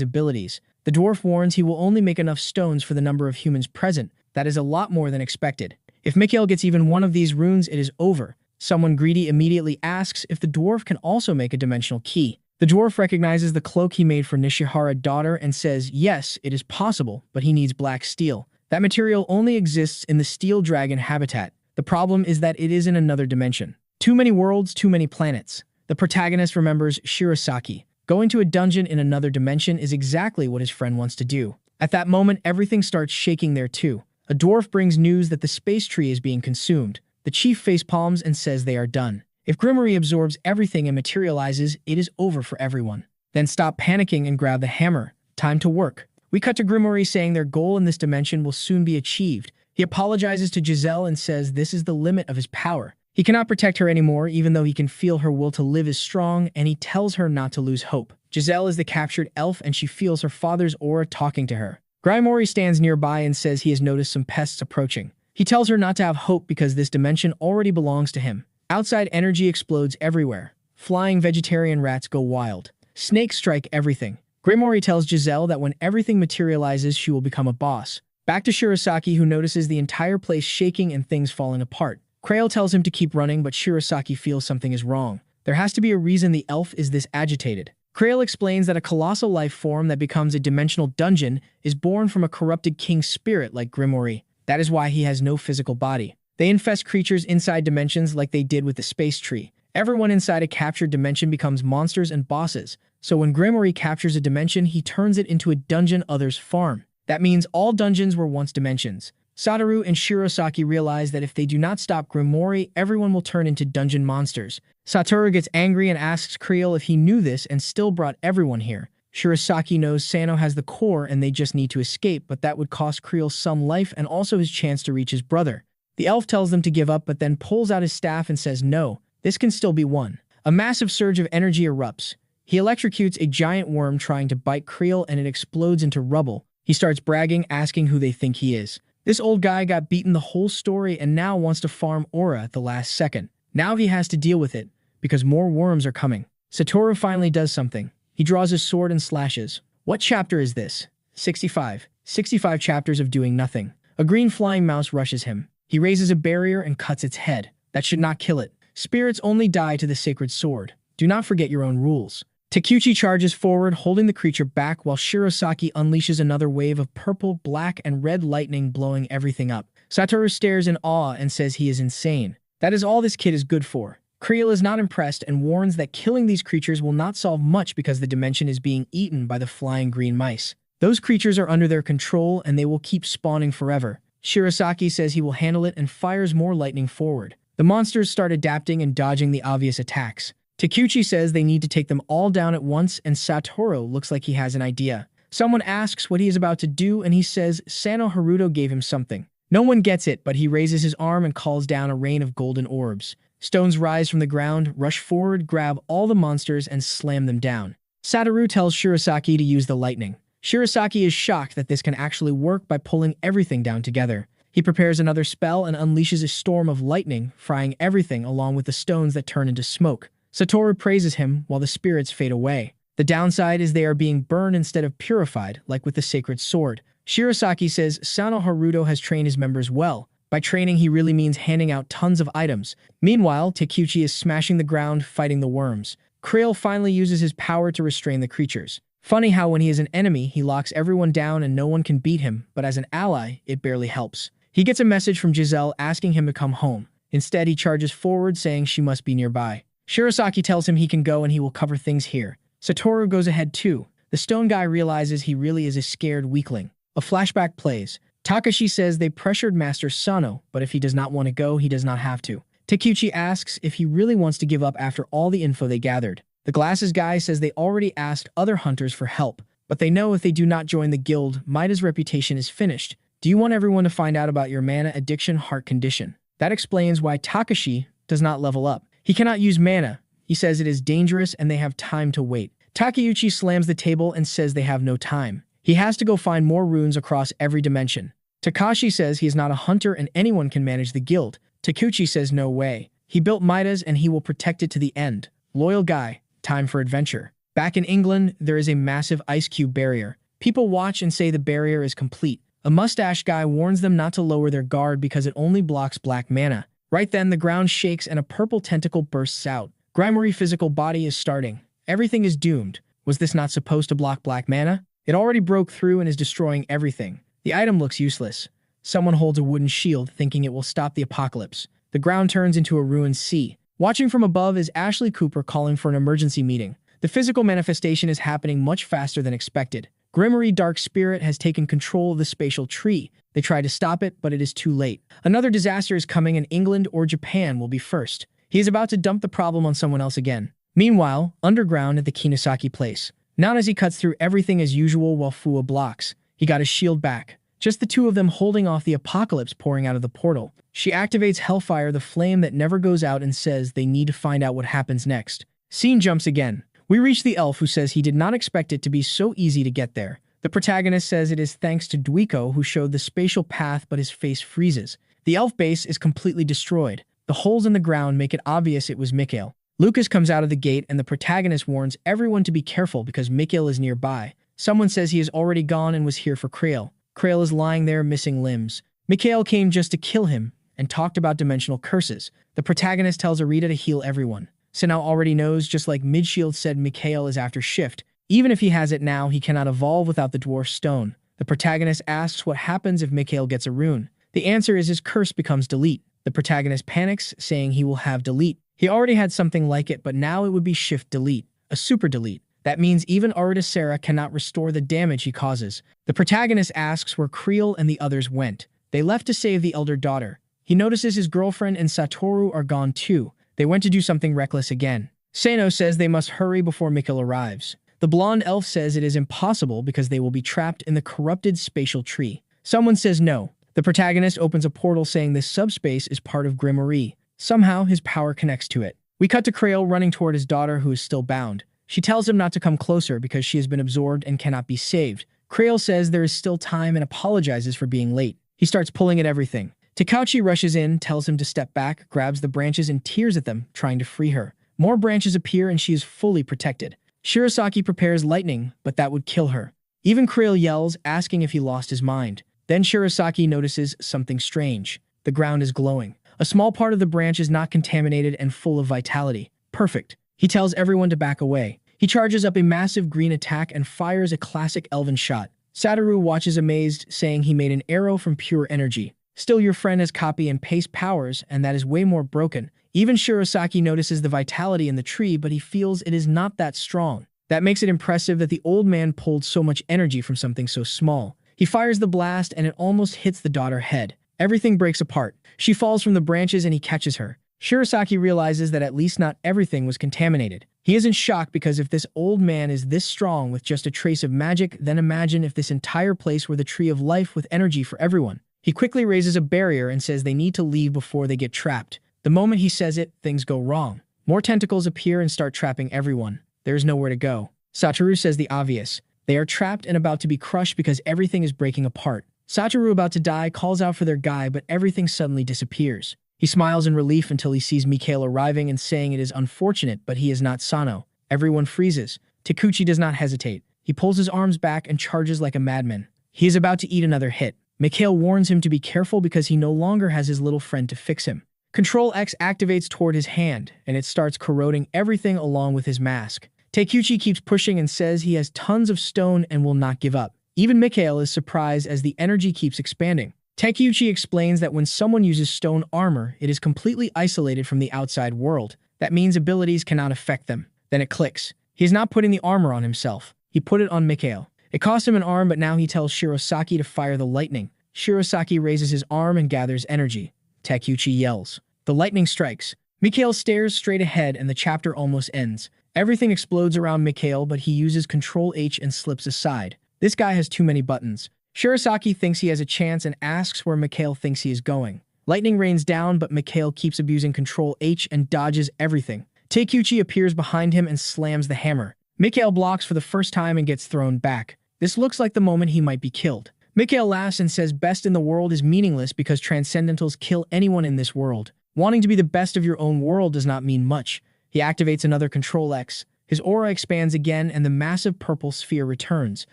Speaker 1: abilities. The dwarf warns he will only make enough stones for the number of humans present. That is a lot more than expected. If Mikhail gets even one of these runes, it is over. Someone greedy immediately asks if the dwarf can also make a dimensional key. The dwarf recognizes the cloak he made for Nishihara daughter and says yes, it is possible, but he needs black steel. That material only exists in the steel dragon habitat. The problem is that it is in another dimension. Too many worlds, too many planets. The protagonist remembers Shirasaki. Going to a dungeon in another dimension is exactly what his friend wants to do. At that moment, everything starts shaking there too. A dwarf brings news that the space tree is being consumed. The chief facepalms and says they are done. If Grimoire absorbs everything and materializes, it is over for everyone. Then stop panicking and grab the hammer. Time to work. We cut to Grimoire saying their goal in this dimension will soon be achieved. He apologizes to Giselle and says this is the limit of his power. He cannot protect her anymore, even though he can feel her will to live is strong, and he tells her not to lose hope. Giselle is the captured elf, and she feels her father's aura talking to her. Grimoire stands nearby and says he has noticed some pests approaching. He tells her not to have hope because this dimension already belongs to him. Outside energy explodes everywhere. Flying vegetarian rats go wild. Snakes strike everything. Grimoire tells Giselle that when everything materializes, she will become a boss. Back to Shirasaki, who notices the entire place shaking and things falling apart. Krail tells him to keep running, but Shirasaki feels something is wrong. There has to be a reason the elf is this agitated. Krail explains that a colossal life form that becomes a dimensional dungeon is born from a corrupted king's spirit like Grimoire. That is why he has no physical body. They infest creatures inside dimensions like they did with the space tree. Everyone inside a captured dimension becomes monsters and bosses. So when Grimoire captures a dimension, he turns it into a dungeon others farm. That means all dungeons were once dimensions. Satoru and Shirasaki realize that if they do not stop Grimoire, everyone will turn into dungeon monsters. Satoru gets angry and asks Krail if he knew this and still brought everyone here. Shirasaki knows Sano has the core and they just need to escape, but that would cost Krail some life and also his chance to reach his brother. The elf tells them to give up, but then pulls out his staff and says no, this can still be won. A massive surge of energy erupts. He electrocutes a giant worm trying to bite Krail and it explodes into rubble. He starts bragging, asking who they think he is. This old guy got beaten the whole story and now wants to farm aura at the last second. Now he has to deal with it, because more worms are coming. Satoru finally does something. He draws his sword and slashes. What chapter is this? 65. 65 chapters of doing nothing. A green flying mouse rushes him. He raises a barrier and cuts its head. That should not kill it. Spirits only die to the sacred sword. Do not forget your own rules. Takeuchi charges forward, holding the creature back while Shirosaki unleashes another wave of purple, black, and red lightning, blowing everything up. Satoru stares in awe and says he is insane. That is all this kid is good for. Creel is not impressed and warns that killing these creatures will not solve much because the dimension is being eaten by the flying green mice. Those creatures are under their control and they will keep spawning forever. Shirosaki says he will handle it and fires more lightning forward. The monsters start adapting and dodging the obvious attacks. Takeuchi says they need to take them all down at once, and Satoru looks like he has an idea. Someone asks what he is about to do, and he says Sano Haruto gave him something. No one gets it, but he raises his arm and calls down a rain of golden orbs. Stones rise from the ground, rush forward, grab all the monsters, and slam them down. Satoru tells Shirosaki to use the lightning. Shirosaki is shocked that this can actually work by pulling everything down together. He prepares another spell and unleashes a storm of lightning, frying everything along with the stones that turn into smoke. Satoru praises him while the spirits fade away. The downside is they are being burned instead of purified, like with the sacred sword. Shirosaki says Sano Haruto has trained his members well. By training, he really means handing out tons of items. Meanwhile, Takeuchi is smashing the ground, fighting the worms. Creel finally uses his power to restrain the creatures. Funny how when he is an enemy, he locks everyone down and no one can beat him, but as an ally, it barely helps. He gets a message from Giselle asking him to come home. Instead, he charges forward saying she must be nearby. Shirosaki tells him he can go and he will cover things here. Satoru goes ahead too. The stone guy realizes he really is a scared weakling. A flashback plays. Takashi says they pressured Master Sano, but if he does not want to go, he does not have to. Takeuchi asks if he really wants to give up after all the info they gathered. The glasses guy says they already asked other hunters for help, but they know if they do not join the guild, Maida's reputation is finished. Do you want everyone to find out about your mana addiction heart condition? That explains why Takashi does not level up. He cannot use mana. He says it is dangerous and they have time to wait. Takeuchi slams the table and says they have no time. He has to go find more runes across every dimension. Takashi says he is not a hunter and anyone can manage the guild. Takeuchi says no way. He built Maida's and he will protect it to the end. Loyal guy. Time for adventure. Back in England, there is a massive ice cube barrier. People watch and say the barrier is complete. A mustache guy warns them not to lower their guard because it only blocks black mana. Right then, the ground shakes and a purple tentacle bursts out. Grimoire physical body is starting. Everything is doomed. Was this not supposed to block black mana? It already broke through and is destroying everything. The item looks useless. Someone holds a wooden shield, thinking it will stop the apocalypse. The ground turns into a ruined sea. Watching from above is Ashley Cooper calling for an emergency meeting. The physical manifestation is happening much faster than expected. Grimoire Dark Spirit has taken control of the spatial tree. They try to stop it, but it is too late. Another disaster is coming and England or Japan will be first. He is about to dump the problem on someone else again. Meanwhile, underground at the Kinosaki place, Nanazi cuts through everything as usual while Fua blocks. He got his shield back. Just the two of them holding off the apocalypse pouring out of the portal. She activates Hellfire, the flame that never goes out, and says they need to find out what happens next. Scene jumps again. We reach the elf who says he did not expect it to be so easy to get there. The protagonist says it is thanks to Duiko who showed the spatial path, but his face freezes. The elf base is completely destroyed. The holes in the ground make it obvious it was Mikhail. Lucas comes out of the gate and the protagonist warns everyone to be careful because Mikhail is nearby. Someone says he is already gone and was here for Creel. Creel is lying there missing limbs. Mikhail came just to kill him and talked about dimensional curses. The protagonist tells Arita to heal everyone. Sinao already knows, just like Midshield said Mikhail is after Shift. Even if he has it now, he cannot evolve without the Dwarf Stone. The protagonist asks what happens if Mikhail gets a rune. The answer is his curse becomes Delete. The protagonist panics, saying he will have Delete. He already had something like it, but now it would be Shift Delete, a Super Delete. That means even Aridacera cannot restore the damage he causes. The protagonist asks where Creel and the others went. They left to save the elder daughter. He notices his girlfriend and Satoru are gone too. They went to do something reckless again. Sano says they must hurry before Mikhail arrives. The blonde elf says it is impossible because they will be trapped in the corrupted spatial tree. Someone says no. The protagonist opens a portal saying this subspace is part of Grimoire. Somehow, his power connects to it. We cut to Creel running toward his daughter who is still bound. She tells him not to come closer because she has been absorbed and cannot be saved. Creel says there is still time and apologizes for being late. He starts pulling at everything. Takeuchi rushes in, tells him to step back, grabs the branches and tears at them, trying to free her. More branches appear and she is fully protected. Shirosaki prepares lightning, but that would kill her. Even Creel yells, asking if he lost his mind. Then Shirosaki notices something strange. The ground is glowing. A small part of the branch is not contaminated and full of vitality. Perfect. He tells everyone to back away. He charges up a massive green attack and fires a classic elven shot. Satoru watches amazed, saying he made an arrow from pure energy. Still, your friend has copy and paste powers, and that is way more broken. Even Shirosaki notices the vitality in the tree, but he feels it is not that strong. That makes it impressive that the old man pulled so much energy from something so small. He fires the blast and it almost hits the daughter head. Everything breaks apart. She falls from the branches and he catches her. Shirosaki realizes that at least not everything was contaminated. He isn't shocked because if this old man is this strong with just a trace of magic, then imagine if this entire place were the tree of life with energy for everyone. He quickly raises a barrier and says they need to leave before they get trapped. The moment he says it, things go wrong. More tentacles appear and start trapping everyone. There is nowhere to go. Satoru says the obvious. They are trapped and about to be crushed because everything is breaking apart. Satoru, about to die, calls out for their guy, but everything suddenly disappears. He smiles in relief until he sees Mikhail arriving and saying it is unfortunate, but he is not Sano. Everyone freezes. Takuchi does not hesitate. He pulls his arms back and charges like a madman. He is about to eat another hit. Mikhail warns him to be careful because he no longer has his little friend to fix him. Control X activates toward his hand, and it starts corroding everything along with his mask. Takuchi keeps pushing and says he has tons of stone and will not give up. Even Mikhail is surprised as the energy keeps expanding. Takuchi explains that when someone uses stone armor, it is completely isolated from the outside world. That means abilities cannot affect them. Then it clicks. He is not putting the armor on himself. He put it on Mikhail. It cost him an arm, but now he tells Shirosaki to fire the lightning. Shirosaki raises his arm and gathers energy. Takuchi yells. The lightning strikes. Mikhail stares straight ahead and the chapter almost ends. Everything explodes around Mikhail, but he uses Control H and slips aside. This guy has too many buttons. Shirosaki thinks he has a chance and asks where Mikhail thinks he is going. Lightning rains down, but Mikhail keeps abusing Control H and dodges everything. Takuchi appears behind him and slams the hammer. Mikhail blocks for the first time and gets thrown back. This looks like the moment he might be killed. Mikhail laughs and says best in the world is meaningless because transcendentals kill anyone in this world. Wanting to be the best of your own world does not mean much. He activates another Control X. His aura expands again and the massive purple sphere returns.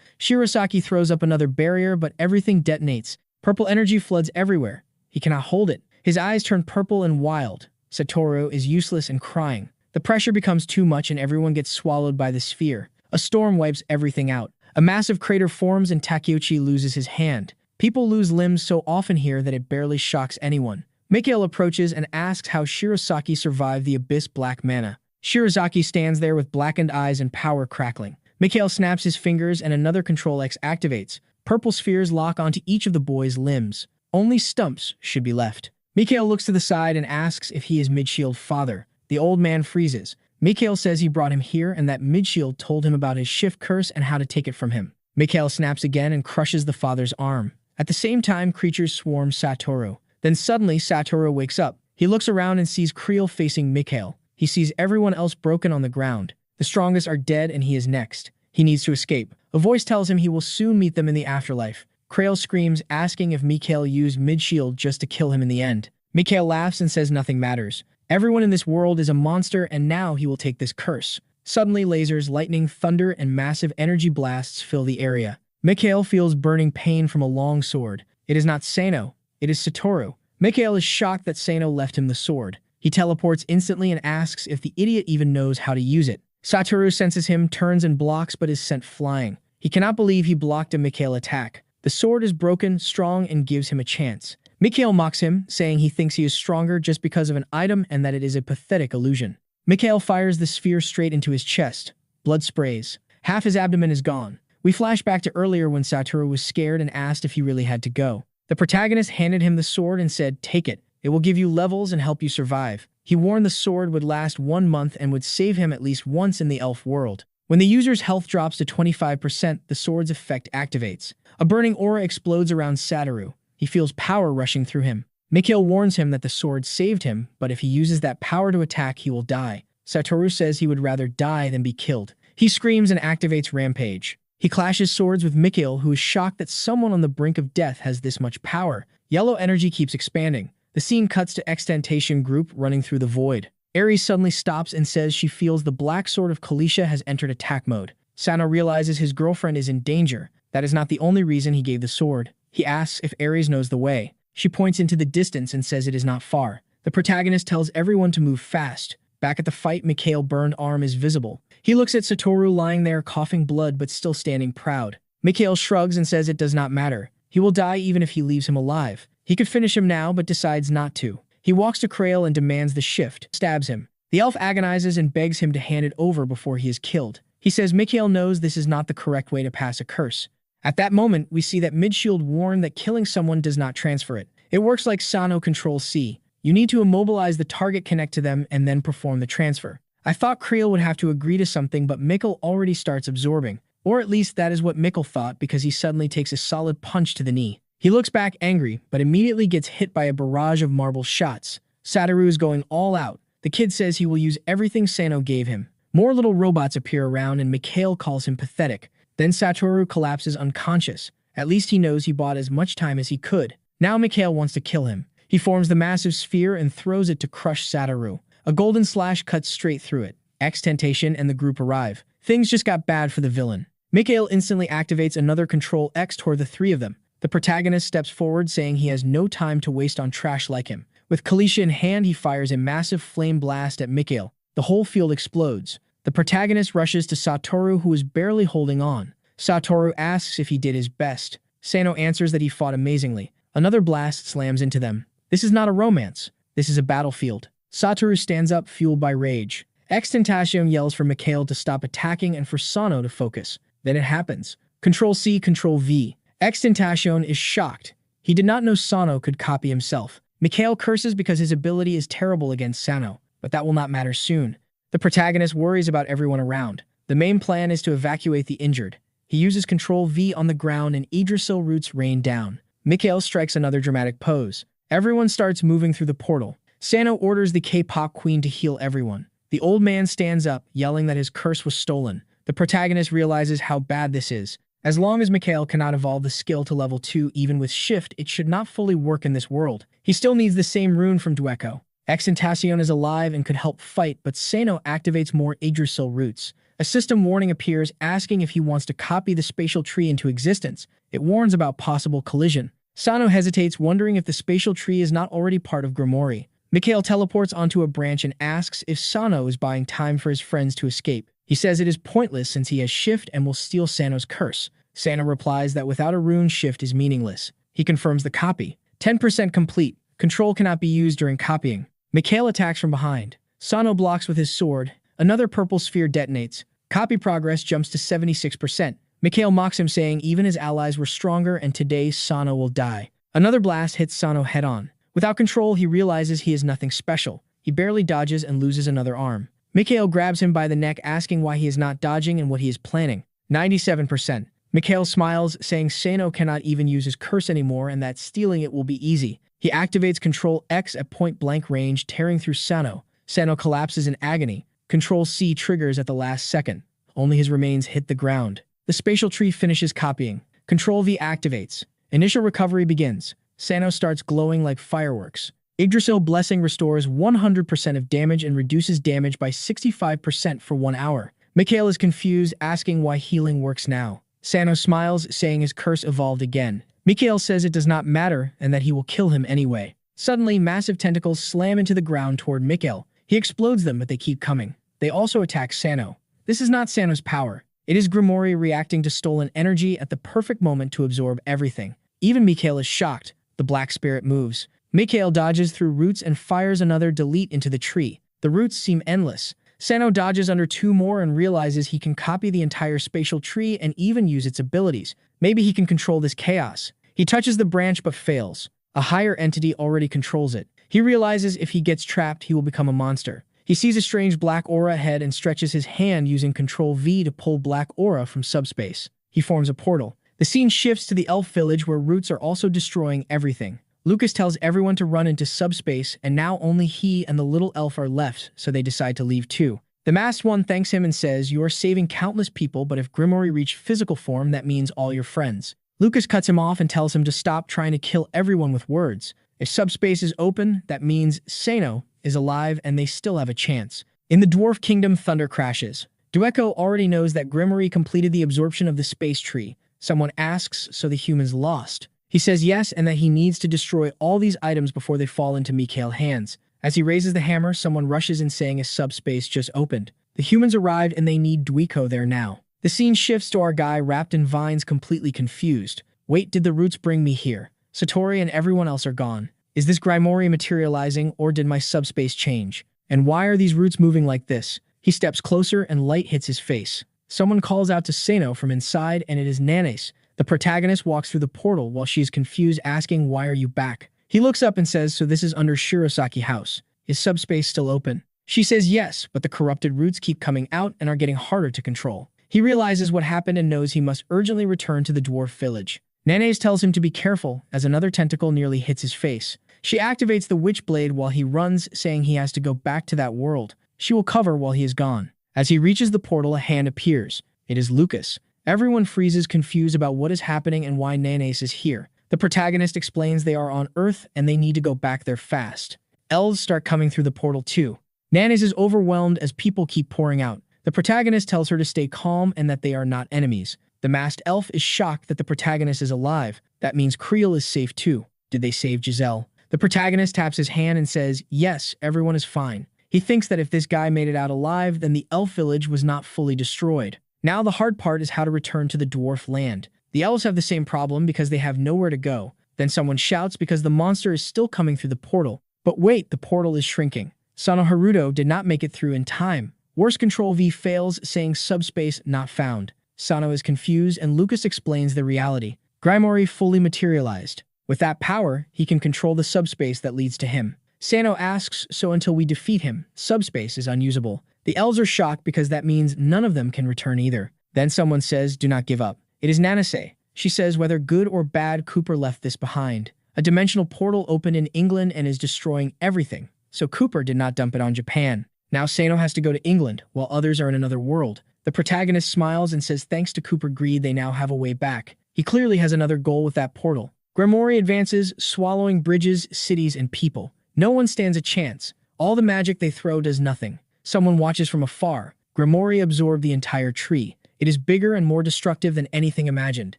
Speaker 1: Shirosaki throws up another barrier, but everything detonates. Purple energy floods everywhere. He cannot hold it. His eyes turn purple and wild. Satoru is useless and crying. The pressure becomes too much and everyone gets swallowed by the sphere. A storm wipes everything out. A massive crater forms and Takuchi loses his hand. People lose limbs so often here that it barely shocks anyone. Mikhail approaches and asks how Shirosaki survived the abyss black mana. Shirosaki stands there with blackened eyes and power crackling. Mikhail snaps his fingers and another Control X activates. Purple spheres lock onto each of the boy's limbs. Only stumps should be left. Mikhail looks to the side and asks if he is Midshield's father. The old man freezes. Mikhail says he brought him here and that Midshield told him about his shift curse and how to take it from him. Mikhail snaps again and crushes the father's arm. At the same time, creatures swarm Satoru. Then suddenly, Satoru wakes up. He looks around and sees Creel facing Mikhail. He sees everyone else broken on the ground. The strongest are dead and he is next. He needs to escape. A voice tells him he will soon meet them in the afterlife. Creel screams, asking if Mikhail used Midshield just to kill him in the end. Mikhail laughs and says nothing matters. Everyone in this world is a monster and now he will take this curse. Suddenly, lasers, lightning, thunder, and massive energy blasts fill the area. Mikhail feels burning pain from a long sword. It is not Sano. It is Satoru. Mikhail is shocked that Sano left him the sword. He teleports instantly and asks if the idiot even knows how to use it. Satoru senses him, turns and blocks, but is sent flying. He cannot believe he blocked a Mikhail attack. The sword is broken, strong, and gives him a chance. Mikhail mocks him, saying he thinks he is stronger just because of an item and that it is a pathetic illusion. Mikhail fires the sphere straight into his chest. Blood sprays. Half his abdomen is gone. We flash back to earlier when Satoru was scared and asked if he really had to go. The protagonist handed him the sword and said, "Take it. It will give you levels and help you survive." He warned the sword would last 1 month and would save him at least once in the elf world. When the user's health drops to 25%, the sword's effect activates. A burning aura explodes around Satoru. He feels power rushing through him. Mikhail warns him that the sword saved him, but if he uses that power to attack, he will die. Satoru says he would rather die than be killed. He screams and activates Rampage. He clashes swords with Mikhail, who is shocked that someone on the brink of death has this much power. Yellow energy keeps expanding. The scene cuts to Extentation Group running through the void. Ares suddenly stops and says she feels the black sword of Kalisha has entered attack mode. Sano realizes his girlfriend is in danger. That is not the only reason he gave the sword. He asks if Ares knows the way. She points into the distance and says it is not far. The protagonist tells everyone to move fast. Back at the fight, Mikhail's burned arm is visible. He looks at Satoru lying there coughing blood but still standing proud. Mikhail shrugs and says it does not matter. He will die even if he leaves him alive. He could finish him now but decides not to. He walks to Krail and demands the shift, stabs him. The elf agonizes and begs him to hand it over before he is killed. He says Mikhail knows this is not the correct way to pass a curse. At that moment, we see that Midshield warned that killing someone does not transfer it. It works like Sano Control-C. You need to immobilize the target, connect to them, and then perform the transfer. I thought Krail would have to agree to something, but Mikkel already starts absorbing. Or at least that is what Mikkel thought, because he suddenly takes a solid punch to the knee. He looks back angry, but immediately gets hit by a barrage of marble shots. Satoru is going all out. The kid says he will use everything Sano gave him. More little robots appear around and Mikhail calls him pathetic. Then Satoru collapses unconscious. At least he knows he bought as much time as he could. Now Mikhail wants to kill him. He forms the massive sphere and throws it to crush Satoru. A golden slash cuts straight through it. X-Tentation and the group arrive. Things just got bad for the villain. Mikhail instantly activates another Control X toward the three of them. The protagonist steps forward saying he has no time to waste on trash like him. With Kalisha in hand, he fires a massive flame blast at Mikhail. The whole field explodes. The protagonist rushes to Satoru, who is barely holding on. Satoru asks if he did his best. Sano answers that he fought amazingly. Another blast slams into them. This is not a romance. This is a battlefield. Satoru stands up, fueled by rage. X-Tentation yells for Mikhail to stop attacking and for Sano to focus. Then it happens. Control-C, Control-V. X-Tentation is shocked. He did not know Sano could copy himself. Mikhail curses because his ability is terrible against Sano, but that will not matter soon. The protagonist worries about everyone around. The main plan is to evacuate the injured. He uses Control-V on the ground and Yggdrasil roots rain down. Mikhail strikes another dramatic pose. Everyone starts moving through the portal. Sano orders the K-pop queen to heal everyone. The old man stands up, yelling that his curse was stolen. The protagonist realizes how bad this is. As long as Mikhail cannot evolve the skill to level 2 even with shift, it should not fully work in this world. He still needs the same rune from Dueco. X-Tentation is alive and could help fight, but Sano activates more Yggdrasil roots. A system warning appears asking if he wants to copy the spatial tree into existence. It warns about possible collision. Sano hesitates, wondering if the spatial tree is not already part of Grimoire. Mikhail teleports onto a branch and asks if Sano is buying time for his friends to escape. He says it is pointless since he has shift and will steal Sano's curse. Sano replies that without a rune, shift is meaningless. He confirms the copy. 10% complete. Control cannot be used during copying. Mikhail attacks from behind. Sano blocks with his sword. Another purple sphere detonates. Copy progress jumps to 76%. Mikhail mocks him, saying even his allies were stronger and today Sano will die. Another blast hits Sano head-on. Without control, he realizes he is nothing special. He barely dodges and loses another arm. Mikhail grabs him by the neck, asking why he is not dodging and what he is planning. 97%. Mikhail smiles, saying Sano cannot even use his curse anymore and that stealing it will be easy. He activates Control X at point-blank range, tearing through Sano. Sano collapses in agony. Control-C triggers at the last second. Only his remains hit the ground. The spatial tree finishes copying. Control-V activates. Initial recovery begins. Sano starts glowing like fireworks. Yggdrasil Blessing restores 100% of damage and reduces damage by 65% for 1 hour. Mikhail is confused, asking why healing works now. Sano smiles, saying his curse evolved again. Mikhail says it does not matter and that he will kill him anyway. Suddenly, massive tentacles slam into the ground toward Mikhail. He explodes them, but they keep coming. They also attack Sano. This is not Sano's power. It is Grimoire reacting to stolen energy at the perfect moment to absorb everything. Even Mikhail is shocked. The black spirit moves. Mikhail dodges through roots and fires another delete into the tree. The roots seem endless. Sano dodges under 2 more and realizes he can copy the entire spatial tree and even use its abilities. Maybe he can control this chaos. He touches the branch but fails. A higher entity already controls it. He realizes if he gets trapped, he will become a monster. He sees a strange black aura ahead and stretches his hand using Control-V to pull black aura from subspace. He forms a portal. The scene shifts to the elf village where roots are also destroying everything. Lucas tells everyone to run into subspace, and now only he and the little elf are left, so they decide to leave too. The masked one thanks him and says, "You are saving countless people, but if Grimoire reach physical form, that means all your friends." Lucas cuts him off and tells him to stop trying to kill everyone with words. If subspace is open, that means Sano is alive and they still have a chance. In the Dwarf Kingdom, thunder crashes. Dueco already knows that Grimoire completed the absorption of the space tree. Someone asks, so the humans lost. He says yes and that he needs to destroy all these items before they fall into Mikhail's hands. As he raises the hammer, someone rushes in saying a subspace just opened. The humans arrived and they need Duiko there now. The scene shifts to our guy wrapped in vines, completely confused. Wait, did the roots bring me here? Satori and everyone else are gone. Is this Grimoire materializing, or did my subspace change? And why are these roots moving like this? He steps closer and light hits his face. Someone calls out to Sano from inside, and it is Nanase. The protagonist walks through the portal while she is confused, asking, "Why are you back?" He looks up and says, "So this is under Shirosaki House. Is subspace still open?" She says yes, but the corrupted roots keep coming out and are getting harder to control. He realizes what happened and knows he must urgently return to the dwarf village. Nanase tells him to be careful as another tentacle nearly hits his face. She activates the witch blade while he runs, saying he has to go back to that world. She will cover while he is gone. As he reaches the portal, a hand appears. It is Lucas. Everyone freezes, confused about what is happening and why Nanase is here. The protagonist explains they are on Earth and they need to go back there fast. Elves start coming through the portal too. Nanase is overwhelmed as people keep pouring out. The protagonist tells her to stay calm and that they are not enemies. The masked elf is shocked that the protagonist is alive. That means Creel is safe too. Did they save Giselle? The protagonist taps his hand and says, yes, everyone is fine. He thinks that if this guy made it out alive, then the elf village was not fully destroyed. Now the hard part is how to return to the dwarf land. The elves have the same problem because they have nowhere to go. Then someone shouts because the monster is still coming through the portal. But wait, the portal is shrinking. Sano Haruto did not make it through in time. Worse, Control V fails, saying subspace not found. Sano is confused and Lucas explains the reality. Grimoire fully materialized. With that power, he can control the subspace that leads to him. Sano asks, so until we defeat him, subspace is unusable. The elves are shocked because that means none of them can return either. Then someone says, do not give up. It is Nanase. She says whether good or bad, Cooper left this behind. A dimensional portal opened in England and is destroying everything. So Cooper did not dump it on Japan. Now Sano has to go to England, while others are in another world. The protagonist smiles and says thanks to Cooper greed, they now have a way back. He clearly has another goal with that portal. Grimoire advances, swallowing bridges, cities, and people. No one stands a chance. All the magic they throw does nothing. Someone watches from afar. Grimoire absorbed the entire tree. It is bigger and more destructive than anything imagined.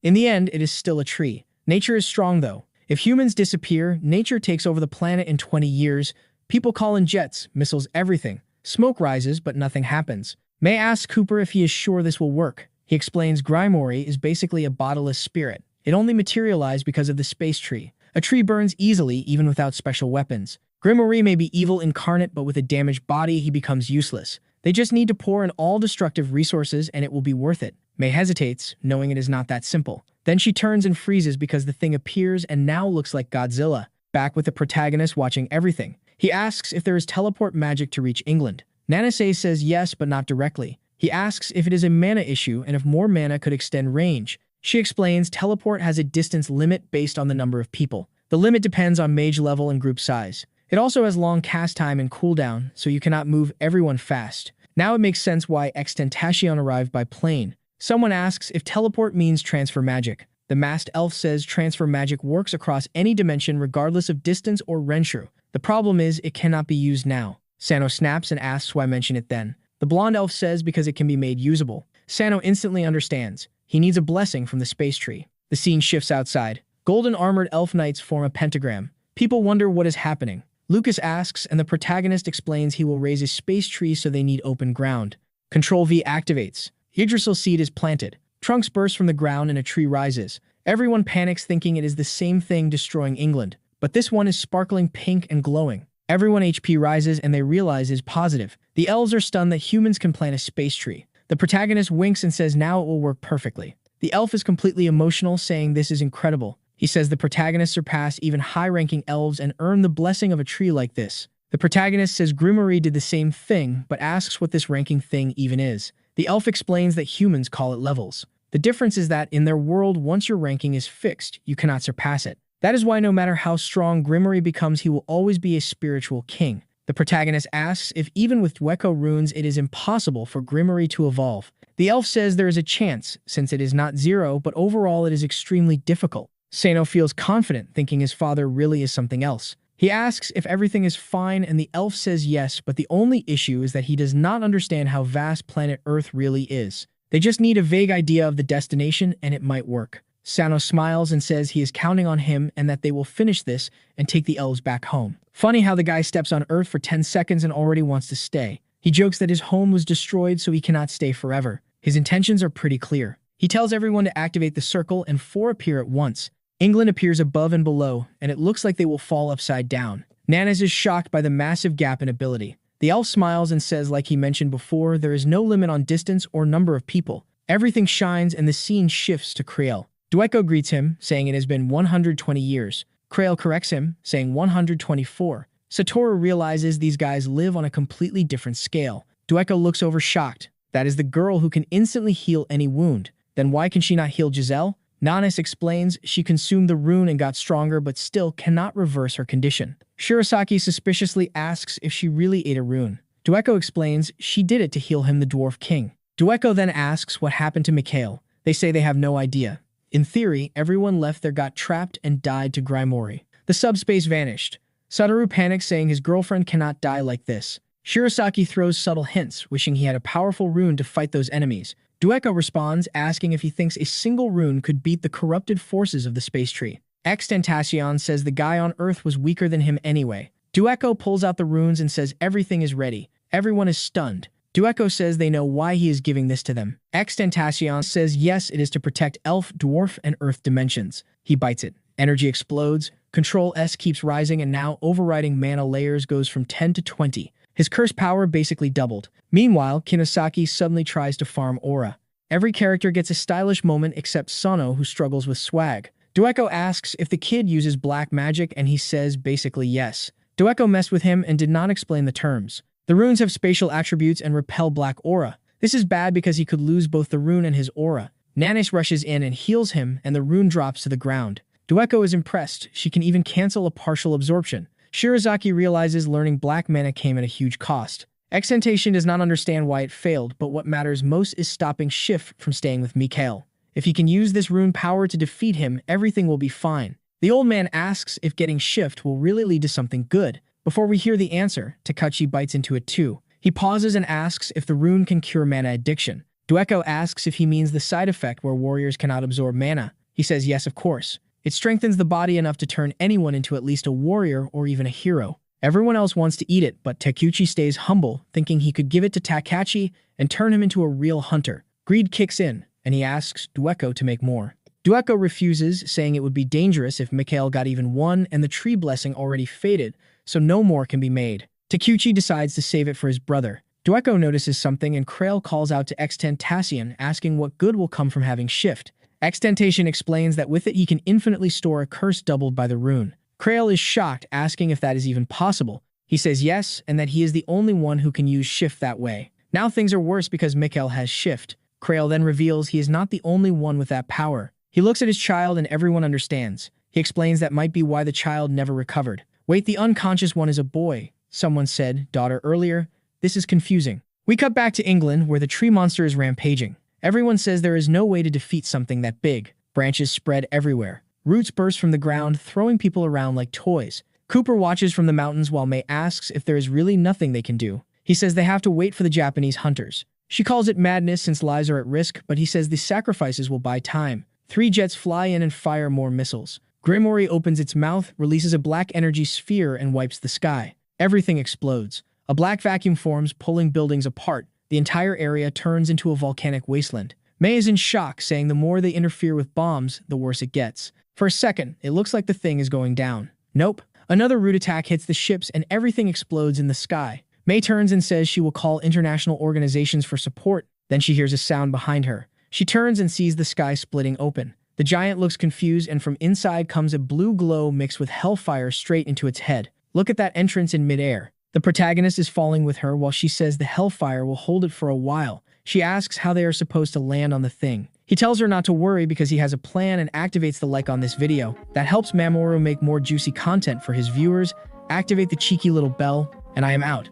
Speaker 1: In the end, it is still a tree. Nature is strong though. If humans disappear, nature takes over the planet in 20 years. People call in jets, missiles, everything. Smoke rises, but nothing happens. May asks Cooper if he is sure this will work. He explains Grimoire is basically a bodiless spirit. It only materialized because of the space tree. A tree burns easily, even without special weapons. Grimoire may be evil incarnate, but with a damaged body, he becomes useless. They just need to pour in all destructive resources and it will be worth it. May hesitates, knowing it is not that simple. Then she turns and freezes because the thing appears and now looks like Godzilla. Back with the protagonist watching everything. He asks if there is teleport magic to reach England. Nanase says yes, but not directly. He asks if it is a mana issue and if more mana could extend range. She explains teleport has a distance limit based on the number of people. The limit depends on mage level and group size. It also has long cast time and cooldown, so you cannot move everyone fast. Now it makes sense why Extentacion arrived by plane. Someone asks if teleport means transfer magic. The masked elf says transfer magic works across any dimension regardless of distance or Renshu. The problem is it cannot be used now. Sano snaps and asks why mention it then. The blonde elf says because it can be made usable. Sano instantly understands. He needs a blessing from the space tree. The scene shifts outside. Golden armored elf knights form a pentagram. People wonder what is happening. Lucas asks and the protagonist explains he will raise a space tree so they need open ground. Control V activates. Yggdrasil seed is planted. Trunks burst from the ground and a tree rises. Everyone panics thinking it is the same thing destroying England. But this one is sparkling pink and glowing. Everyone HP rises and they realize it is positive. The elves are stunned that humans can plant a space tree. The protagonist winks and says now it will work perfectly. The elf is completely emotional, saying this is incredible. He says the protagonist surpassed even high-ranking elves and earned the blessing of a tree like this. The protagonist says Grimoire did the same thing, but asks what this ranking thing even is. The elf explains that humans call it levels. The difference is that in their world, once your ranking is fixed, you cannot surpass it. That is why no matter how strong Grimoire becomes, he will always be a spiritual king. The protagonist asks if even with Dweko runes it is impossible for Grimoire to evolve. The elf says there is a chance, since it is not zero, but overall it is extremely difficult. Sano feels confident, thinking his father really is something else. He asks if everything is fine and the elf says yes, but the only issue is that he does not understand how vast planet Earth really is. They just need a vague idea of the destination and it might work. Sano smiles and says he is counting on him and that they will finish this and take the elves back home. Funny how the guy steps on Earth for 10 seconds and already wants to stay. He jokes that his home was destroyed so he cannot stay forever. His intentions are pretty clear. He tells everyone to activate the circle and 4 appear at once. England appears above and below, and it looks like they will fall upside down. Nanas is shocked by the massive gap in ability. The elf smiles and says, like he mentioned before, there is no limit on distance or number of people. Everything shines and the scene shifts to Krael. Dueko greets him, saying it has been 120 years. Krael corrects him, saying 124. Satoru realizes these guys live on a completely different scale. Dueko looks over shocked. That is the girl who can instantly heal any wound. Then why can she not heal Giselle? Nanas explains she consumed the rune and got stronger but still cannot reverse her condition. Shirasaki suspiciously asks if she really ate a rune. Dueko explains she did it to heal him, the Dwarf King. Dueko then asks what happened to Mikhail. They say they have no idea. In theory, everyone left there, got trapped, and died to Grimoire. The subspace vanished. Satoru panics, saying his girlfriend cannot die like this. Shirasaki throws subtle hints, wishing he had a powerful rune to fight those enemies. Dueko responds, asking if he thinks a single rune could beat the corrupted forces of the space tree. Extentacion says the guy on Earth was weaker than him anyway. Dueko pulls out the runes and says everything is ready. Everyone is stunned. Dueko says they know why he is giving this to them. Extentacion says yes, it is to protect Elf, Dwarf, and Earth dimensions. He bites it. Energy explodes. Control S keeps rising, and now overriding mana layers goes from 10 to 20. His curse power basically doubled. Meanwhile, Kinosaki suddenly tries to farm aura. Every character gets a stylish moment except Sano, who struggles with swag. Dueko asks if the kid uses black magic, and he says basically yes. Dueko messed with him and did not explain the terms. The runes have spatial attributes and repel black aura. This is bad because he could lose both the rune and his aura. Nanas rushes in and heals him, and the rune drops to the ground. Dueko is impressed. She can even cancel a partial absorption. Shirazaki realizes learning black mana came at a huge cost. Extentation does not understand why it failed, but what matters most is stopping Shift from staying with Mikhail. If he can use this rune power to defeat him, everything will be fine. The old man asks if getting Shift will really lead to something good. Before we hear the answer, Takachi bites into it too. He pauses and asks if the rune can cure mana addiction. Dueko asks if he means the side effect where warriors cannot absorb mana. He says yes, of course. It strengthens the body enough to turn anyone into at least a warrior or even a hero. Everyone else wants to eat it, but Takuchi stays humble, thinking he could give it to Takachi and turn him into a real hunter. Greed kicks in, and he asks Dueko to make more. Dueko refuses, saying it would be dangerous if Mikhail got even one and the tree blessing already faded, so no more can be made. Takuchi decides to save it for his brother. Dueko notices something, and Krael calls out to Extentacion, asking what good will come from having Shift. Extentation explains that with it he can infinitely store a curse doubled by the rune. Krael is shocked, asking if that is even possible. He says yes, and that he is the only one who can use Shift that way. Now things are worse because Mikhail has Shift. Krael then reveals he is not the only one with that power. He looks at his child and everyone understands. He explains that might be why the child never recovered. Wait, the unconscious one is a boy. Someone said, daughter earlier. This is confusing. We cut back to England, where the tree monster is rampaging. Everyone says there is no way to defeat something that big. Branches spread everywhere. Roots burst from the ground, throwing people around like toys. Cooper watches from the mountains while May asks if there is really nothing they can do. He says they have to wait for the Japanese hunters. She calls it madness since lives are at risk, but he says the sacrifices will buy time. 3 jets fly in and fire more missiles. Grimoire opens its mouth, releases a black energy sphere, and wipes the sky. Everything explodes. A black vacuum forms, pulling buildings apart. The entire area turns into a volcanic wasteland. May is in shock, saying the more they interfere with bombs, the worse it gets. For a second, it looks like the thing is going down. Nope. Another root attack hits the ships and everything explodes in the sky. May turns and says she will call international organizations for support. Then she hears a sound behind her. She turns and sees the sky splitting open. The giant looks confused, and from inside comes a blue glow mixed with hellfire straight into its head. Look at that entrance in midair. The protagonist is falling with her while she says the hellfire will hold it for a while. She asks how they are supposed to land on the thing. He tells her not to worry because he has a plan and activates the like on this video. That helps Mamoru make more juicy content for his viewers. Activate the cheeky little bell, and I am out.